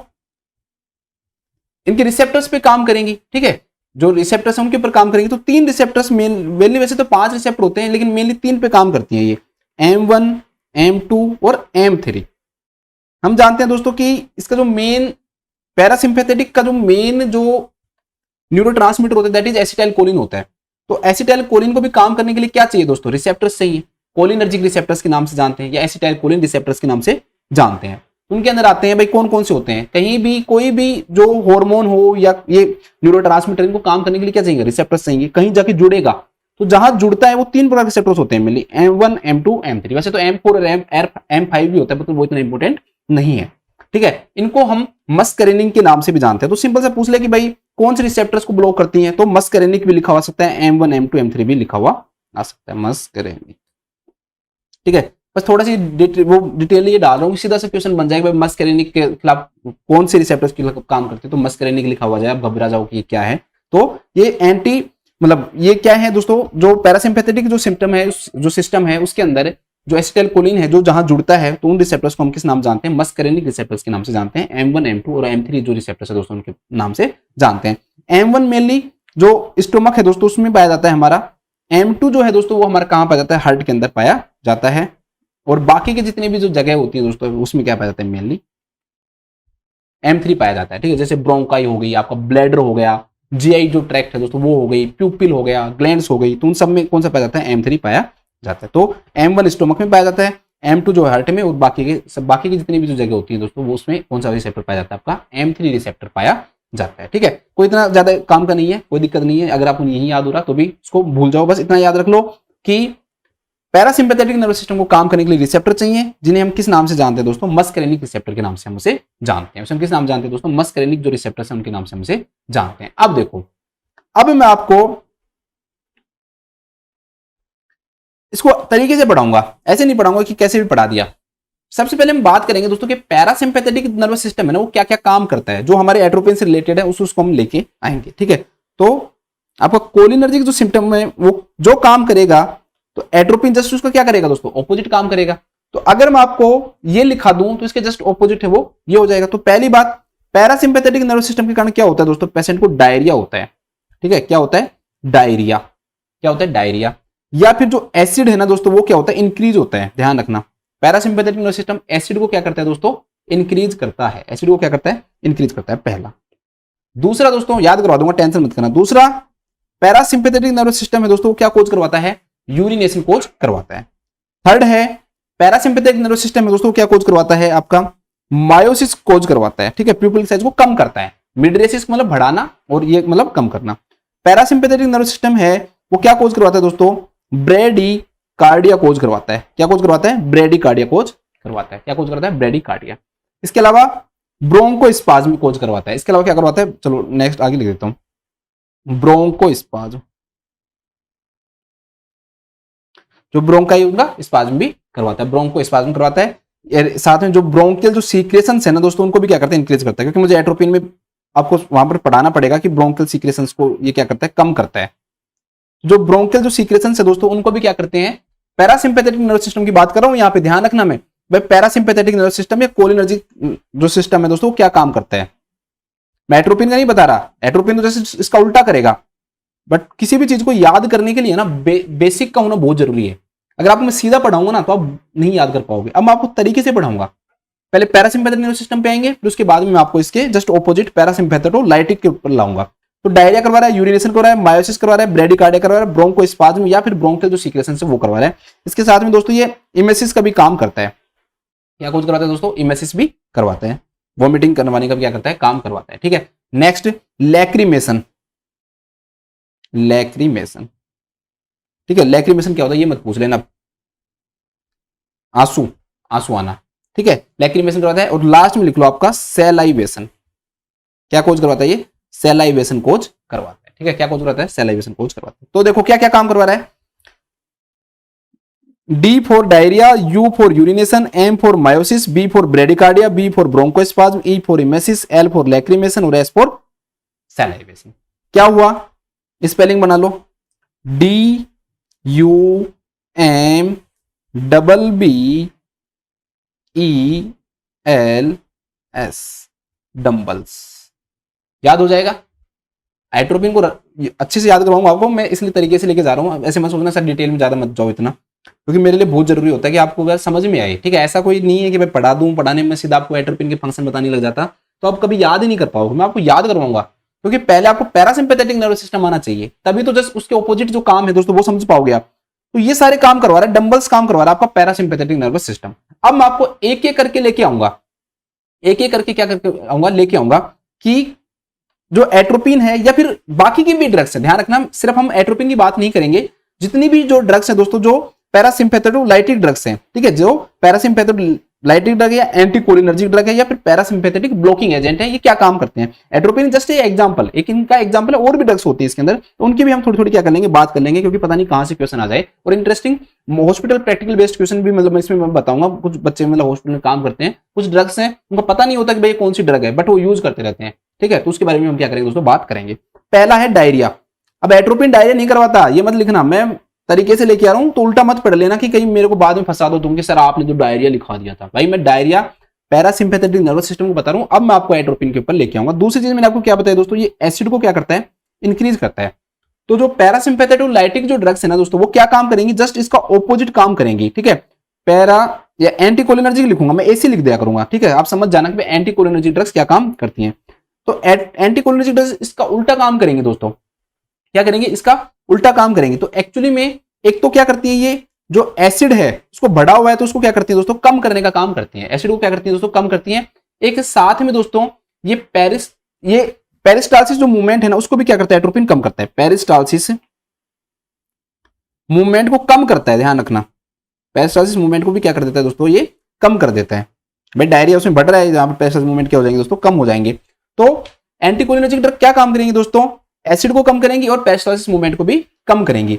इनके रिसेप्टर्स पे काम करेंगी, ठीक है। जो रिसेप्टर्स हैं उनके ऊपर काम करेंगी। तो 3 रिसेप्टर्स मेनली, वैसे तो 5 रिसेप्टर होते हैं लेकिन मेनली 3 पे काम करती हैं ये, M1, M2 और M3। हम जानते हैं दोस्तों कि इसका जो मेन पैरासिम्पैथेटिक का जो मेन जो न्यूरोट्रांसमीटर होता है दैट इज एसिटाइलकोलिन होता है। तो एसिटाइलकोलिन को भी काम करने के लिए क्या चाहिए दोस्तों, रिसेप्टर्स चाहिए। कोलिनर्जिक रिसेप्टर्स के नाम से जानते हैं या एसिटाइलकोलिन रिसेप्टर्स के नाम से जानते हैं। उनके अंदर आते हैं भाई कौन कौन से होते हैं, कहीं भी कोई भी जो हार्मोन हो या ये न्यूरोट्रांसमीटर, इनको काम करने के लिए क्या चाहिए, रिसेप्टर्स चाहिए। कहीं जाके जुड़ेगा तो जहां जुड़ता है वो 3 प्रकार के रिसेप्टर्स होते हैं मेनली, M1, M2, M3। वैसे तो M4 और M5 भी होता है पर वो इतना इंपॉर्टेंट नहीं है, ठीक है। इनको हम मस्करेनिक के नाम से भी जानते हैं। तो सिंपल से पूछ ले कि भाई कौन से रिसेप्टर्स को ब्लॉक करती हैं, तो मस्करेनिक भी लिखा हुआ सकता है, M1, M2, M3 भी लिखा हुआ आ सकता है, मस्करेनिक, ठीक है। बस थोड़ा सी डिटेल ये डाल रहा हूँ, सीधा सा क्वेश्चन बन जाएगा मस्करेनिक के खिलाफ कौन से रिसेप्टर्स के खिलाफ काम करते हैं, तो मस्करेनिक लिखा हुआ जाए, आप घबरा जाओ कि ये क्या है। तो ये एंटी मतलब ये क्या है दोस्तों, जो पैरासिम्पैथेटिक जो सिम्टम है, जो सिस्टम है उसके अंदर जो एसिटाइलकोलिन है जो जहां जुड़ता है, तो उन रिसेप्टर्स को हम किस नाम जानते हैं, मस्करेनिक रिसेप्टर्स के नाम से जानते हैं। M1, M2 और M3 जो रिसेप्टर्स है दोस्तों उनके नाम से जानते हैं। M1 मेनली जो स्टोमक है दोस्तों उसमें पाया जाता है हमारा। M2 जो है दोस्तों वो हमारा कहां पाया जाता है, हार्ट के अंदर पाया जाता है। और बाकी के जितने भी जो जगह होती है दोस्तों उसमें क्या पाया जाता है, मेनली M3 पाया जाता है, ठीक है। जैसे ब्रोंकाई हो गई, आपका ब्लैडर हो गया, GI जो ट्रैक्ट है दोस्तों वो हो गई, प्यूपिल हो गया, ग्लैंड्स हो गई, तो उन सब में कौन सा पाया जाता है, M3 पाया जाता है। तो M1 स्टोमक में पाया जाता है, M2 जो हार्ट में, और बाकी की जितनी भी जो जगह होती है दोस्तों वो उसमें कौन सा रिसेप्टर पाया जाता है, आपका M3 रिसेप्टर पाया जाता है, ठीक है। कोई इतना ज्यादा काम का नहीं है, कोई दिक्कत नहीं है। अगर आपको यही याद हो रहा तो भी इसको भूल जाओ, बस इतना याद रख लो कि पैरासिम्पैथेटिक नर्वस सिस्टम को काम करने के लिए रिसेप्टर चाहिए, जिन्हें हम किस नाम से जानते हैं दोस्तों, मस्करेनिक रिसेप्टर के नाम से हम उसे जानते हैं। उसे हम किस नाम जानते हैं दोस्तों, मस्करेनिक जो रिसेप्टर्स हैं उनके नाम से हम उसे जानते हैं। अब देखो, अब मैं आपको इसको तरीके से पढ़ाऊंगा, ऐसे नहीं पढ़ाऊंगा कि कैसे भी पढ़ा दिया। सबसे पहले हम बात करेंगे दोस्तों कि पैरासिम्पैथेटिक नर्वस सिस्टम है ना वो क्या क्या काम करता है, जो हमारे एट्रोपिन से रिलेटेड है उसको हम लेके आएंगे, ठीक है। तो आपका कोलिनर्जिक जो सिम्टम है वो जो काम करेगा, तो एट्रोपिन जस्ट उसका क्या करेगा दोस्तों, ऑपोजिट काम करेगा। तो अगर मैं आपको ये लिखा दूं तो इसके जस्ट ऑपोजिट है वो ये हो जाएगा। तो पहली बात, पैरासिम्पैथेटिक नर्वस सिस्टम के कारण क्या होता है दोस्तों, पेशेंट को डायरिया होता है, ठीक है। क्या होता है, डायरिया। क्या होता है, डायरिया। या फिर जो एसिड है ना दोस्तों वो क्या होता है, इंक्रीज होता है। ध्यान रखना, पैरासिम्पैथेटिक नर्वस सिस्टम एसिड को क्या करता है दोस्तों, इंक्रीज करता है। एसिड को क्या करता है, इंक्रीज करता है, पहला। दूसरा दोस्तों याद करवा दूंगा, टेंशन मत करना। दूसरा, पैरासिम्पैथेटिक नर्वस सिस्टम है दोस्तों वो क्या कोज करवाता है, यूरिनेशन कोज करवाता है। थर्ड है, पैरासिम्पैथेटिक नर्वस सिस्टम है दोस्तों क्या कोज करवाता है, आपका मायोसिस कोज करवाता है, ठीक है। प्यूपिल साइज को कम करता है, मिडरेसिस मतलब बढ़ाना और ये मतलब कम करना। पैरासिम्पैथेटिक नर्वस सिस्टम है वो क्या कोज करवाता है दोस्तों, ब्रेडी कार्डिया कोज करवाता है। क्या कोज करवाता है, ब्रेडी कार्डिया कोज करवाता है। क्या कोज करता है? ब्रेडिकार्डिया। इसके अलावा ब्रोंकोस्पाज्म कोज करवाता है। इसके अलावा क्या करवाता है? चलो नेक्स्ट आगे लिख देता हूं। ब्रोंकोस्पाज्म, जो ब्रोंकाई उनका स्पाज्म भी करवाता है, ब्रोंकोस्पाज्म करवाता है। साथ में जो ब्रोंकियल जो सीक्रेशंस है ना दोस्तों, उनको भी क्या करता है? इंक्रीज करता है। क्योंकि मुझे एट्रोपिन में आपको वहां पर पढ़ाना पड़ेगा कि ब्रोंकियल सीक्रेशंस को ये क्या करता है? कम करता है। जो ब्रोंकियल जो सीक्रेशंस है दोस्तों, उनको भी क्या करते हैं? पैरासिम्पैथेटिक नर्वस सिस्टम की बात कर रहा हूं यहां पे, ध्यान रखना मैं भाई, पैरासिम्पैथेटिक नर्वस सिस्टम या कोलिनर्जिक जो सिस्टम है दोस्तों, क्या काम करता है? मैं एट्रोपिन का नहीं बता रहा, एट्रोपिन तो जैसे इसका उल्टा करेगा। बट किसी भी चीज को याद करने के लिए ना बेसिक का होना बहुत जरूरी है। अगर आपको मैं सीधा पढ़ाऊंगा ना तो आप नहीं याद कर पाओगे। अब मैं आपको तरीके से पढ़ाऊंगा। पहले पैरासिम्पैथेटिक नर्वस सिस्टम पे आएंगे, फिर उसके बाद में मैं आपको इसके जस्ट ऑपोजिट पैरासिम्पैथेटोलाइटिक के ऊपर लाऊंगा। तो डायरिया करवा रहा है, यूरिनेशन करवा रहा है, मायोसिस करवा रहा है, ब्रेडिकार्डिया करवा रहा है, ब्रोंकोस्पाज्म या फिर ब्रोंकियल जो सीक्रेशन है वो करवा रहा है। इसके साथ में दोस्तों ये इमेसिस का भी काम करता है। क्या कुछ करवाता है दोस्तों? इमेसिस भी करवाते हैं। वॉमिटिंग करवाने का भी क्या करता है? काम करवाता है। ठीक है, नेक्स्ट लैक्रिमेशन। लैक्रिमेशन, ठीक है, लैक्रिमेशन क्या होता है ये मत पूछ लेना, आंसू, आंसू आना। ठीक है, लैक्रिमेशन करवाता है। और लास्ट में लिख लो आपका सैलाइवेशन। क्या कोज करवाता है ये? सैलाइवेशन कोज करवाता है। ठीक है, क्या कोज करवाता है? सैलाइवेशन कोज करवाता है। तो देखो क्या क्या काम करवा रहा है। D for diarrhoea, U for urination, M for miosis, B for bradycardia, B for bronchospasm, E for emesis, L for lacrimation और S फॉर सैलाइवेशन। क्या हुआ? स्पेलिंग बना लो, DUMBBELS, डम्बल्स। याद हो जाएगा। एट्रोपिन को अच्छे से याद करवाऊंगा आपको मैं, इसलिए तरीके से लेके जा रहा हूं। ऐसे मत सोचना सर डिटेल में ज्यादा मत जाओ इतना, क्योंकि मेरे लिए बहुत जरूरी होता है कि आपको अगर समझ में आए। ठीक है, ऐसा कोई नहीं है कि मैं पढ़ा दूं, पढ़ाने में सीधा आपको एट्रोपिन के फंक्शन बताने लग जाता तो आप कभी याद ही नहीं कर पाओगे। मैं आपको याद करवाऊंगा, क्योंकि पहले आपको पैरासिम्पैथेटिक नर्वस सिस्टम आना चाहिए, तभी तो जस्ट उसके ऑपोजिट जो काम है दोस्तों वो समझ पाओगे आप। तो ये सारे काम करवा रहा है, डंबल्स काम करवा रहा है आपका पैरासिम्पैथेटिक नर्वस सिस्टम। अब मैं आपको एक एक करके लेके आऊंगा, एक एक करके क्या करके आऊंगा? लेके आऊंगा कि जो एट्रोपिन है या फिर बाकी की भी ड्रग्स है, ध्यान रखना सिर्फ हम एट्रोपिन की बात नहीं करेंगे, जितनी भी जो ड्रग्स है दोस्तों, जो पैरासिम्पैथेटोलाइटिक ड्रग्स हैं, ठीक है, जो पैरासिम्पैथेटोलाइटिक ड्रग है या एंटीकोलिनर्जिक ड्रग है या फिर पैरासिम्पैथेटिक ब्लॉकिंग एजेंट है, ये क्या काम करते हैं? एट्रोपिन जस्ट ये एग्जांपल, एक इनका एग्जांपल है, और भी ड्रग्स होती है इसके अंदर, तो उनकी भी हम थोड़ी थोड़ी क्या कर लेंगे? बात कर लेंगे, क्योंकि पता नहीं कहां से क्वेश्चन आ जाए। और interesting hospital practical based question भी मतलब इसमें मैं बताऊंगा। कुछ बच्चे मतलब हॉस्पिटल में काम करते हैं, कुछ ड्रग्स हैं उनको पता नहीं होता कि भाई कौन सी ड्रग है, बट वो यूज करते रहते हैं। ठीक है, तो उसके बारे में हम क्या करेंगे दोस्तों? बात करेंगे। पहला है डायरिया। अब एट्रोपिन डायरिया नहीं करवाता, ये मत लिखना, मैं तरीके से लेके आ रहा हूं, तो उल्टा मत पढ़ लेना कि कहीं मेरे को बाद में फंसा दो तुम कि सर आपने जो डायरिया लिखवा दिया था। भाई मैं डायरिया पैरासिम्पैथेटिक नर्वस सिस्टम को बता रहा हूं। अब मैं आपको एट्रोपिन के ऊपर लेके आऊंगा। दूसरी चीज मैंने आपको क्या बताया दोस्तों, ये एसिड को क्या करता है? इंक्रीज करता है। तो जो पैरासिम्पैथेटोलाइटिक जो ड्रग्स है ना दोस्तों, वो क्या काम करेंगी? जस्ट इसका ऑपोजिट काम करेंगी। ठीक है, पैरा या एंटीकोलिनर्जिक लिखूंगा मैं, एसी लिख दिया करूंगा। ठीक है, आप समझ जाना कि एंटीकोलिनर्जिक ड्रग्स क्या काम करती हैं। तो एंटीकोलिनर्जिक ड्रग्स इसका उल्टा काम करेंगे दोस्तों। क्या करेंगे? इसका उल्टा काम करेंगे। तो एक्चुअली में एक तो क्या करती है, ये जो एसिड है उसको बढ़ा हुआ है तो उसको क्या करती है दोस्तों? कम करने का काम करती है। एसिड को क्या करती है दोस्तों? कम करती है। एक साथ में दोस्तों ये पेरिस्टालसिस जो मूवमेंट है ना, उसको भी क्या करता है? एट्रोपिन कम करता है। पेरिस्टालसिस मूवमेंट को कम करता है, ध्यान रखना। पेरिस्टालसिस मूवमेंट को भी क्या कर देता है दोस्तों? ये कम कर देता है। भाई डायरिया उसमें बढ़ रहा है, जहां पर पेरिस्टालसिस मूवमेंट क्या हो जाएंगे दोस्तों? कम हो जाएंगे। तो एंटीकोलिनर्जिक ड्रग क्या काम करेंगे दोस्तों? एसिड को कम करेंगी और पेरिस्टालसिस मूवमेंट को भी कम करेंगी।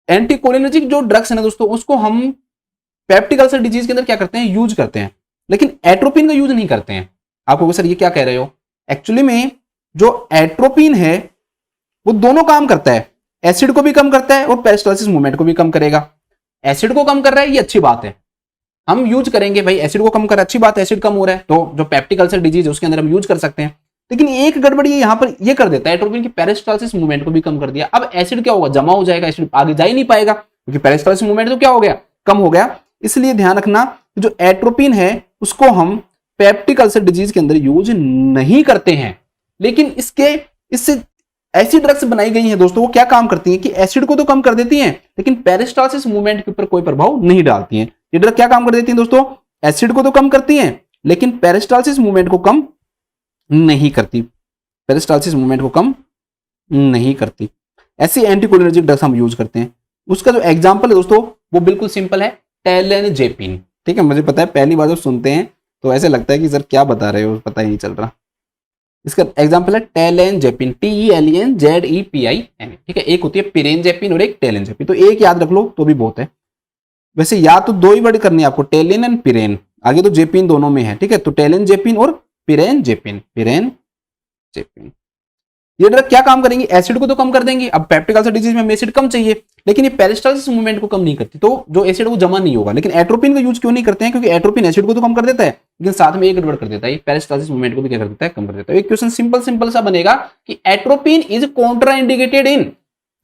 एंटीकोलिनर्जिक जो ड्रग्स है ना दोस्तों, उसको हम पेप्टिक अल्सर डिजीज के अंदर क्या करते हैं? यूज करते हैं, लेकिन एट्रोपिन का यूज नहीं करते हैं। आपको सर ये क्या कह रहे हो? एक्चुअली में जो एट्रोपिन है वो दोनों काम करता है, एसिड को भी कम करता है और पेरिस्टालसिस मूवमेंट को भी कम करेगा। एसिड को कम कर रहा है, ये अच्छी बात है, हम यूज करेंगे। भाई एसिड को कम कर, अच्छी बात है, एसिड कम हो रहा है, तो जो पेप्टिक अल्सर डिजीज है उसके अंदर हम यूज कर सकते हैं। लेकिन एक गड़बड़ी यहां पर ये कर देता है, एट्रोपिन की पेरिस्टालसिस मूवमेंट को भी कम कर दिया। अब एसिड क्या होगा? जमा हो जाएगा, एसिड आगे जा ही नहीं पाएगा, क्योंकि पेरिस्टालसिस मूवमेंट तो क्या हो गया? कम हो गया। इसलिए ध्यान रखना, जो एट्रोपिन है उसको हम पेप्टिक अल्सर डिजीज के अंदर यूज नहीं करते हैं। लेकिन इससे ऐसी ड्रग्स बनाई गई हैं दोस्तों, वो क्या काम करती हैं कि एसिड को तो कम कर देती हैं, लेकिन पेरिस्टालसिस मूवमेंट के ऊपर कोई प्रभाव नहीं डालती हैं। ये ड्रग क्या काम कर देती हैं दोस्तों? एसिड को तो कम करती हैं, लेकिन पेरिस्टालसिस मूवमेंट को कम नहीं करती। पेरिस्टालसिस मूवमेंट को कम नहीं करती। ऐसी एंटीकोलिनर्जिक ड्रग्स हम यूज करते हैं। उसका जो एग्जांपल है दोस्तों वो बिल्कुल सिंपल है, टेलेनजेपिन। ठीक है, मुझे पता है पहली बार जब सुनते हैं तो ऐसे लगता है कि सर क्या बता रहे हो, पता ही नहीं चल रहा। इसका एग्जाम्पल है टेलेंजेपिन, TELENZEPIN, ठीक है। एक होती है पिरेंजेपिन और एक टेलेंजेपिन, तो एक याद रख लो तो भी बहुत है। वैसे या तो दो ही वर्ड करनी है आपको, टेलेन एंड पिरेन, आगे तो जेपिन दोनों में है, ठीक है। तो टेलेंजेपिन और पिरेंजेपिन, पिरेंजेपिन। ये ड्रग क्या काम करेंगी, एसिड को तो कम कर देंगी। अब पेप्टिक अल्सर डिजीज में हमें एसिड कम चाहिए, लेकिन ये पेरिस्टाल्सिस मूवमेंट को कम नहीं करती, तो जो एसिड वो जमा नहीं होगा। लेकिन एट्रोपिन का यूज क्यों नहीं करते हैं, क्योंकि एट्रोपिन एसिड को तो कम कर देता है, लेकिन साथ में एक गड़बड़ कर देता है, ये पेरिस्टाल्सिस मूवमेंट को भी क्या कर देता है, कम कर देता है। एक क्वेश्चन सिंपल सा बनेगा कि atropine is contraindicated in,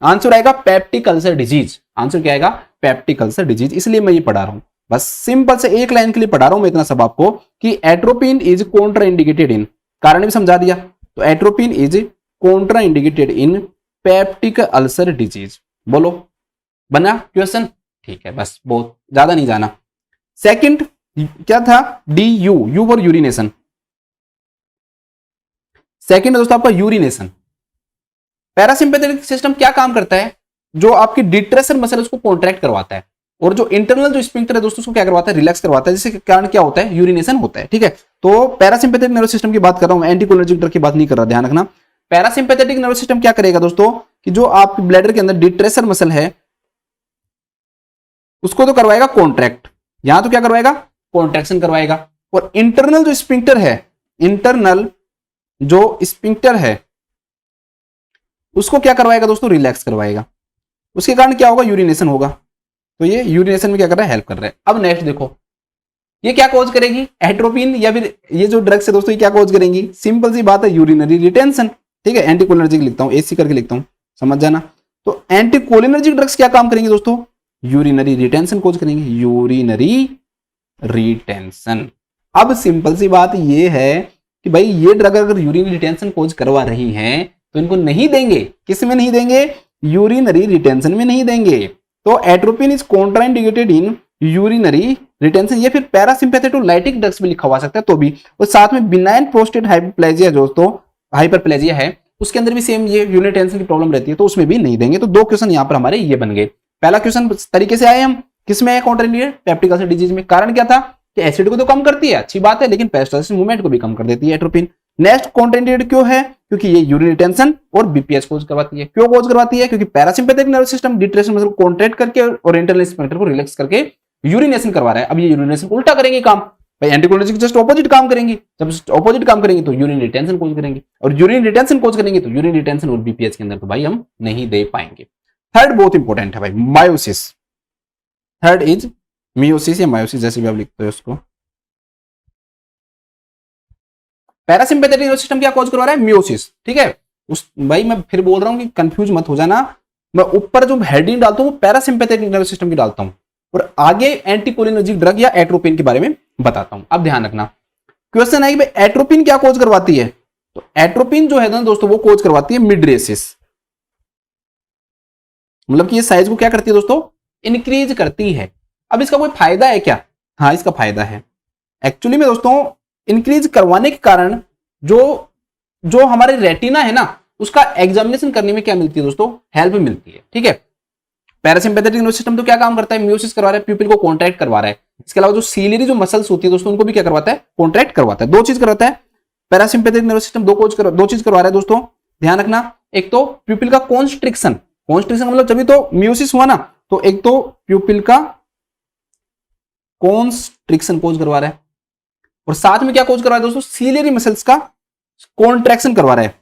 answer आएगा पेप्टिक अल्सर डिजीज। आंसर क्या आएगा, पेप्टिक अल्सर डिजीज। इसलिए मैं ये पढ़ा रहा हूं, बस सिंपल से एक लाइन के लिए पढ़ा रहा हूं मैं इतना सब आपको कि एट्रोपिन इज कॉन्ट्राइंडिकेटेड इन, कारण भी समझा दिया। तो atropine is contraindicated in peptic ulcer disease. बोलो बना क्वेश्चन, ठीक है, बस बहुत ज्यादा नहीं जाना। सेकंड क्या था, DU, you for urination. Second दोस्तों आपका यूरिनेशन। पैरासिम्पैथेटिक सिस्टम क्या काम करता है, जो आपकी डिट्रेसर मसल उसको कॉन्ट्रैक्ट करवाता है, और जो इंटरनल जो स्फिंक्टर है दोस्तों उसको क्या करवाता है, रिलैक्स करवाता है, जिसके कारण क्या होता है, यूरिनेशन होता है, ठीक है। तो पैरासिम्पैथेटिक नर्वस सिस्टम की बात कर रहा हूं, एंटीकोलिनर्जिक ड्रग की बात नहीं कर रहा, ध्यान रखना। पैरासिम्पैथेटिक नर्वस सिस्टम क्या करेगा दोस्तों, कि जो आपके ब्लैडर के अंदर डिट्रेसर मसल है उसको तो करवाएगा कॉन्ट्रैक्ट, यहां तो क्या करवाएगा, कॉन्ट्रैक्शन करवाएगा। और इंटरनल जो स्फिंक्टर है, इंटरनल जो स्फिंक्टर है उसको क्या करवाएगा दोस्तों, रिलैक्स करवाएगा। उसके कारण क्या होगा, यूरिनेशन होगा। तो ये यूरिनेशन में क्या कर रहा है, हेल्प कर रहा है। अब नेक्स्ट देखो, ये क्या कॉज करेगी, एट्रोपिन या फिर ये जो ड्रग्स है दोस्तों ये क्या कॉज करेंगी, सिंपल सी बात है, यूरिनरी रिटेंशन, ठीक है। एंटीकोलिनर्जिक लिखता हूं, AC करके लिखता हूं, समझ जाना। तो एंटीकोलिनर्जिक ड्रग्स क्या काम करेंगे दोस्तों, यूरिनरी रिटेंशन कॉज करेंगे, यूरिनरी रिटेंशन। अब सिंपल सी बात ये है कि भाई ये ड्रग अगर यूरिनरी रिटेंशन कॉज करवा रही हैं तो इनको नहीं देंगे, किस में नहीं देंगे, यूरिनरी रिटेंशन में नहीं देंगे। तो atropine is contraindicated in urinary retention. ये फिर पैरासिम्पैथेटिक ड्रग्स में लिखा हुआ सकता है तो भी, और साथ में बिनाइन प्रोस्टेट हाइपरप्लेजिया दोस्तों, हाइपरप्लेजिया है उसके अंदर भी सेम ये यूरिनरी रिटेंशन की प्रॉब्लम रहती है, तो उसमें भी नहीं देंगे। तो दो क्वेश्चन यहां पर हमारे ये बन गए। पहला क्वेश्चन तरीके से आए हम, किसमें है कॉन्ट्राइंडिकेटेड, पेप्टिक अल्सर डिजीज में। कारण क्या था कि एसिड को तो कम करती है, अच्छी बात है, लेकिन पेरिस्टाल्सिस मूवमेंट को भी कम कर देती है एट्रोपिन। नेक्स्ट कॉन्ट्राइंडिकेटेड क्यों है, क्योंकि ये यूरिनरी रिटेंशन और BPH कोज करवाती है। क्यों कोज करवाती है, क्योंकि पैरासिम्पैथेटिक नर्वस सिस्टम डिट्रेशन मसल को कॉन्ट्रैक्ट करके और इंटरनल स्फिंक्टर को रिलैक्स करके यूरिनेशन करवा रहा है। अब ये यूरिनेशन उल्टा करेंगे काम, भाई एंटीकोलिनर्जिक जस्ट ऑपोजिट काम करेंगे। जब ऑपोजिट काम करेंगे तो यूरिन रिटेंशन कोज करेंगे, और यूरिन रिटेंशन कोज करेंगे तो यूरिन रिटेंशन और BPH के अंदर तो भाई हम नहीं दे पाएंगे। थर्ड बहुत इंपॉर्टेंट है भाई, मायोसिस। थर्ड इज मियोसिस या मायोसिस, जैसे भी आप लिखते हो उसको। पैरासिम्पैथेटिक नर्वस सिस्टम क्या कॉज करवा रहा है, मियोसिस, ठीक है। उस भाई मैं फिर बोल रहा हूं कि कंफ्यूज मत हो जाना, मैं ऊपर जो हेडिंग डालता हूं वो पैरासिम्पैथेटिक नर्वस सिस्टम की डालता हूं, और आगे एंटीकोलिनर्जिक ड्रग या एट्रोपिन के बारे में बताता हूं। अब ध्यान रखना, क्वेश्चन है कि भाई एट्रोपिन क्या कॉज करवाती है, तो एट्रोपिन जो है ना दोस्तों वो कॉज करवाती है मिड्रेसिस, मतलब कि ये साइज को क्या करती है दोस्तों, इंक्रीज करती है। अब इसका कोई फायदा है क्या, हाँ इसका फायदा है। एक्चुअली में दोस्तों इंक्रीज करवाने के कारण जो जो हमारे रेटिना है ना उसका एग्जामिनेशन करने में क्या मिलती है दोस्तों, हेल्प मिलती है, ठीक है। पैरासिम्पैथेटिक नर्वस सिस्टम तो क्या काम करता है, मियोसिस करवा रहा है, प्यूपिल को कॉन्ट्रैक्ट करवा रहा है। इसके अलावा जो सीलियरी जो मसल्स होती है दोस्तों उनको भी क्या करवाता है, कॉन्ट्रैक्ट करवाता है। दो चीज करवाता है पैरासिम्पैथेटिक नर्वस सिस्टम, दो चीज करवा रहा है दोस्तों, ध्यान रखना। एक तो प्यूपिल का कॉन्स्ट्रिक्शन, कॉन्स्ट्रिक्शन मतलब जब तो मियोसिस हुआ ना, तो एक तो प्यूपिल का कॉन्स्ट्रिक्शन कोज करवा रहा है, और साथ में क्या कोज करवा रहा है दोस्तों, सीलियरी मसल्स का कॉन्ट्रैक्शन करवा रहा है।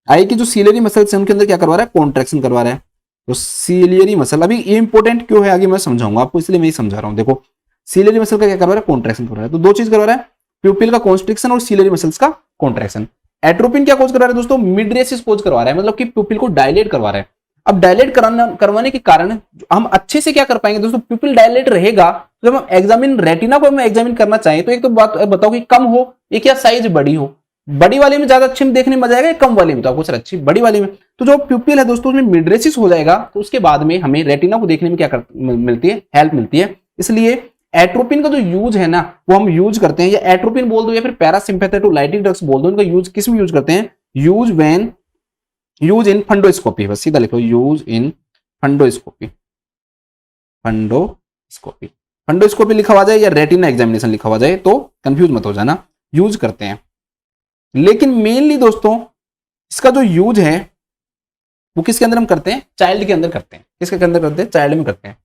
आई की जो सीलियरी मसल्स है उनके अंदर क्या करवा रहा है, कॉन्ट्रैक्शन करवा रहा है। तो सीलियरी मसल, अभी ये इंपॉर्टेंट क्यों है आगे मैं समझाऊंगा आपको, इसलिए मैं ही समझा रहा हूं। देखो सीलियरी मसल का क्या करवा रहा है, कॉन्ट्रैक्शन करवा रहा है। तो दो चीज करवा रहा है, प्यूपिल का कॉन्स्ट्रिक्शन और सीलियरी मसल्स का कॉन्ट्रैक्शन। एट्रोपिन क्या कोज करवा रहा है दोस्तों, मिड्रेसिस कोज करवा रहा है, मतलब कि प्यूपिल को डायलेट करवा रहा है। अब डायलेट करवाने के कारण हम अच्छे से क्या कर पाएंगे दोस्तों, प्यूपिल डायलेट रहेगा। जब हम एग्जामिन रेटिना को हम एग्जामिन करना चाहें तो एक तो बात बताओ कि कम हो एक या साइज बड़ी हो, बड़ी वाले में ज्यादा अच्छे में देखने में मजा आएगा, कम वाले में तो आपको सर अच्छी बड़ी वाले में। तो जो प्यूपिल है दोस्तों उसमें मिड्रेसिस हो जाएगा, तो उसके बाद में हमें रेटिना को देखने में क्या मिलती है, हेल्प मिलती है। इसलिए एट्रोपिन का जो यूज है ना वो हम यूज करते हैं, या एट्रोपिन बोल दो या फिर पैरासिम्पैथेटिक ड्रग्स बोल दो, इनका यूज किस में यूज करते हैं, यूज इन फंडोस्कोपी, बस सीधा लिखो यूज इन फंडोस्कोपी। फंडोस्कोपी लिखा हुआ जाए या रेटिना एग्जामिनेशन लिखा हुआ जाए तो कंफ्यूज मत हो जाना, यूज करते हैं। लेकिन मेनली दोस्तों इसका जो यूज है वो किसके अंदर हम करते हैं, चाइल्ड के अंदर करते हैं। किसके अंदर करते हैं, चाइल्ड में करते हैं।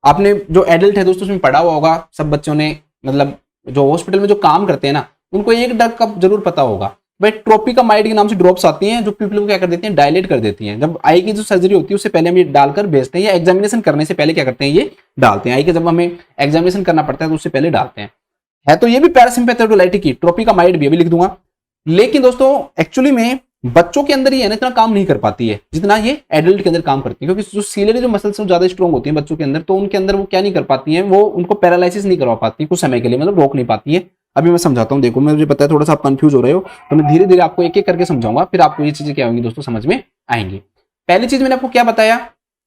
आपने जो एडल्ट है दोस्तों उसमें पढ़ा हुआ होगा, सब बच्चों ने, मतलब जो हॉस्पिटल में जो काम करते हैं ना उनको एक ड्रग का जरूर पता होगा भाई, ट्रोपिकामाइड के नाम से ड्रॉप्स आती हैं जो पीपल को क्या कर देती हैं, डायलेट कर देती हैं। जब आई की जो सर्जरी होती है उससे पहले हम ये डालकर भेजते हैं, या एग्जामिनेशन करने से पहले क्या करते हैं, ये डालते हैं। आई के जब हमें एग्जामिनेशन करना पड़ता है तो उससे पहले डालते हैं। है तो ये भी पैरासिम्पैथेटिक की ट्रोपिकामाइड भी अभी लिख दूंगा। लेकिन दोस्तों एक्चुअली में बच्चों के अंदर ये है ना इतना काम नहीं कर पाती है जितना ये एडल्ट के अंदर काम करती है, क्योंकि जो सीलियरी जो मसल्स ज्यादा स्ट्रॉन्ग होती हैं बच्चों के अंदर, तो उनके अंदर वो क्या नहीं कर पाती हैं, वो उनको पैरालिसिस नहीं करवा पाती कुछ समय के लिए, मतलब रोक नहीं पाती है। अभी मैं समझाता हूँ, देखो मुझे पता है थोड़ा सा आप कंफ्यूज हो रहे हो, तो मैं धीरे धीरे आपको एक एक करके समझाऊंगा, फिर आपको ये चीजें क्या होंगी दोस्तों समझ में आएंगी। पहली चीज मैंने आपको क्या बताया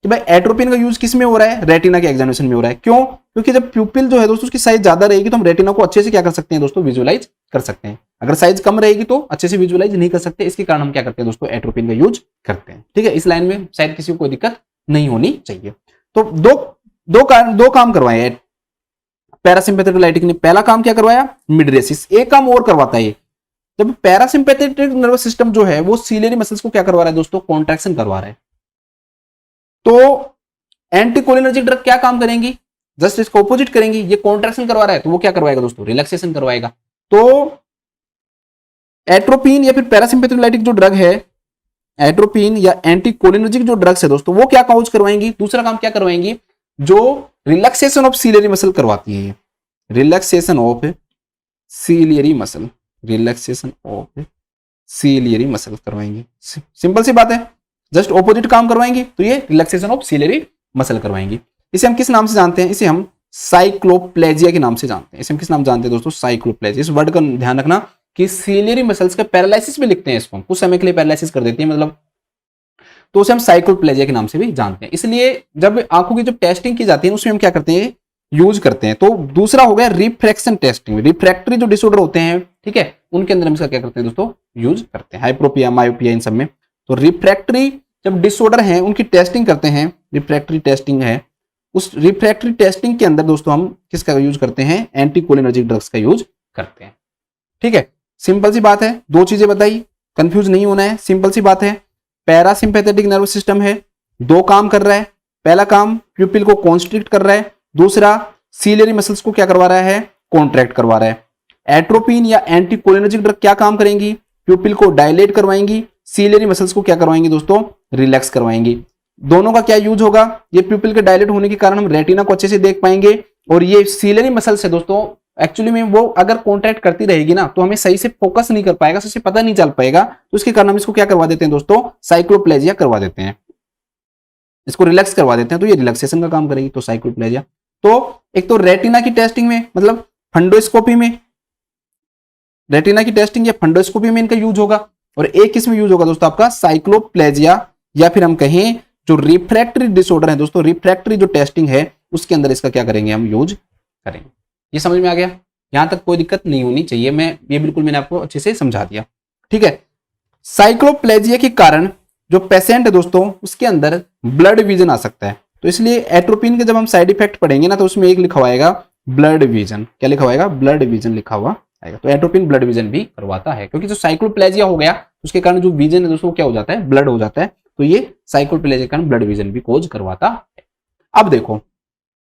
कि भाई एट्रोपिन का यूज किस में हो रहा है, रेटिना के एग्जामिनेशन में हो रहा है। क्यों, क्योंकि जब प्यूपिल जो है दोस्तों उसकी साइज ज्यादा रहेगी तो हम रेटिना को अच्छे से क्या कर सकते हैं दोस्तों, विजुअलाइज कर सकते हैं। अगर साइज कम रहेगी तो अच्छे से विजुअलाइज नहीं कर सकते, इसके कारण हम क्या करते हैं दोस्तों, एट्रोपिन का यूज करते हैं। ठीक है, इस लाइन में शायद किसी को कोई दिक्कत नहीं होनी चाहिए। तो दो काम करवाए पैरासिम्पैथेटिक लाइटिंग ने। पहला काम क्या करवाया, मिडरेसिस। एक काम और करवाता है, जब पैरासिम्पैथेटिक नर्वस सिस्टम जो है वो सीलियरी मसल्स को क्या करवा रहा है दोस्तों, कॉन्ट्रैक्शन करवा रहा है। तो एंटीकोलिनर्जिक ड्रग क्या काम करेंगी, जस्ट इसको ऑपोजिट करेंगी। ये कॉन्ट्रैक्शन करवा रहा है तो वो क्या करवाएगा दोस्तों, रिलैक्सेशन करवाएगा। तो एट्रोपिन या फिर पैरासिम्पैथेटिक लाइटिक जो ड्रग है, एट्रोपिन या एंटीकोलिनर्जिक जो ड्रग्स है दोस्तों, वो क्या काउज करवाएंगी, दूसरा काम क्या करवाएंगी, जो रिलैक्सेशन ऑफ सीलियरी मसल करवाती है। Relaxation of ciliary muscle, relaxation of ciliary muscle करवाएंगी। सिंपल सी बात है, जस्ट ऑपोजिट काम करवाएंगी, तो ये रिलैक्सेशन ऑफ सीलियरी मसल करवाएंगी। इसे हम किस नाम से जानते हैं, इसे हम साइक्लोप्लेजिया के नाम से जानते हैं। इसे हम किस नाम जानते हैं दोस्तों, साइक्लोप्लेजिया। इस वर्ड का ध्यान रखना कि सीलियरी मसल्स का पैरालिसिस भी लिखते हैं इसको, कुछ समय के लिए पैरालिसिस कर देती है मतलब, तो उसे हम साइक्लोप्लेजिया के नाम से भी जानते हैं। इसलिए जब आंखों की जो टेस्टिंग की जाती है उसमें हम क्या करते हैं, यूज करते हैं। तो दूसरा हो गया रिफ्रैक्शन टेस्टिंग। रिफ्रैक्टरी जो डिसऑर्डर होते हैं, ठीक है, उनके अंदर हम इसका क्या करते हैं दोस्तों, यूज करते हैं। हाइप्रोपिया, मायोपिया, इन सब में। तो रिफ्रैक्टरी जब डिसऑर्डर है उनकी टेस्टिंग करते हैं, रिफ्रैक्टरी टेस्टिंग है, उस रिफ्रैक्टरी टेस्टिंग के अंदर दोस्तों हम किसका यूज करते हैं, एंटीकोलिनर्जिक ड्रग्स का यूज करते हैं। ठीक है, सिंपल सी बात है, दो चीजें बताई, कंफ्यूज नहीं होना है, सिंपल सी बात है। पैरासिम्पैथेटिक नर्वस सिस्टम है, दो काम कर रहा है। पहला काम प्यूपिल को कॉन्स्ट्रिक्ट कर रहा है, दूसरा सीलियरी मसल्स को क्या करवा रहा है, कॉन्ट्रैक्ट करवा रहा है। एट्रोपिन या एंटीकोलिनर्जिक ड्रग क्या काम करेंगी, प्यूपिल को डायलेट करवाएंगी, सीलियरी मसल्स को क्या करवाएंगी दोस्तों, रिलैक्स करवाएंगी। दोनों का क्या यूज होगा, ये प्यूपिल के डायलेट होने के कारण हम रेटिना को अच्छे से देख पाएंगे, और ये सीलियरी मसल्स है दोस्तों, एक्चुअली में वो अगर कॉन्ट्रैक्ट करती रहेगी ना तो हमें सही से फोकस नहीं कर पाएगा, सही से पता नहीं चल पाएगा, तो इसके कारण हम इसको क्या करवा देते हैं दोस्तों, साइक्लोप्लेजिया करवा देते हैं, इसको रिलैक्स करवा देते हैं। तो ये रिलैक्सेशन का काम करेगी, तो साइक्लोप्लेजिया। तो एक तो रेटिना की टेस्टिंग में, मतलब फंडोस्कोपी में, रेटिना की टेस्टिंग या फंडोस्कोपी में इनका यूज होगा, और एक किसमें यूज होगा दोस्तों, आपका साइक्लोप्लेजिया, या फिर हम कहें जो रिफ्रैक्टरी डिसऑर्डर है दोस्तों, रिफ्रैक्टरी जो टेस्टिंग है उसके अंदर इसका क्या करेंगे, हम यूज करेंगे। ये समझ में आ गया, यहां तक कोई दिक्कत नहीं होनी चाहिए, मैं ये बिल्कुल मैंने आपको अच्छे से समझा दिया। ठीक है, साइक्लोप्लेजिया के कारण जो पेशेंट है दोस्तों उसके अंदर ब्लड विजन आ सकता है, तो इसलिए एट्रोपिन के जब हम साइड इफेक्ट पढ़ेंगे ना तो उसमें एक लिखा हुआ ब्लड विजन। क्या लिखा हुआ, ब्लड विजन लिखा हुआ आएगा। तो एट्रोपिन ब्लड विजन भी करवाता है, क्योंकि जो साइक्लोप्लेजिया हो गया उसके कारण जो विजन है दोस्तों क्या हो जाता है, ब्लड हो जाता है, तो ये साइक्लोप्लेजिया के कारण ब्लड विजन भी कोज करवाता है। अब देखो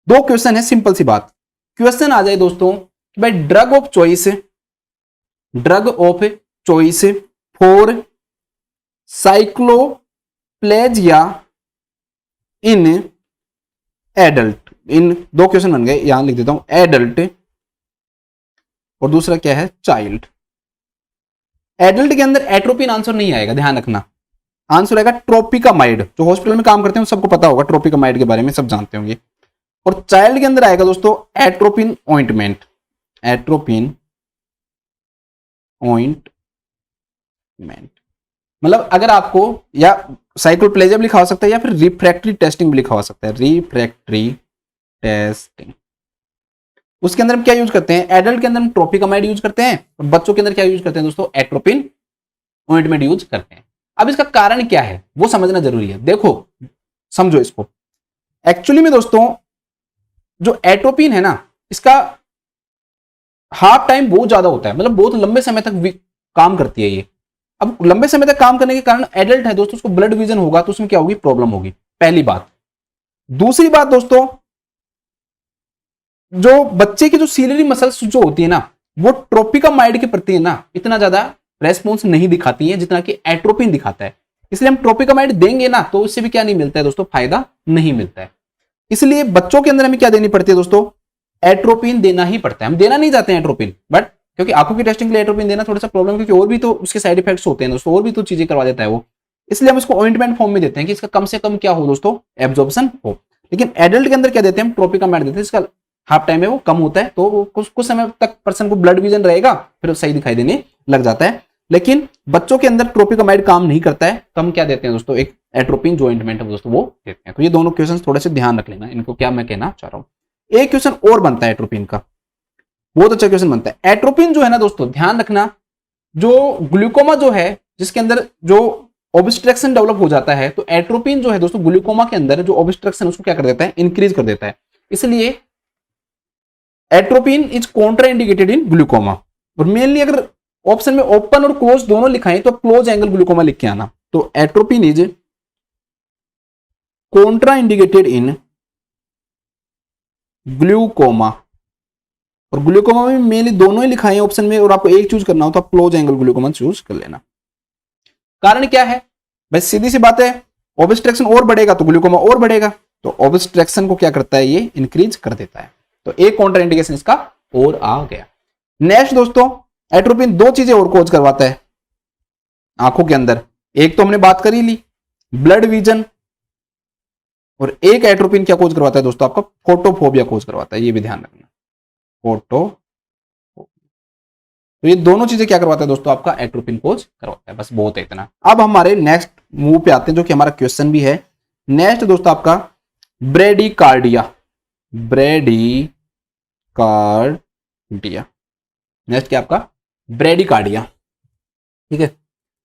दो क्वेश्चन है, सिंपल सी बात। क्वेश्चन आ जाए दोस्तों कि भाई drug of choice for cycloplegia in adult. इन दो क्वेश्चन बन गए, यहां लिख देता हूं, एडल्ट और दूसरा क्या है, चाइल्ड। एडल्ट के अंदर एट्रोपिन आंसर नहीं आएगा, ध्यान रखना, आंसर आएगा ट्रोपिकामाइड। जो हॉस्पिटल में काम करते हैं सबको पता होगा ट्रोपिकामाइड के बारे में, सब जानते होंगे। और चाइल्ड के अंदर आएगा दोस्तों एट्रोपिन ऑइंटमेंट, एट्रोपिन ऑइंटमेंट। मतलब अगर आपको या साइक्लोप्लेजिया भी लिखा हो सकता है या फिर रिफ्रैक्टरी टेस्टिंग भी लिखा हो सकता है, रिफ्रैक्टरी टेस्टिंग। उसके अंदर हम क्या यूज करते हैं, एडल्ट के अंदर हम ट्रोपिकामाइड यूज करते हैं, और बच्चों के अंदर क्या यूज करते हैं दोस्तों, एट्रोपिन ऑइंटमेंट यूज करते हैं। अब इसका कारण क्या है वो समझना जरूरी है। देखो समझो इसको, एक्चुअली में दोस्तों जो एट्रोपिन है ना इसका हाफ टाइम बहुत ज्यादा होता है, मतलब बहुत लंबे समय तक काम करती है ये। अब लंबे समय तक काम करने के कारण एडल्ट है दोस्तों, उसको ब्लड विजन होगा तो उसमें क्या होगी, प्रॉब्लम होगी, पहली बात। दूसरी बात दोस्तों, जो बच्चे की जो सीलरी मसल्स जो होती है ना, वो ट्रोपिकामाइड के प्रति ना इतना ज्यादा रेस्पॉन्स नहीं दिखाती है जितना कि एट्रोपिन दिखाता है। इसलिए हम ट्रोपिकामाइड देंगे ना तो उससे भी क्या नहीं मिलता है दोस्तों, फायदा नहीं मिलता है। इसलिए बच्चों के अंदर हमें क्या देनी पड़ती है दोस्तों, एट्रोपिन देना ही पड़ता है। हम देना नहीं चाहते हैं एट्रोपिन, बट क्योंकि आंखों की टेस्टिंग के लिए एट्रोपिन देना थोड़ा सा प्रॉब्लम, क्योंकि और भी तो उसके साइड इफेक्ट्स होते हैं दोस्तों, और भी तो चीजें करवा देता है वो। इसलिए हम इसको ऑइंटमेंट फॉर्म में देते हैं कि इसका कम से कम क्या हो दोस्तों, एब्जॉर्प्शन हो। लेकिन एडल्ट के अंदर क्या देते हैं, हम ट्रोपिकामाइड देते हैं, इसका हाफ टाइम है वो कम होता है, तो कुछ समय तक पर्सन को ब्लड विजन रहेगा, फिर सही दिखाई देने लग जाता है। लेकिन बच्चों के अंदर ट्रोपिकामाइड काम नहीं करता है, तो हम क्या देते हैं दोस्तों, एक एट्रोपिन जो ऑइंटमेंट है दोस्तों वो देते हैं। तो ये दोनों क्वेश्चन थोड़े से ध्यान रख लेना, इनको क्या मैं कहना चाह रहा हूं। एक क्वेश्चन और बनता है एट्रोपिन का, बहुत अच्छा क्वेश्चन बनता है। एट्रोपिन जो है ना दोस्तों, ध्यान रखना, जो ग्लूकोमा जो है जिसके अंदर जो ऑब्स्ट्रक्शन डेवलप हो जाता है, तो एट्रोपिन जो है दोस्तों ग्लूकोमा के अंदर जो ऑब्स्ट्रक्शन उसको क्या कर देता है, इंक्रीज कर देता है। इसलिए atropine is Contra indicated in glaucoma. और मेनली अगर ऑप्शन में ओपन और क्लोज दोनों लिखा है तो क्लोज एंगल ग्लूकोमा लिख के आना। तो atropine is Contra indicated in glaucoma, और ग्लूकोमा में मेनली दोनों ही लिखा है ऑप्शन में, और आपको एक चूज करना हो तो आप क्लोज एंगल ग्लूकोमा चूज कर लेना। कारण क्या है भाई, सीधी सी बात है, ऑब्स्ट्रक्शन और बढ़ेगा तो ग्लूकोमा और बढ़ेगा, तो ऑब्स्ट्रक्शन को क्या करता है, ये इंक्रीज कर देता है। तो एक कॉन्ट्रा इंडिकेशन इसका और आ गया। नेक्स्ट दोस्तों, एट्रोपिन दो चीजें और कोज करवाता है आंखों के अंदर। एक तो हमने बात करी ली, ब्लड विजन, और एक एट्रोपिन क्या कोज करवाता है दोस्तों, आपका फोटोफोबिया कोज करवाता है, ये भी ध्यान रखना, फोटो। तो ये दोनों चीजें क्या करवाता है दोस्तों, आपका एट्रोपिन कोज करवाता है। बस बहुत है इतना। अब हमारे नेक्स्ट मूव पे आते हैं, जो कि हमारा क्वेश्चन भी है। नेक्स्ट दोस्तों आपका ब्रेडिकार्डिया, ब्रेडिकार्डिया, नेक्स्ट क्या आपका ब्रेडिकार्डिया, ठीक है।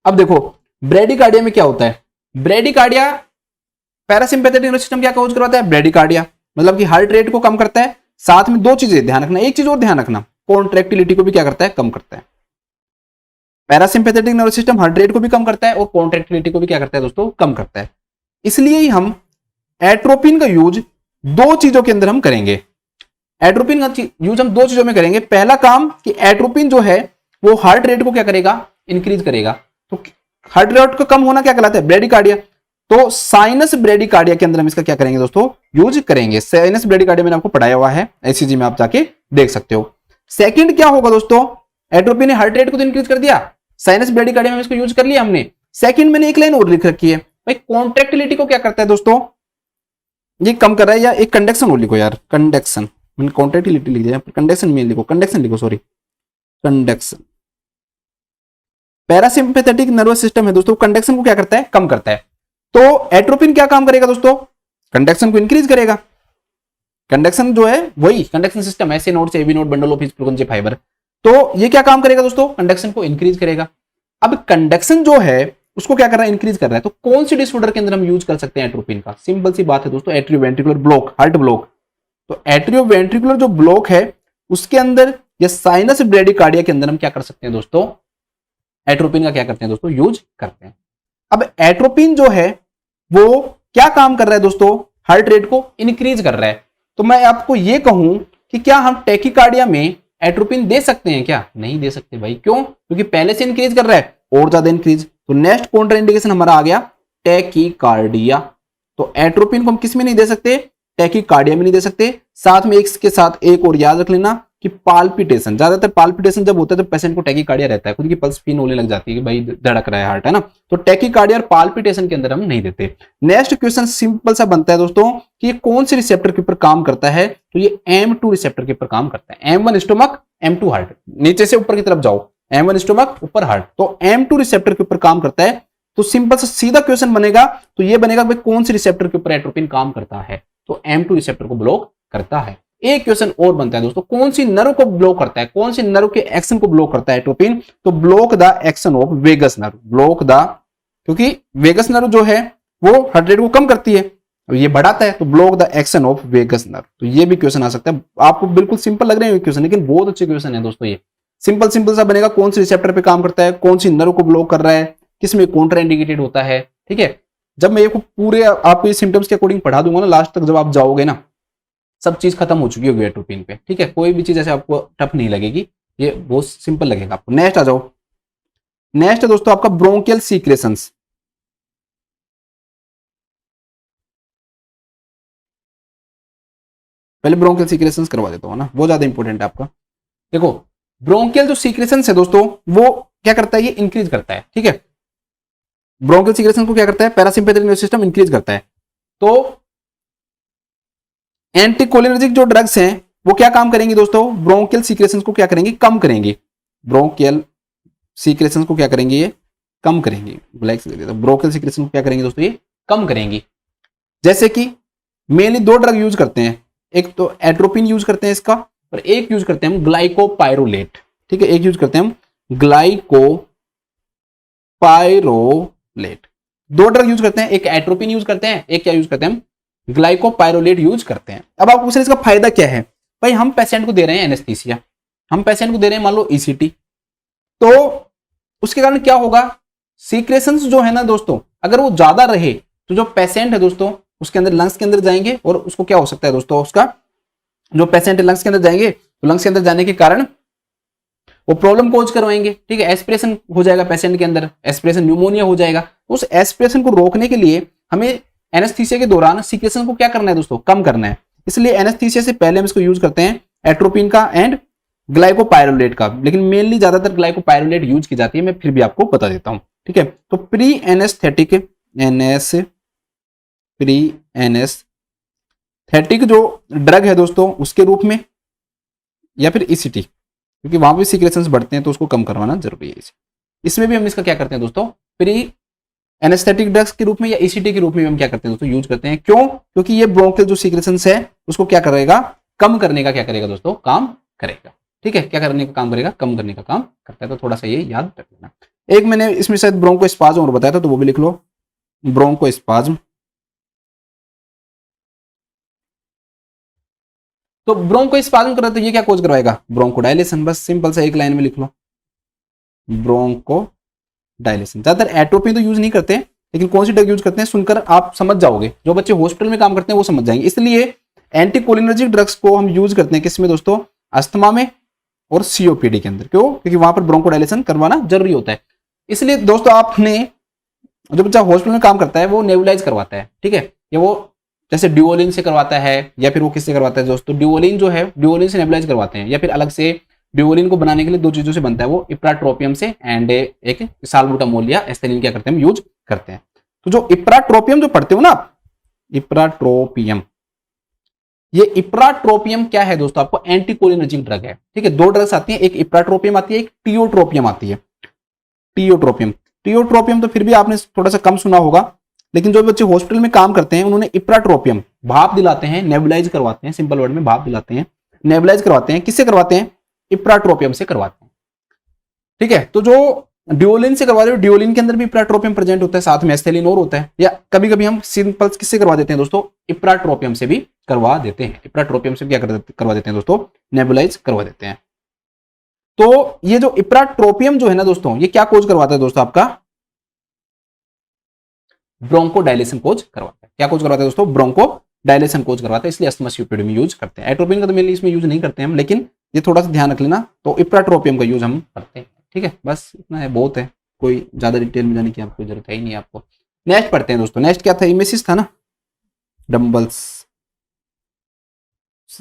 अब देखो ब्रेडिकार्डिया में क्या होता है, ब्रेडिकार्डिया पैरासिम्पैथेटिक नर्वस सिस्टम क्या कोज करवाता है, ब्रेडिकार्डिया, मतलब कि हार्ट रेट को कम करता है। साथ में दो चीजें ध्यान रखना, एक चीज और ध्यान रखना, कॉन्ट्रैक्टिलिटी को भी क्या करता है, कम करता है। Parasympathetic nervous system heart rate को भी कम करता है और कॉन्ट्रैक्टिलिटी को भी क्या करता है दोस्तों, कम करता है। इसलिए ही हम एट्रोपिन का यूज दो चीजों के अंदर हम करेंगे। एट्रोपिन का यूज हम दो चीजों में करेंगे। पहला काम कि एट्रोपिन जो है वो हार्ट रेट को क्या करेगा, इंक्रीज करेगा। तो हार्ट रेट का कम होना क्या कहलाता है, ब्रेडिकार्डिया। तो साइनस ब्रेडिकार्डिया के अंदर हम इसका क्या करेंगे दोस्तों, यूज करेंगे। साइनस ब्रेडिकार्डिया मैंने आपको पढ़ाया हुआ है, एसीजी में आप जाके देख सकते हो। सेकंड क्या होगा दोस्तों, एट्रोपिन ने हार्ट रेट को तो इंक्रीज कर दिया, साइनस ब्रेडिकार्डिया में इसको यूज कर लिया हमने। सेकंड मैंने एक लाइन और लिख रखी है भाई, कॉन्ट्रैक्टिलिटी को क्या करता है दोस्तों, ये कम कर रहा है। या एक कंडक्शन और लिखो यार, कंडक्शन, मैंने कॉन्ट्रैक्टिलिटी लिख दिया, कंडक्शन में लिखो, कंडक्शन लिखो, sorry conduction. Parasympathetic nervous system है दोस्तों, कंडक्शन को क्या करता है, कम करता है। तो एट्रोपिन क्या काम करेगा दोस्तों, कंडक्शन को इंक्रीज करेगा। कंडक्शन जो है वही कंडक्शन सिस्टम है, नोड से AB node bundle of histogram fibre. तो ये क्या काम करेगा दोस्तों, कंडक्शन को इंक्रीज करेगा। अब कंडक्शन जो है उसको क्या कर रहा है, इंक्रीज कर रहा है। तो कौन सी डिसऑर्डर के अंदर हम यूज कर सकते हैं एट्रोपिन का, सिंपल सी बात है दोस्तों, एट्रियोवेंट्रिकुलर ब्लॉक, हार्ट ब्लॉक। तो एट्रियोवेंट्रिकुलर जो ब्लॉक है उसके अंदर या साइनस ब्रेडिकार्डिया के अंदर हम क्या कर सकते हैं दोस्तों, एट्रोपिन का क्या करते हैं दोस्तों, यूज करते हैं। अब एट्रोपिन जो है वो क्या काम कर रहा है दोस्तों, हार्ट रेट को इंक्रीज कर रहा है। तो मैं आपको ये कहूं कि क्या हम टैकीकार्डिया में एट्रोपिन दे सकते हैं, क्या नहीं दे सकते भाई, क्यों, क्योंकि पहले से इंक्रीज कर रहा है और ज्यादा इंक्रीज। तो नेक्स्ट कॉन्ट्राइंडिकेशन हमारा आ गया टैकीकार्डिया। तो एट्रोपिन को हम किस में नहीं दे सकते, टैकीकार्डिया में नहीं दे सकते। साथ में इसके साथ एक और याद रख लेना कि पाल्पिटेशन, ज्यादातर पाल्पिटेशन जब होता है तो पेशेंट को टैकीकार्डिया रहता है, खुद की पल्स फीन होने लग जाती है कि भाई धड़क रहा है हार्ट, है ना। तो टैकीकार्डिया और पाल्पिटेशन के अंदर हम नहीं देते। नेक्स्ट क्वेश्चन सिंपल सा बनता है दोस्तों कि ये कौन से रिसेप्टर के ऊपर काम करता है, तो ये M2 रिसेप्टर के ऊपर काम करता है। M1 स्टोमक, M2 हार्ट, नीचे से ऊपर की तरफ जाओ, M1 स्टोमक, ऊपर हार्ट, तो M2 रिसेप्टर के ऊपर काम करता है। तो सिंपल सा सीधा क्वेश्चन बनेगा, तो ये बनेगा भाई कौन से रिसेप्टर के ऊपर एट्रोपिन काम करता है, तो M2 रिसेप्टर को ब्लॉक करता है। एक क्वेश्चन और बनता है दोस्तों, कौन सी नर्व को ब्लॉक करता है, कौन सी नर्व के एक्शन को ब्लॉक करता है एट्रोपिन, तो block the action of vagus nerve, block the, क्योंकि वेगस नर्व जो है वो हार्ट रेट को कम करती है। अब ये बढ़ाता है तो block the action of vagus nerve. तो ये भी क्वेश्चन आ सकता है। आपको बिल्कुल सिंपल लग रहे हैं क्वेश्चन, लेकिन बहुत अच्छे क्वेश्चन है दोस्तों। ये सिंपल सिंपल सा बनेगा, कौन सी रिसेप्टर पे काम करता है, कौन सी नर्व को ब्लॉक कर रहा है, किस में कॉन्ट्रा इंडिकेटेड होता है। ठीक है, जब मैं ये पूरे आपको ये सिम्टम्स के अकॉर्डिंग पढ़ा दूंगा ना, लास्ट तक जब आप जाओगे ना, सब चीज खत्म हो चुकी होगी एट्रोपिन पे। ठीक है, कोई भी चीज ऐसे आपको टफ नहीं लगेगी, ये बहुत सिंपल लगेगा आपको। नेक्स्ट आ जाओ। नेक्स्ट है दोस्तों आपका ब्रोंकियल सीक्रेशंस। पहले ब्रोंकियल सीक्रेशंस करवा देता हूं ना, बहुत ज्यादा इंपॉर्टेंट है आपका। देखो, ब्रोंकियल जो सीक्रेशंस है दोस्तों, वो क्या करता है, ये इंक्रीज करता है। ठीक है, ब्रोंकियल सीक्रेशन को क्या करता है, पैरासिम्पैथेटिक नर्वस सिस्टम इंक्रीज करता है। तो एंटीकोलिनर्जिक जो ड्रग्स हैं वो क्या काम करेंगे दोस्तों, ब्रोंकियल सीक्रेशन को क्या करेंगे, कम करेंगे। ब्रोंकियल सीक्रेशन को क्या करेंगे, ये कम करेंगे। ब्लैक से ब्रोंकियल सीक्रेशन को क्या करेंगे दोस्तों, ये कम करेंगे। जैसे कि मेनली दो ड्रग यूज करते हैं, एक तो एट्रोपिन यूज करते हैं इसका, और एक यूज करते हैं हम ग्लाइकोपाइरोलेट। ठीक है, एक यूज करते हैं हम ग्लाइकोपाइरोलेट। दो ड्रग यूज करते हैं, एक एट्रोपिन यूज करते हैं, एक क्या यूज करते हैं हम, ग्लाइकोपाइरोलेट यूज करते हैं। अब आप पूछ रहे हैं इसका फायदा क्या है। भाई हम पेशेंट को दे रहे हैं एनेस्थीसिया, हम पेशेंट को दे रहे हैं मान लो ईसीटी, तो उसके कारण क्या होगा, सीक्रेशंस जो है ना दोस्तों, अगर वो ज्यादा रहे तो जो पेशेंट है दोस्तों उसके अंदर लंग्स के अंदर जाएंगे, और उसको क्या हो सकता है दोस्तों, उसका जो पेशेंट है लंग्स के अंदर जाएंगे, तो लंग्स के अंदर जाने के कारण वो प्रॉब्लम कोज करवाएंगे। ठीक है, एस्पिरेशन हो जाएगा पेशेंट के अंदर, एस्पिरेशन न्यूमोनिया हो जाएगा। उस एस्पिरेशन को रोकने के लिए हमें एनेस्थीसिया के दौरान सीक्रेशन को क्या करना है दोस्तों, कम करना है। इसलिए एनेस्थीसिया से पहले हम इसको यूज करते हैं एट्रोपिन का एंड ग्लाइकोपाइरोलेट का, लेकिन मेनली ज्यादातर ग्लाइकोपाइरोलेट यूज की जाती है, मैं फिर भी आपको बता देता हूं। ठीक है, तो प्री एनेस्थेटिक जो ड्रग है दोस्तों उसके रूप में, या फिर ईसीटी, क्योंकि वहां पे सीक्रेशंस बढ़ते हैं तो उसको कम करवाना जरूरी है। इसमें भी हम इसका क्या करते हैं दोस्तों, प्री एनेस्थेटिक ड्रग्स के रूप में या ईसीटी के रूप में हम क्या करते हैं दोस्तों, यूज करते हैं। क्यों, क्योंकि ये ब्रोंकियल जो सीक्रेशंस है उसको क्या करेगा, कम करने का क्या करेगा दोस्तों, काम करेगा। ठीक है, क्या करने का काम करेगा, कम करने का काम करता है। तो थोड़ा सा ये याद रख लेना। एक मैंने इसमें शायद ब्रोंकोस्पाज्म और बताया था, तो वो भी लिख लो, ब्रोंकोस्पाज्म। तो ब्रोंकोस्पाज्म कर रहा है तो ये क्या कोज करवाएगा, ब्रोंकोडायलेशन। बस सिंपल सा एक लाइन में लिख लो, ब्रोंकोडायलेशन। ज्यादातर एट्रोपिन तो यूज नहीं करते, लेकिन कौन सी ड्रग यूज करते हैं सुनकर आप समझ जाओगे, जो बच्चे हॉस्पिटल में काम करते हैं वो समझ जाएंगे। इसलिए एंटीकोलिनर्जिक ड्रग्स को हम यूज करते हैं किसमें दोस्तों, अस्थमा में और सीओपीडी के अंदर। क्यों, क्योंकि वहां पर ब्रोंकोडायलेशन करवाना जरूरी होता है। इसलिए दोस्तों आपने, जो बच्चा हॉस्पिटल में काम करता है वो नेबुलाइज करवाता है। ठीक है, या वो जैसे ड्यूओलिन से करवाता है, या फिर वो किससे करवाता है दोस्तों, ड्यूओलिन जो है ड्यूओलिन से नेबुलाइज करवाते हैं, या फिर अलग से ड्यूओलिन को बनाने के लिए दो चीजों से बनता है, वो इप्राट्रोपियम से एंड एक साल्बुटामोल या एस्थेलिन क्या करते हैं हम यूज करते हैं। तो जो इप्राट्रोपियम जो पढ़ते हो ना, इप्राट्रोपियम, ये इप्राट्रोपियम क्या है दोस्तों, आपको एंटीकोलिनर्जिक ड्रग है। ठीक है, दो ड्रग्स आती है, एक इप्राट्रोपियम आती है, एक टियोट्रोपियम आती है। टियोट्रोपियम तो फिर भी आपने थोड़ा सा कम सुना होगा, लेकिन जो बच्चे हॉस्पिटल में काम करते हैं उन्होंने इप्राट्रोपियम भाप दिलाते हैं, नेबुलाइज करवाते हैं, सिंपल वर्ड में भाप दिलाते हैं, नेबुलाइज करवाते हैं। किससे करवाते हैं, इप्राट्रोपियम से करवाते हैं। ठीक है, तो जो ड्यूओलिन से करवा रहे हो, ड्यूओलिन के अंदर भी इप्राट्रोपियम प्रेजेंट होता है, साथ में एस्थेलिन और होता है। या कभी कभी हम सिंपल किससे करवा देते हैं दोस्तों, इप्राट्रोपियम से भी करवा देते हैं। इप्राट्रोपियम से क्या करवा देते हैं दोस्तों, नेबुलाइज करवा देते हैं। तो ये जो इप्राट्रोपियम जो है ना दोस्तों, ये क्या कोज करवाता है दोस्तों, आपका ब्रोंकोडायलेशन कोज करवाता है। क्या कोज करवाता है दोस्तों, ब्रोंकोडायलेशन कोज करवाता है, इसलिए अस्थमा सीओपीडी में यूज करते हैं। एट्रोपिन का तो मेनली इसमें यूज नहीं करते हम, लेकिन ये थोड़ा सा ध्यान रख लेना। तो इप्राट्रोपियम का यूज हम करते हैं। ठीक है, बस इतना है, बहुत है, कोई ज्यादा डिटेल में जाने की आपको जरूरत है ही नहीं आपको। नेक्स्ट पढ़ते हैं दोस्तों। नेक्स्ट क्या था, इमेसिस था ना, डंबल्स।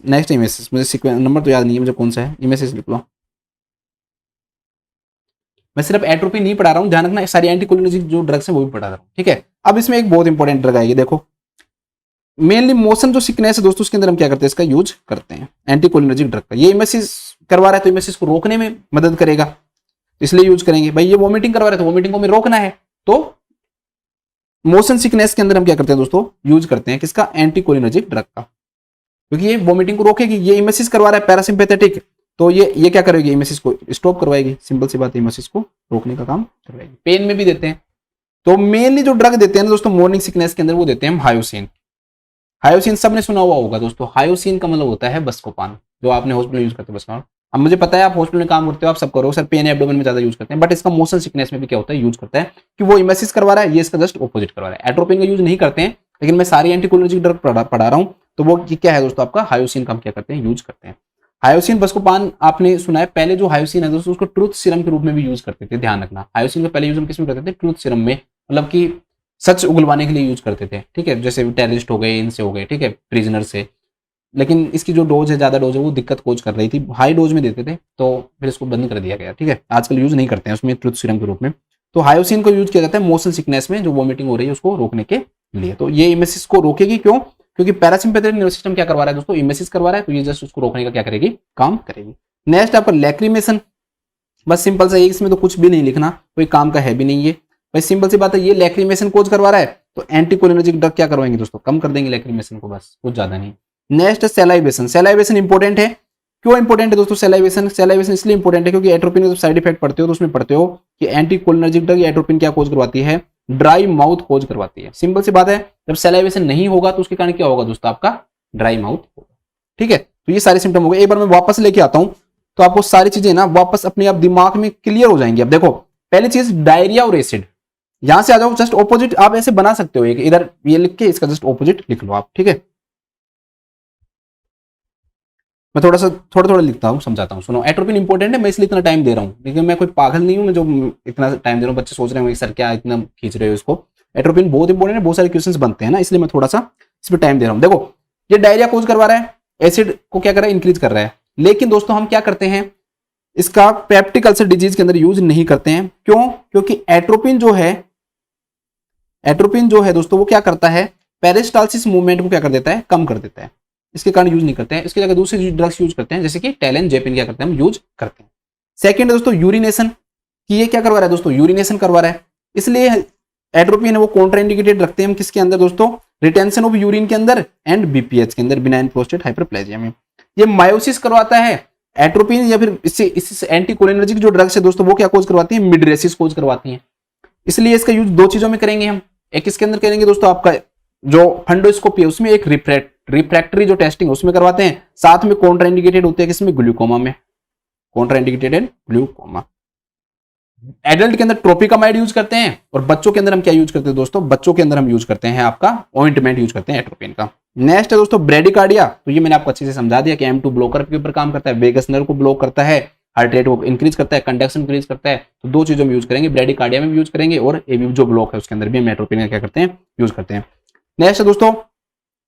नेक्स्ट इमेसिस, मुझे सीक्वेंस नंबर तो याद नहीं है मुझे कौन सा है, इमेसिस लिख लो। मैं सिर्फ एट्रोपिन नहीं पढ़ा रहा हूं, ध्यान रखना, सारी एंटीकोलिनर्जिक जो ड्रग्स है वो भी पढ़ा रहा हूं। ठीक है, अब इसमें एक बहुत इंपॉर्टेंट ड्रग आएगी, देखो मेनली मोशन जो सिकनेस है दोस्तों, उसके अंदर हम क्या करते हैं, इसका यूज करते हैं एंटीकोलिनर्जिक ड्रग का। ये इमेसिस करवा रहा है तो इमेसिस को रोकने में मदद करेगा, इसलिए यूज करेंगे। भाई ये वोमिटिंग करवा रहे हैं तो वोमिटिंग को हमें रोकना है, तो मोशन सिकनेस के अंदर हम क्या करते हैं दोस्तों, यूज करते हैं किसका, एंटीकोलिनर्जिक ड्रग का, क्योंकि ये वोमिटिंग को रोकेगी। ये इमेसिस करवा रहा है पैरासिम्पैथेटिक, तो ये क्या करेगी, इमेसिस को स्टॉप करवाएगी। सिंपल सी बात है, इमेसिस को रोकने का काम करवाएगी। पेन में भी देते हैं, तो मेनली जो ड्रग देते हैं ना दोस्तों मॉर्निंग सिकनेस के अंदर, वो देते हैं हम हायोसिन। हायोसिन सबने सुना हुआ होगा दोस्तों। हायोसिन का मतलब होता है बस्कोपान, जो आपने हॉस्पिटल में यूज करते हैं बस्कोपान। अब मुझे पता है आप हॉस्पिटल में काम करते हो, आप सब करो सर, पेन एब्डोमेन में ज्यादा यूज करते हैं, बट इसका मोशन सिकनेस में भी क्या होता है यूज करता है, कि वो इमेसिस करवा रहा है, ये इसका जस्ट ऑपोजिट करवा रहा है। एट्रोपिन का यूज नहीं करते हैं, लेकिन मैं सारी एंटीकोलिनर्जिक ड्रग पढ़ा रहा हूँ, तो वो क्या है दोस्तों आपका हायोसिन का हम क्या करते हैं यूज करते हैं। हायोसिन बस्कोपान आपने सुना है, पहले जो हायोसिन है दोस्तों उसको ट्रूथ सीरम के रूप में भी यूज करते थे, ध्यान रखना। हायोसिन का पहले यूज हम किस में करते थे, ट्रूथ सीरम में, मतलब कि सच उगलवाने के लिए यूज करते थे, ठीक है, जैसे टेररिस्ट हो गए, इनसे हो गए, ठीक है, प्रिजनर से। लेकिन इसकी जो डोज है, ज्यादा डोज है, वो दिक्कत कोज कर रही थी, हाई डोज में देते थे, तो फिर इसको बंद कर दिया गया, ठीक है, आजकल यूज नहीं करते हैं उसमें ट्रूथ सीरम के रूप में। तो हायोसिन को यूज किया जाता है मोशन सिकनेस में, जो वॉमिटिंग हो रही है उसको रोकने के लिए। तो ये इमेसिस को रोकेगी, क्यों, क्योंकि पैरासिम्पैथेटिक नर्वस सिस्टम क्या करवा रहा है दोस्तों, इमेसिस करवा रहा है, तो ये जस्ट उसको रोकने का क्या करेगी, काम करेगी। नेक्स्ट आपका लैक्रिमेशन, बस सिंपल सा, इसमें तो कुछ भी नहीं लिखना, कोई काम का है भी नहीं ये, भाई सिंपल सी बात है, ये लैक्रिमेशन कोज करवा रहा है, तो एंटीकोलिनर्जिक ड्रग क्या करवाएंगे दोस्तों, कम कर देंगे लैक्रिमेशन को, बस कुछ ज्यादा नहीं। नेक्स्ट सैलाइवेशन, सैलाइवेशन इंपॉर्टेंट है। क्यों इंपॉर्टेंट है दोस्तों सैलाइवेशन, सैलाइवेशन इसलिए इंपॉर्टेंट है क्योंकि एट्रोपिन का साइड इफेक्ट पढ़ते हो तो उसमें पढ़ते हो कि एंटीकोलिनर्जिक ड्रग एट्रोपिन क्या कोज करवाती है, ड्राई माउथ कोज करवाती है। सिंपल सी बात है, जब सैलाइवेशन नहीं होगा तो उसके कारण क्या होगा दोस्तों, आपका ड्राई माउथ होगा, ठीक है। तो ये सारे सिम्टम हो गए। एक बार मैं वापस लेके आता हूं, तो आपको सारी चीजें ना वापस अपने आप दिमाग में क्लियर हो जाएंगी। अब देखो, पहली चीज डायरिया और एसिड, यहां से आ जाओ, जस्ट ऑपोजिट आप ऐसे बना सकते हो, एक इधर ये लिख के इसका जस्ट ऑपोजिट लिख लो आप, ठीक है। मैं थोड़ा थोड़ा लिखता हूँ, समझाता हूँ, सुनो। एट्रोपिन इंपॉर्टेंट है, मैं इसलिए इतना टाइम दे रहा हूँ, लेकिन मैं कोई पागल नहीं हूँ मैं जो इतना टाइम दे रहा हूँ। बच्चे सोच रहे होंगे सर क्या इतना खींच रहे हो इसको। एट्रोपिन बहुत इंपॉर्टेंट है, बहुत सारे क्वेश्चंस बनते हैं ना, इसलिए मैं थोड़ा सा इस पर टाइम दे रहा हूँ। देखो, ये डायरिया कोज करवा रहा है, एसिड को क्या कर रहा है, इंक्रीज कर रहा है। लेकिन दोस्तों हम क्या करते हैं, इसका पेप्टिक अल्सर डिजीज के अंदर यूज नहीं करते हैं। क्यों, क्योंकि एट्रोपिन जो है दोस्तों वो क्या करता है, पेरिस्टालसिस मूवमेंट को क्या कर देता है, कम कर देता है, इसके कारण यूज नहीं करते हैं। इसकी जगह दूसरे ड्रग्स यूज करते हैं, जैसे कि टेलन जेपिन क्या करते हैं, हम यूज करते हैं। सेकंड दोस्तों यूरिनेशन, कि ये क्या करवा रहा है दोस्तों, यूरिनेशन करवा रहा है, इसलिए एट्रोपिन है वो कॉन्ट्राइंडिकेटेड रखते हैं हम किसके अंदर दोस्तों, रिटेंशन ऑफ यूरिन के अंदर एंड बीपीएच के अंदर, बिनाइन प्रोस्टेट हाइपरप्लेजिया में। ये मायोसिस करवाता है एट्रोपिन, या फिर इससे एंटीकोलिनर्जिक जो ड्रग्स है दोस्तों वो क्या कोज करवाती है, मिडरेसिस कोज करवाती है। इसलिए इसका यूज दो चीजों में करेंगे हम, एक किसके अंदर करेंगे दोस्तों, आपका जो फंडोस्कोपी है उसमें, एक रिफ्रैक्टरी जो टेस्टिंग उसमें करवाते हैं, साथ में कॉन्ट्राइंडिकेटेड होते हैं किसमें, ग्लूकोमा में, कॉन्ट्राइंडिकेटेड ग्लूकोमा। एडल्ट के अंदर ट्रोपिकामाइड यूज करते हैं, और बच्चों के अंदर हम क्या यूज करते हैं दोस्तों, बच्चों के अंदर हम यूज करते हैं आपका ऑइंटमेंट यूज करते हैं एट्रोपिन का। नेक्स्ट है दोस्तों ब्रेडिकार्डिया, तो ये मैंने आपको अच्छे से समझा दिया कि M2 ब्लॉकर के ऊपर काम करता है, वेगस नर्व को ब्लॉक करता है, हार्ट रेट को इंक्रीज करता है, कंडक्शन इंक्रीज करता है। तो दो चीजों में यूज करेंगे, ब्रेडिकार्डिया में भी यूज करेंगे, और एबी जो ब्लॉक है उसके अंदर भी हम एट्रोपिन क्या करते हैं, यूज करते हैं। नेक्स्ट है दोस्तों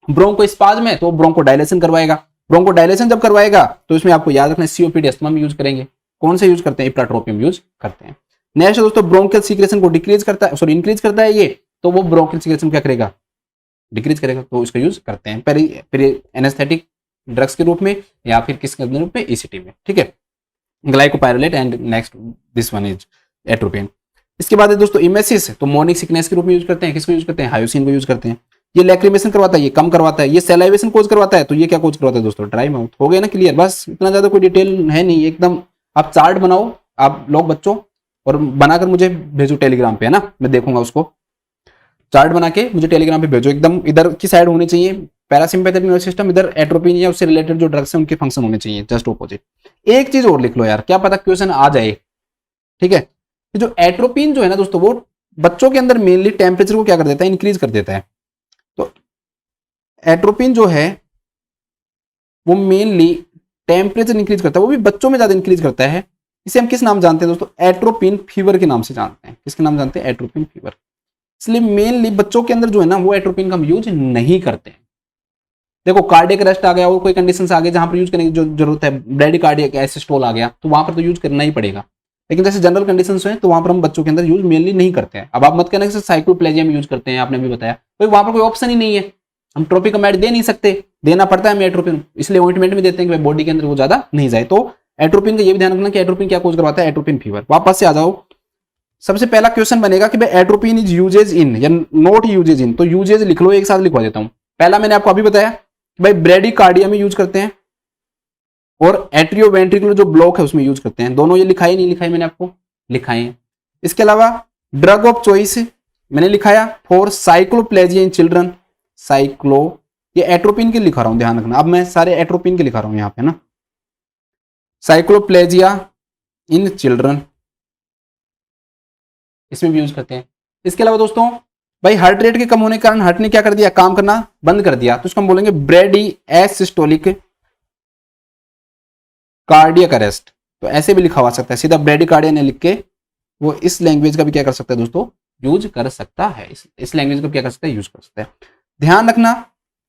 ब्रोंकोस्पाज्म में, तो ब्रोंको डायलेशन करवाएगा। ब्रोंको डायलेशन जब करवाएगा तो इसमें आपको याद रखना सीओपीडी अस्थमा में यूज करेंगे। कौन से यूज करते हैं, इप्राट्रोपियम यूज करते हैं। नेक्स्ट दोस्तों ब्रोंकियल सीक्रेशन को डिक्रीज करता है, सॉरी इंक्रीज करता है ये, तो वो ब्रोंकियल सीक्रेशन क्या करेगा, डिक्रीज करेगा, तो इसका यूज करते हैं पेरी एनेस्थेटिक ड्रग्स के रूप में, या फिर किसके रूप में, ईसीटी में, ठीक है, glycopyrrolate. And next this one is atropine. इसके बाद है दोस्तों इमेसिस, तो मॉर्निंग सिकनेस के रूप में यूज करते हैं, किसको यूज करते हैं, हायोसिन को यूज करते हैं। ये लैक्रिमेशन करवाता है, ये कम करवाता है। ये सैलाइवेशन कोज करवाता है, तो ये क्या कोज करवाता है दोस्तों, ड्राई माउथ। हो गया ना क्लियर, बस इतना ज्यादा कोई डिटेल है नहीं, एकदम। आप चार्ट बनाओ आप लोग बच्चों, और बनाकर मुझे भेजो टेलीग्राम पे, है ना, मैं देखूंगा उसको। चार्ट बना के मुझे टेलीग्राम पे भेजो, एकदम इधर की साइड होनी चाहिए पैरासिम्पैथेटिक नर्वस सिस्टम, इधर एट्रोपिन या उससे रिलेटेड जो ड्रग्स हैं उनके फंक्शन होने चाहिए जस्ट ऑपोजिट। एक चीज और लिख लो यार, क्या पता क्वेश्चन आ जाए, ठीक है। जो एट्रोपिन जो है ना दोस्तों, वो बच्चों के अंदर मेनली टेम्परेचर को क्या कर देता है, इंक्रीज कर देता है। तो एट्रोपिन जो है वो मेनली टेम्परेचर इंक्रीज करता है, वो भी बच्चों में ज्यादा इंक्रीज करता है। इसे हम किस नाम जानते हैं दोस्तों, एट्रोपिन फीवर के नाम से जानते हैं। किसके नाम जानते हैं, एट्रोपिन फीवर। इसलिए मेनली बच्चों के अंदर जो है ना वो एट्रोपिन का हम यूज नहीं करते हैं। देखो कार्डियक अरेस्ट आ गया और कोई कंडीशन आ गई जहां पर यूज करने की जो जरूरत है, ब्रेडिकार्डियक एसिस्टोल आ गया, तो वहां पर तो यूज करना ही पड़ेगा। लेकिन जैसे जनरल कंडीशंस हैं तो वहां पर हम बच्चों के अंदर यूज मेनली नहीं करते हैं। अब आप मत कहना कि साइक्लोप्लेजिया में यूज करते हैं, आपने भी बताया भाई वहां पर कोई ऑप्शन ही नहीं है, हम ट्रोपिकामाइड दे नहीं सकते, देना पड़ता है हमें एट्रोपिन, इसलिए ऑइंटमेंट में देते हैं कि बॉडी के अंदर वो ज्यादा नहीं जाए। तो एट्रोपिन का ये भी ध्यान रखना कि एट्रोपिन क्या कोज करवाता है, एट्रोपिन फीवर। वापस से आ जाओ, सबसे पहला क्वेश्चन बनेगा कि भाई एट्रोपिन इज यूजेज इन या नॉट यूजेज इन, तो यूजेज लिख लो, एक साथ लिखवा देता हूं। पहला मैंने आपको अभी बताया भाई ब्रेडिकार्डिया में यूज करते हैं, और एट्रियोवेंट्रिकुलर जो ब्लॉक है उसमें यूज करते हैं। दोनों ये लिखाई नहीं लिखाई, मैंने आपको लिखाए हैं। इसके अलावा ड्रग ऑफ चॉइस मैंने लिखाया for cycloplegia in children, cycloplegia ये एट्रोपिन के लिखा रहा हूं, ध्यान रखना। अब मैं सारे एट्रोपिन के लिखा रहा हूं यहाँ पे ना। साइक्लोप्लेजिया इन चिल्ड्रन, इसमें भी यूज करते हैं। इसके अलावा दोस्तों भाई हार्ट रेट के कम होने के कारण हार्ट ने क्या कर दिया, काम करना बंद कर दिया, तो इसको हम बोलेंगे ब्रेडी एसिस्टोलिक कार्डियक अरेस्ट। तो ऐसे भी लिखा हुआ सकता है, सीधा ब्रेडी कार्डिया ने लिख के वो इस लैंग्वेज का भी क्या कर सकता है दोस्तों, यूज कर सकता है। इस लैंग्वेज का क्या कर सकता है, यूज कर सकता है। ध्यान रखना।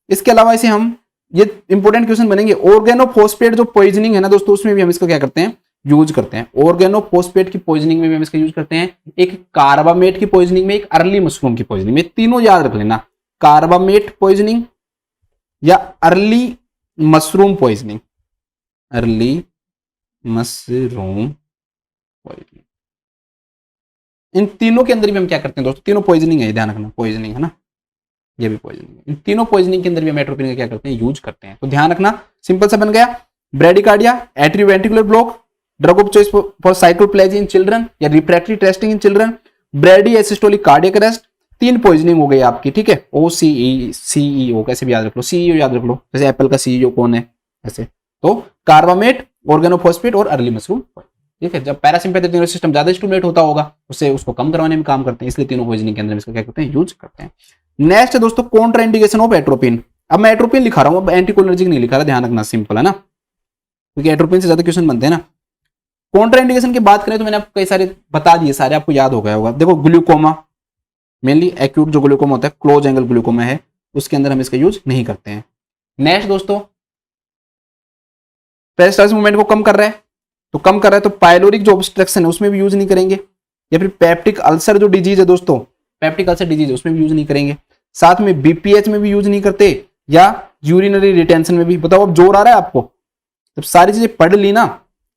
इसके अलावा इसे हम, ये इंपॉर्टेंट क्वेश्चन बनेंगे, ऑर्गेनोफॉस्फेट जो पॉइजनिंग है ना दोस्तों, उसमें भी हम इसको क्या करते हैं, यूज करते हैं। ऑर्गेनोफॉस्फेट की पॉइजनिंग में भी हम इसका यूज करते हैं, एक कार्बामेट की पॉइजनिंग में, एक अर्ली मशरूम की पॉइजनिंग में। तीनों याद रख लेना, कार्बामेट पॉइजनिंग या early mushroom poisoning, early mushroom poisoning, इन तीनों के अंदर भी हम क्या करते हैं दोस्तों, तीनों पॉइजनिंग है, ध्यान रखना, पॉइजनिंग है ना, ये भी पॉइजनिंग है। इन तीनों पॉइजनिंग के अंदर भी हम एट्रोपिन का क्या करते हैं, यूज करते हैं। तो ध्यान रखना, सिंपल सा बन गया, bradycardia, atrioventricular block, drug of choice for cycloplegia in children या refractory testing in children, brady asystolic cardiac arrest. तीन पॉइजनिंग हो गई आपकी, ठीक है। OCE CEO कैसे भी याद रख लो, CEO याद रख लो, जैसे एप्पल का CEO कौन है ऐसे। तो कार्बामेट, ऑर्गेनोफॉस्फेट और अर्ली मशरूम, ठीक है। जब पैरासिम्पैथेटिक नर्वस सिस्टम ज्यादा स्टिमुलेट होता होगा, उससे उसको कम करवाने में काम करते हैं, इसलिए तीनों पॉइजनिंग के अंदर इसका क्या करते हैं, यूज करते हैं। नेक्स्ट है दोस्तों कॉन्ट्राइंडिकेशन ऑफ एट्रोपिन। अब मैं एट्रोपिन लिखा रहा हूं, अब एंटीकोलिनर्जिक नहीं लिखा रहा, ध्यान रखना, सिंपल है ना, क्योंकि एट्रोपिन से ज्यादा क्वेश्चन बनते हैं ना। कॉन्ट्राइंडिकेशन की बात करें तो मैंने आपको कई सारे बता दिए, सारे आपको याद हो गया होगा। देखो ग्लूकोमा, मेनली एक्यूट जो ग्लूकोमा होता है, क्लोज एंगल ग्लूकोमा है, उसके अंदर हम इसका यूज नहीं करते हैं। नेक्स्ट दोस्तों, पेरिस्टाल्सिस मूवमेंट को कम कर रहा है, तो कम कर रहा है तो पायलोरिक जो ऑब्स्ट्रक्शन है उसमें भी यूज नहीं करेंगे। या फिर पेप्टिक अल्सर जो डिजीज है दोस्तों, पेप्टिक अल्सर डिजीज है उसमें भी यूज नहीं करेंगे। साथ में BPH में भी यूज नहीं करते, या यूरिनरी रिटेंशन में भी। बताओ अब जोर आ रहा है आपको, जब सारी चीजें पढ़ ली ना,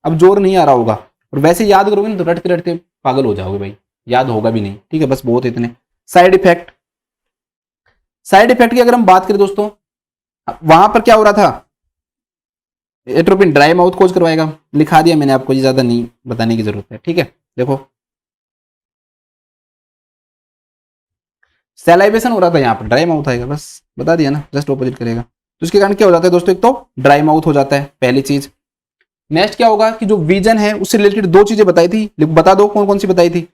अब जोर नहीं आ रहा होगा। और वैसे याद करोगे ना तो रटते रटते पागल हो जाओगे भाई, याद होगा भी नहीं, ठीक है। बस बहुत इतने। साइड इफेक्ट, साइड इफेक्ट की अगर हम बात करें दोस्तों, वहां पर क्या हो रहा था, एट्रोपिन ड्राई माउथ कोज करवाएगा, लिखा दिया मैंने आपको, ये ज्यादा नहीं बताने की जरूरत है, ठीक है। देखो सैलाइवेशन हो रहा था, यहाँ पर ड्राई माउथ आएगा, बस बता दिया ना, जस्ट ऑपोजिट करेगा। तो इसके कारण क्या हो जाता है दोस्तों, एक तो ड्राई माउथ हो जाता है, पहली चीज। नेक्स्ट क्या होगा कि जो विजन है उससे रिलेटेड दो चीजें बताई थी, बता दो कौन कौन सी बताई थी।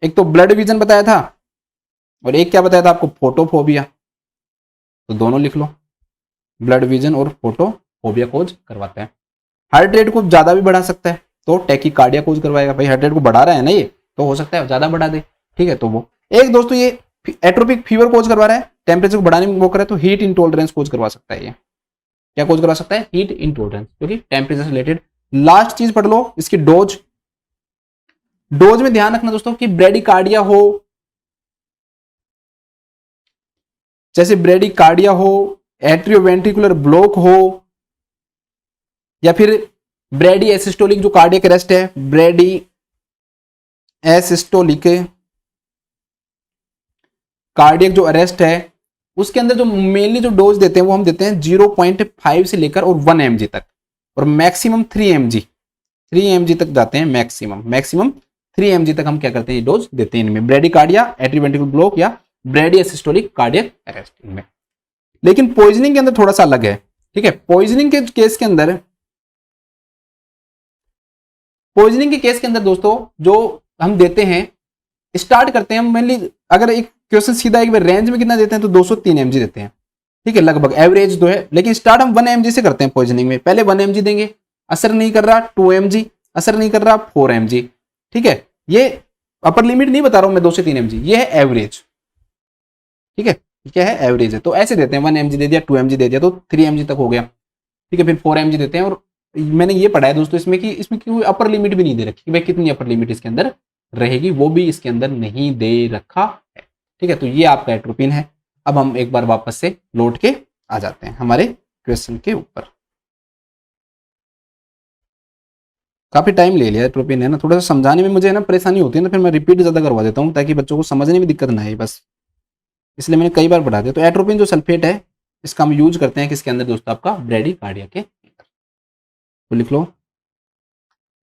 एक तो ब्लड विजन बताया था, और एक क्या बताया था आपको, फोटोफोबिया। तो दोनों लिख लो, ब्लड विजन और फोटोफोबिया कोज करवाता है। हार्ट रेट को ज्यादा भी बढ़ा सकता है, तो टैकीकार्डिया कोज करवाएगा। भाई हार्ट रेट को बढ़ा रहा है ना ये, तो हो सकता है ज्यादा बढ़ा दे, ठीक है। तो वो एक दोस्तों ये एट्रोपिक फीवर कोज करवा रहा है, टेम्परेचर को बढ़ाने में वो करे, तो हीट इंटॉलरेंस कोज करवा सकता है। ये क्या कोज करवा सकता है, हीट इंटॉलरेंस, क्योंकि टेम्परेचर से रिलेटेड। लास्ट चीज पढ़ लो इसकी डोज। डोज में ध्यान रखना दोस्तों कि ब्रेडिकार्डिया हो, जैसे ब्रेडिकार्डिया हो, एट्रियोवेंट्रिकुलर ब्लॉक हो, या फिर ब्रेडी एसिस्टोलिक जो कार्डियक अरेस्ट है, ब्रेडी एसिस्टोलिक कार्डियक जो अरेस्ट है, उसके अंदर जो मेनली जो डोज देते हैं वो हम देते हैं 0.5 से लेकर और 1 mg तक, और मैक्सिमम 3 mg तक जाते हैं। मैक्सिमम 3 mg तक हम क्या करते हैं, ये डोज देते हैं इनमें, ब्रेडिकार्डिया, एट्रियोवेंट्रिकुलर ब्लॉक या ब्रेडी एसिस्टोलिक कार्डियक अरेस्ट इनमें। लेकिन पॉइजनिंग के अंदर थोड़ा सा अलग है, ठीक है। पॉइजनिंग के केस के अंदर दोस्तों जो हम देते हैं, स्टार्ट करते हैं हम मेनली, अगर एक क्वेश्चन सीधा एक बार रेंज में कितना देते हैं तो 203 mg देते हैं, ठीक है, लगभग एवरेज जो है। लेकिन स्टार्ट हम 1 mg से करते हैं पॉइजनिंग में, पहले 1 mg देंगे, असर नहीं कर रहा 2 mg, असर नहीं कर रहा 4 mg, ठीक है। ये अपर लिमिट नहीं बता रहा हूं मैं 2 से 3 mg, ये है एवरेज, ठीक है, क्या है, एवरेज है। तो ऐसे देते हैं, 1 mg दे दिया, 2 mg दे दिया, तो 3 mg तक हो गया, ठीक है। फिर 4 mg देते हैं, और मैंने ये पढ़ा है दोस्तों इसमें कि इसमें कोई अपर लिमिट भी नहीं दे रखी, भाई कितनी अपर लिमिट इसके अंदर रहेगी वो भी इसके अंदर नहीं दे रखा है, ठीक है। तो ये आपका एट्रोपिन है। अब हम एक बार वापस से लौट के आ जाते हैं हमारे क्वेश्चन के ऊपर। काफी टाइम ले लिया एट्रोपिन है ना, थोड़ा सा समझाने में मुझे ना परेशानी होती है ना, फिर मैं रिपीट ज्यादा करवा देता हूँ ताकि बच्चों को समझने में दिक्कत ना आए, बस इसलिए मैंने कई बार पढ़ा दिया। तो एट्रोपिन जो सल्फेट है इसका हम यूज करते हैं किसके अंदर दोस्तों, आपका ब्रेडिकार्डिया के अंदर। तो लिख लो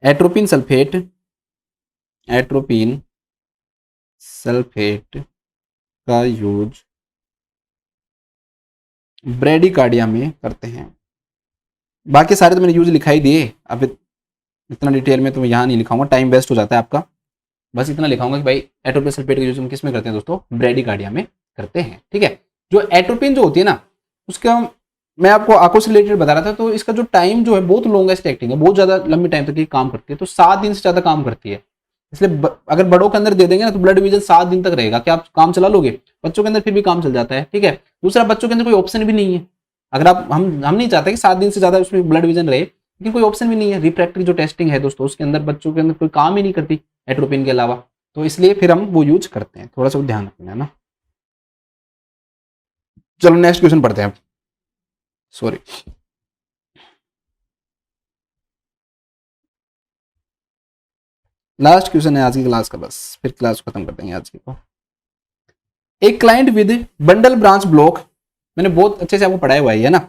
एट्रोपिन सल्फेट, एट्रोपिन सल्फेट का यूज ब्रेडिकार्डिया में करते हैं। बाकी सारे तो मैंने यूज लिखा ही दिए, अब इतना डिटेल में तो मैं यहाँ नहीं लिखाऊंगा, टाइम वेस्ट हो जाता है आपका। बस इतना लिखाऊंगा कि भाई एट्रोपिन सल्फेट का यूज हम किस में करते हैं दोस्तों, ब्रेडिकार्डिया में करते हैं। ठीक है, जो एट्रोपिन जो होती है ना, उसका मैं आपको आंखों से रिलेटेड बता रहा था, तो इसका जो टाइम जो है बहुत लॉन्गेस्ट एक्टिंग है, बहुत ज्यादा लंबी टाइम तक ये काम करती है, तो 7 दिन से ज्यादा काम करती है। इसलिए अगर बड़ों के अंदर दे देंगे ना तो ब्लड विजन 7 दिन तक रहेगा, क्या आप काम चला लोगे? बच्चों के अंदर फिर भी काम चल जाता है। ठीक है, दूसरा बच्चों के अंदर कोई ऑप्शन भी नहीं है, अगर आप हम नहीं चाहते कि 7 दिन से ज्यादा उसमें ब्लड विजन रहे, लेकिन कोई ऑप्शन भी नहीं है। रिफ्रैक्टिव जो टेस्टिंग है दोस्तों, उसके अंदर बच्चों के अंदर कोई काम ही नहीं करती एट्रोपिन के अलावा, तो इसलिए फिर हम वो यूज करते हैं, थोड़ा सा ध्यान रखना है ना। चलो नेक्स्ट क्वेश्चन पढ़ते हैं। सॉरी, लास्ट क्वेश्चन है आज की क्लास का, बस फिर क्लास खत्म कर देंगे आज की को। एक client with bundle branch block, मैंने बहुत अच्छे से आपको पढ़ाया हुआ है ना,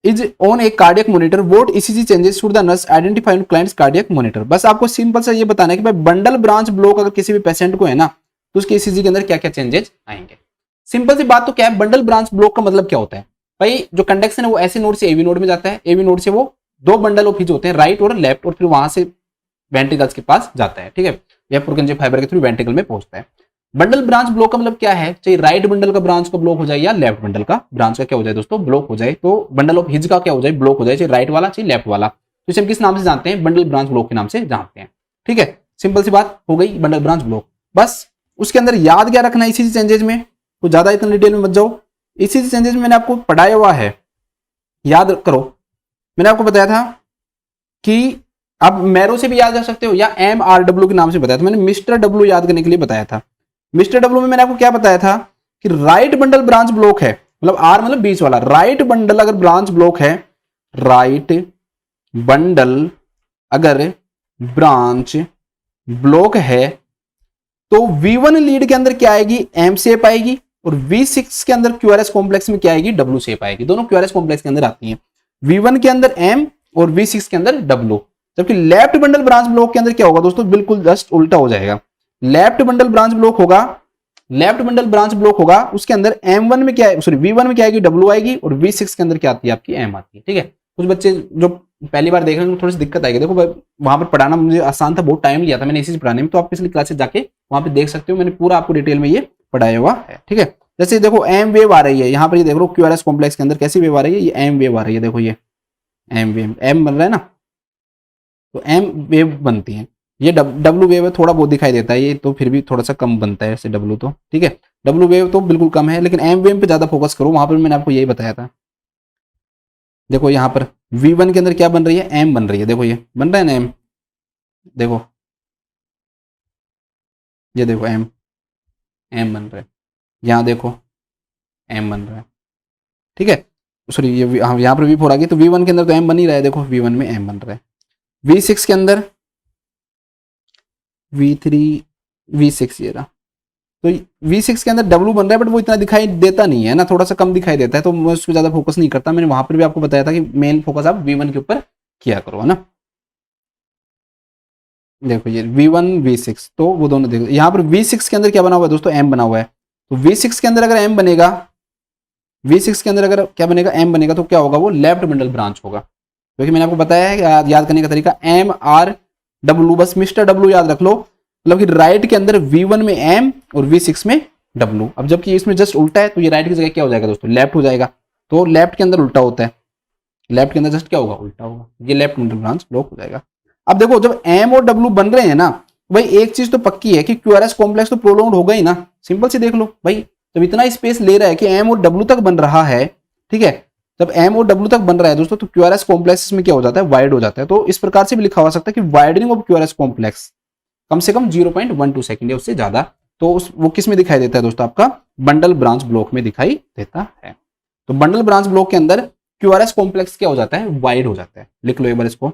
is on A cardiac monitor, what ECG changes should the nurse identify on clients cardiac monitor. बस आपको सिंपल सा ये बताना है कि भाई बंडल ब्रांच ब्लॉक अगर किसी भी पेशेंट को है ना, तो उसके ईसीजी के अंदर क्या क्या चेंजेस आएंगे। सिंपल सी बात तो क्या है, बंडल ब्रांच ब्लॉक का मतलब क्या होता है भाई, जो कंडक्शन है वो ऐसे नोड से एवी नोड में जाता है, एवी नोड से वो दो बंडल ऑफ हिज होते हैं, राइट और लेफ्ट, और फिर वहां से वेंट्रिकल्स के पास जाता है। ठीक है, या पुरकंजे फाइबर के थ्रू वेंट्रिकल में पहुंचता है। बंडल ब्रांच ब्लॉक का मतलब क्या है, चाहे राइट बंडल का ब्रांच का ब्लॉक हो जाए या लेफ्ट बंडल का ब्रांच का क्या हो जाए दोस्तों, ब्लॉक हो जाए, तो बंडल ऑफ हिज का क्या हो जाए, ब्लॉक हो जाए, चाहे राइट वाला चाहे लेफ्ट वाला, तो इसे हम किस नाम से जानते हैं, बंडल ब्रांच ब्लॉक के नाम से जानते हैं। ठीक है, सिंपल सी बात हो गई बंडल ब्रांच ब्लॉक। बस उसके अंदर याद क्या रखना है इसी चेंजेज में, तो ज्यादा इतना डिटेल में मत जाओ, इसी चेंजेज में मैंने आपको पढ़ाया हुआ है, याद करो। मैंने आपको बताया था कि आप मैरो से भी याद कर सकते हो या MRW के नाम से बताया था, मैंने मिस्टर डब्ल्यू याद करने के लिए बताया था। मिस्टर डब्ल्यू में मैंने आपको क्या बताया था कि राइट बंडल ब्रांच ब्लॉक है, मतलब आर मतलब बीच वाला, राइट बंडल अगर ब्रांच ब्लॉक है, राइट बंडल अगर ब्रांच ब्लॉक है, तो V1 लीड के अंदर क्या आएगी, एम शेप आएगी, और V6 के अंदर QRS कॉम्प्लेक्स में क्या आएगी, W शेप आएगी। दोनों QRS कॉम्प्लेक्स के अंदर आती हैं, V1 के अंदर M और V6 के अंदर W। जबकि लेफ्ट बंडल ब्रांच ब्लॉक के अंदर क्या होगा दोस्तों, बिल्कुल जस्ट उल्टा हो जाएगा। लेफ्ट बंडल ब्रांच ब्लॉक होगा, लेफ्ट बंडल ब्रांच ब्लॉक होगा, उसके अंदर M1 में क्या है, सॉरी V1 में क्या आएगी, W आएगी, और V6 के अंदर क्या आती है आपकी, M आती है। ठीक है, कुछ बच्चे जो पहली बार देख रहे हैं थोड़ी सी दिक्कत आएगी, देखो वहां पर पढ़ाना मुझे आसान था, बहुत टाइम लिया था मैंने इसी से पढ़ाने में, तो आप पिछली क्लासेस जाके वहां पे देख सकते हो, मैंने पूरा आपको डिटेल में ये पढ़ाया हुआ है। ठीक है, जैसे देखो एम वेव आ रही है यहाँ पर, ये देख लो QRS कॉम्प्लेक्स के अंदर कैसी वेव आ रही है, ये एम वेव आ रही है, देखो ये एम वेव, एम बन रहा है ना, तो एम वेव बनती है। ये डब्ल्यू वेव है, थोड़ा बहुत दिखाई देता है, ये तो फिर भी थोड़ा सा कम बनता है ऐसे डब्ल्यू तो। ठीक है, डब्ल्यू वेव तो बिल्कुल कम है, लेकिन एम वेव पे ज्यादा फोकस करो, वहां पर मैंने आपको यही बताया था। देखो यहाँ पर V1 के अंदर क्या बन रही है, एम बन रही है, देखो ये बन रहा है ना एम, देखो ये देखो एम, एम बन रहा है, यहाँ देखो एम बन रहा है। ठीक है, सॉरी ये हाँ यहाँ पर V4 आ गई, तो V1 के अंदर तो एम बन ही रहा है, देखो V1 में एम बन रहा है, V6 के अंदर V3 V6 ये रहा, तो V6 के अंदर W बन रहा है, बट वो इतना दिखाई देता नहीं है ना, थोड़ा सा कम दिखाई देता है, तो मैं उस पर ज्यादा फोकस नहीं करता। मैंने वहां पर भी आपको बताया था कि मेन फोकस आप V1 के ऊपर किया करो, है ना। देखो ये V1 V6, तो वो दोनों देखो, यहाँ पर V6 के अंदर क्या बना हुआ है दोस्तों, M बना हुआ है, तो V6 के अंदर अगर M बनेगा, V6 के अंदर अगर क्या बनेगा, M बनेगा, तो क्या होगा, वो लेफ्ट बंडल ब्रांच होगा, क्योंकि मैंने आपको बताया है याद करने का तरीका MRW, बस मिस्टर डब्ल्यू याद रख लो, मतलब कि राइट के अंदर V1 में M और V6 में W। अब जबकि इसमें जस्ट उल्टा है, तो ये राइट की जगह क्या हो जाएगा दोस्तों, लेफ्ट हो जाएगा, तो लेफ्ट के अंदर उल्टा होता है, लेफ्ट के अंदर जस्ट क्या होगा, उल्टा होगा, ये लेफ्ट बंडल ब्रांच ब्लॉक हो जाएगा। अब देखो जब M और W बन रहे हैं ना, भाई एक चीज तो पक्की है कि QRS कॉम्प्लेक्स तो प्रोलॉन्ग होगा ही ना, सिंपल सी देख लो भाई, जब इतना स्पेस ले रहा है कि M और W तक बन रहा है, ठीक है, जब M और W तक बन रहा है दोस्तों, तो QRS कॉम्प्लेक्स में क्या हो जाता है, वाइड हो जाता है। तो इस प्रकार से भी लिखा हो सकता है कि वाइडनिंग ऑफ QRS कॉम्प्लेक्स कम से कम 0.12 सेकंड या उससे ज्यादा, तो वो किस में दिखाई देता है दोस्तों, आपका बंडल ब्रांच ब्लॉक में दिखाई देता है। तो बंडल ब्रांच ब्लॉक के अंदर QRS कॉम्प्लेक्स क्या हो जाता है, वाइड हो जाता है। लिख लो एक बार इसको,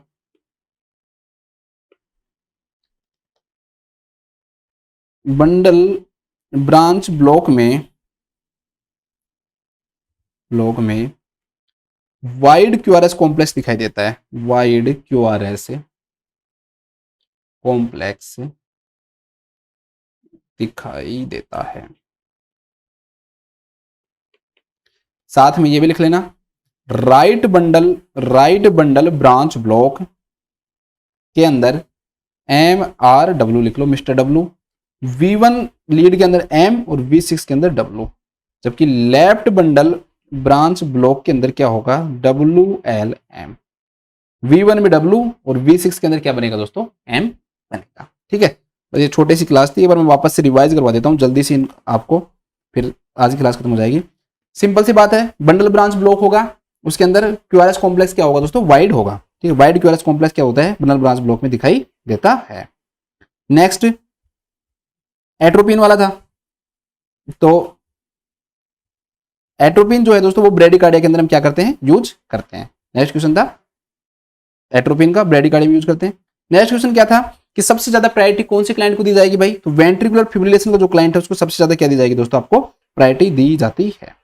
बंडल ब्रांच ब्लॉक में वाइड QRS कॉम्प्लेक्स दिखाई देता है, वाइड QRS कॉम्प्लेक्स दिखाई देता है। साथ में ये भी लिख लेना, राइट बंडल ब्रांच ब्लॉक के अंदर MRW लिख लो, मिस्टर डब्लू। V1 लीड के अंदर M और V6 के अंदर W, जबकि लेफ्ट बंडल ब्रांच ब्लॉक के अंदर क्या होगा, WLM। V1 में W और V6 के अंदर क्या बनेगा दोस्तों, M बनेगा। ठीक है, तो ये छोटी सी क्लास थी, एक बार मैं वापस से रिवाइज करवा देता हूँ जल्दी से आपको, फिर आज की क्लास खत्म हो जाएगी। सिंपल सी बात है, बंडल ब्रांच ब्लॉक होगा, उसके अंदर क्यूआरएस कॉम्प्लेक्स क्या होगा दोस्तों, वाइड होगा। ठीक है, वाइड क्यूआरएस कॉम्प्लेक्स क्या होता है, बंडल ब्रांच ब्लॉक में दिखाई देता है। नेक्स्ट एट्रोपिन वाला था, तो एट्रोपिन जो है दोस्तों वो ब्रेडिकार्डिया के अंदर हम क्या करते हैं, यूज करते हैं। नेक्स्ट क्वेश्चन था एट्रोपिन का, ब्रेडिकार्डिया में यूज करते हैं। नेक्स्ट क्वेश्चन क्या था कि सबसे ज्यादा प्रायोरिटी कौन सी क्लाइंट को दी जाएगी भाई, तो वेंट्रिकुलर फिब्रिलेशन का जो क्लाइंट है उसको सबसे ज्यादा क्या दी जाएगी दोस्तों, आपको प्रायोरिटी दी जाती है।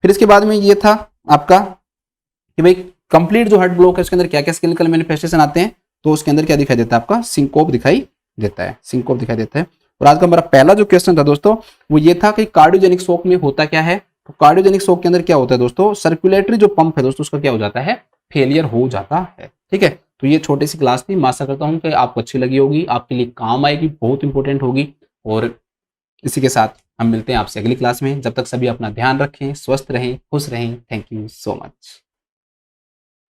फिर इसके बाद में ये था आपका कि भाई कंप्लीट जो हार्ट ब्लॉक है उसके अंदर क्या क्या क्लिनिकल मैनिफेस्टेशन आते हैं, तो उसके अंदर क्या दिखाई देता है, आपका सिंकोप दिखाई देता है, सिंकोप दिखाई देता है। और आज का हमारा पहला जो क्वेश्चन था दोस्तों वो ये था कि कार्डियोजेनिक शॉक में होता क्या है, तो कार्डियोजेनिक शॉक के अंदर क्या होता है दोस्तों, सर्कुलेटरी जो पंप है दोस्तों उसका क्या हो जाता है, फेलियर हो जाता है। ठीक है, तो ये छोटी सी क्लास थी, मैं आशा करता हूं कि आपको अच्छी लगी होगी, आपके लिए काम आएगी, बहुत इंपॉर्टेंट होगी। और इसी के साथ हम मिलते हैं आपसे अगली क्लास में, जब तक सभी अपना ध्यान रखें, स्वस्थ रहें, खुश रहें। Thank you so much.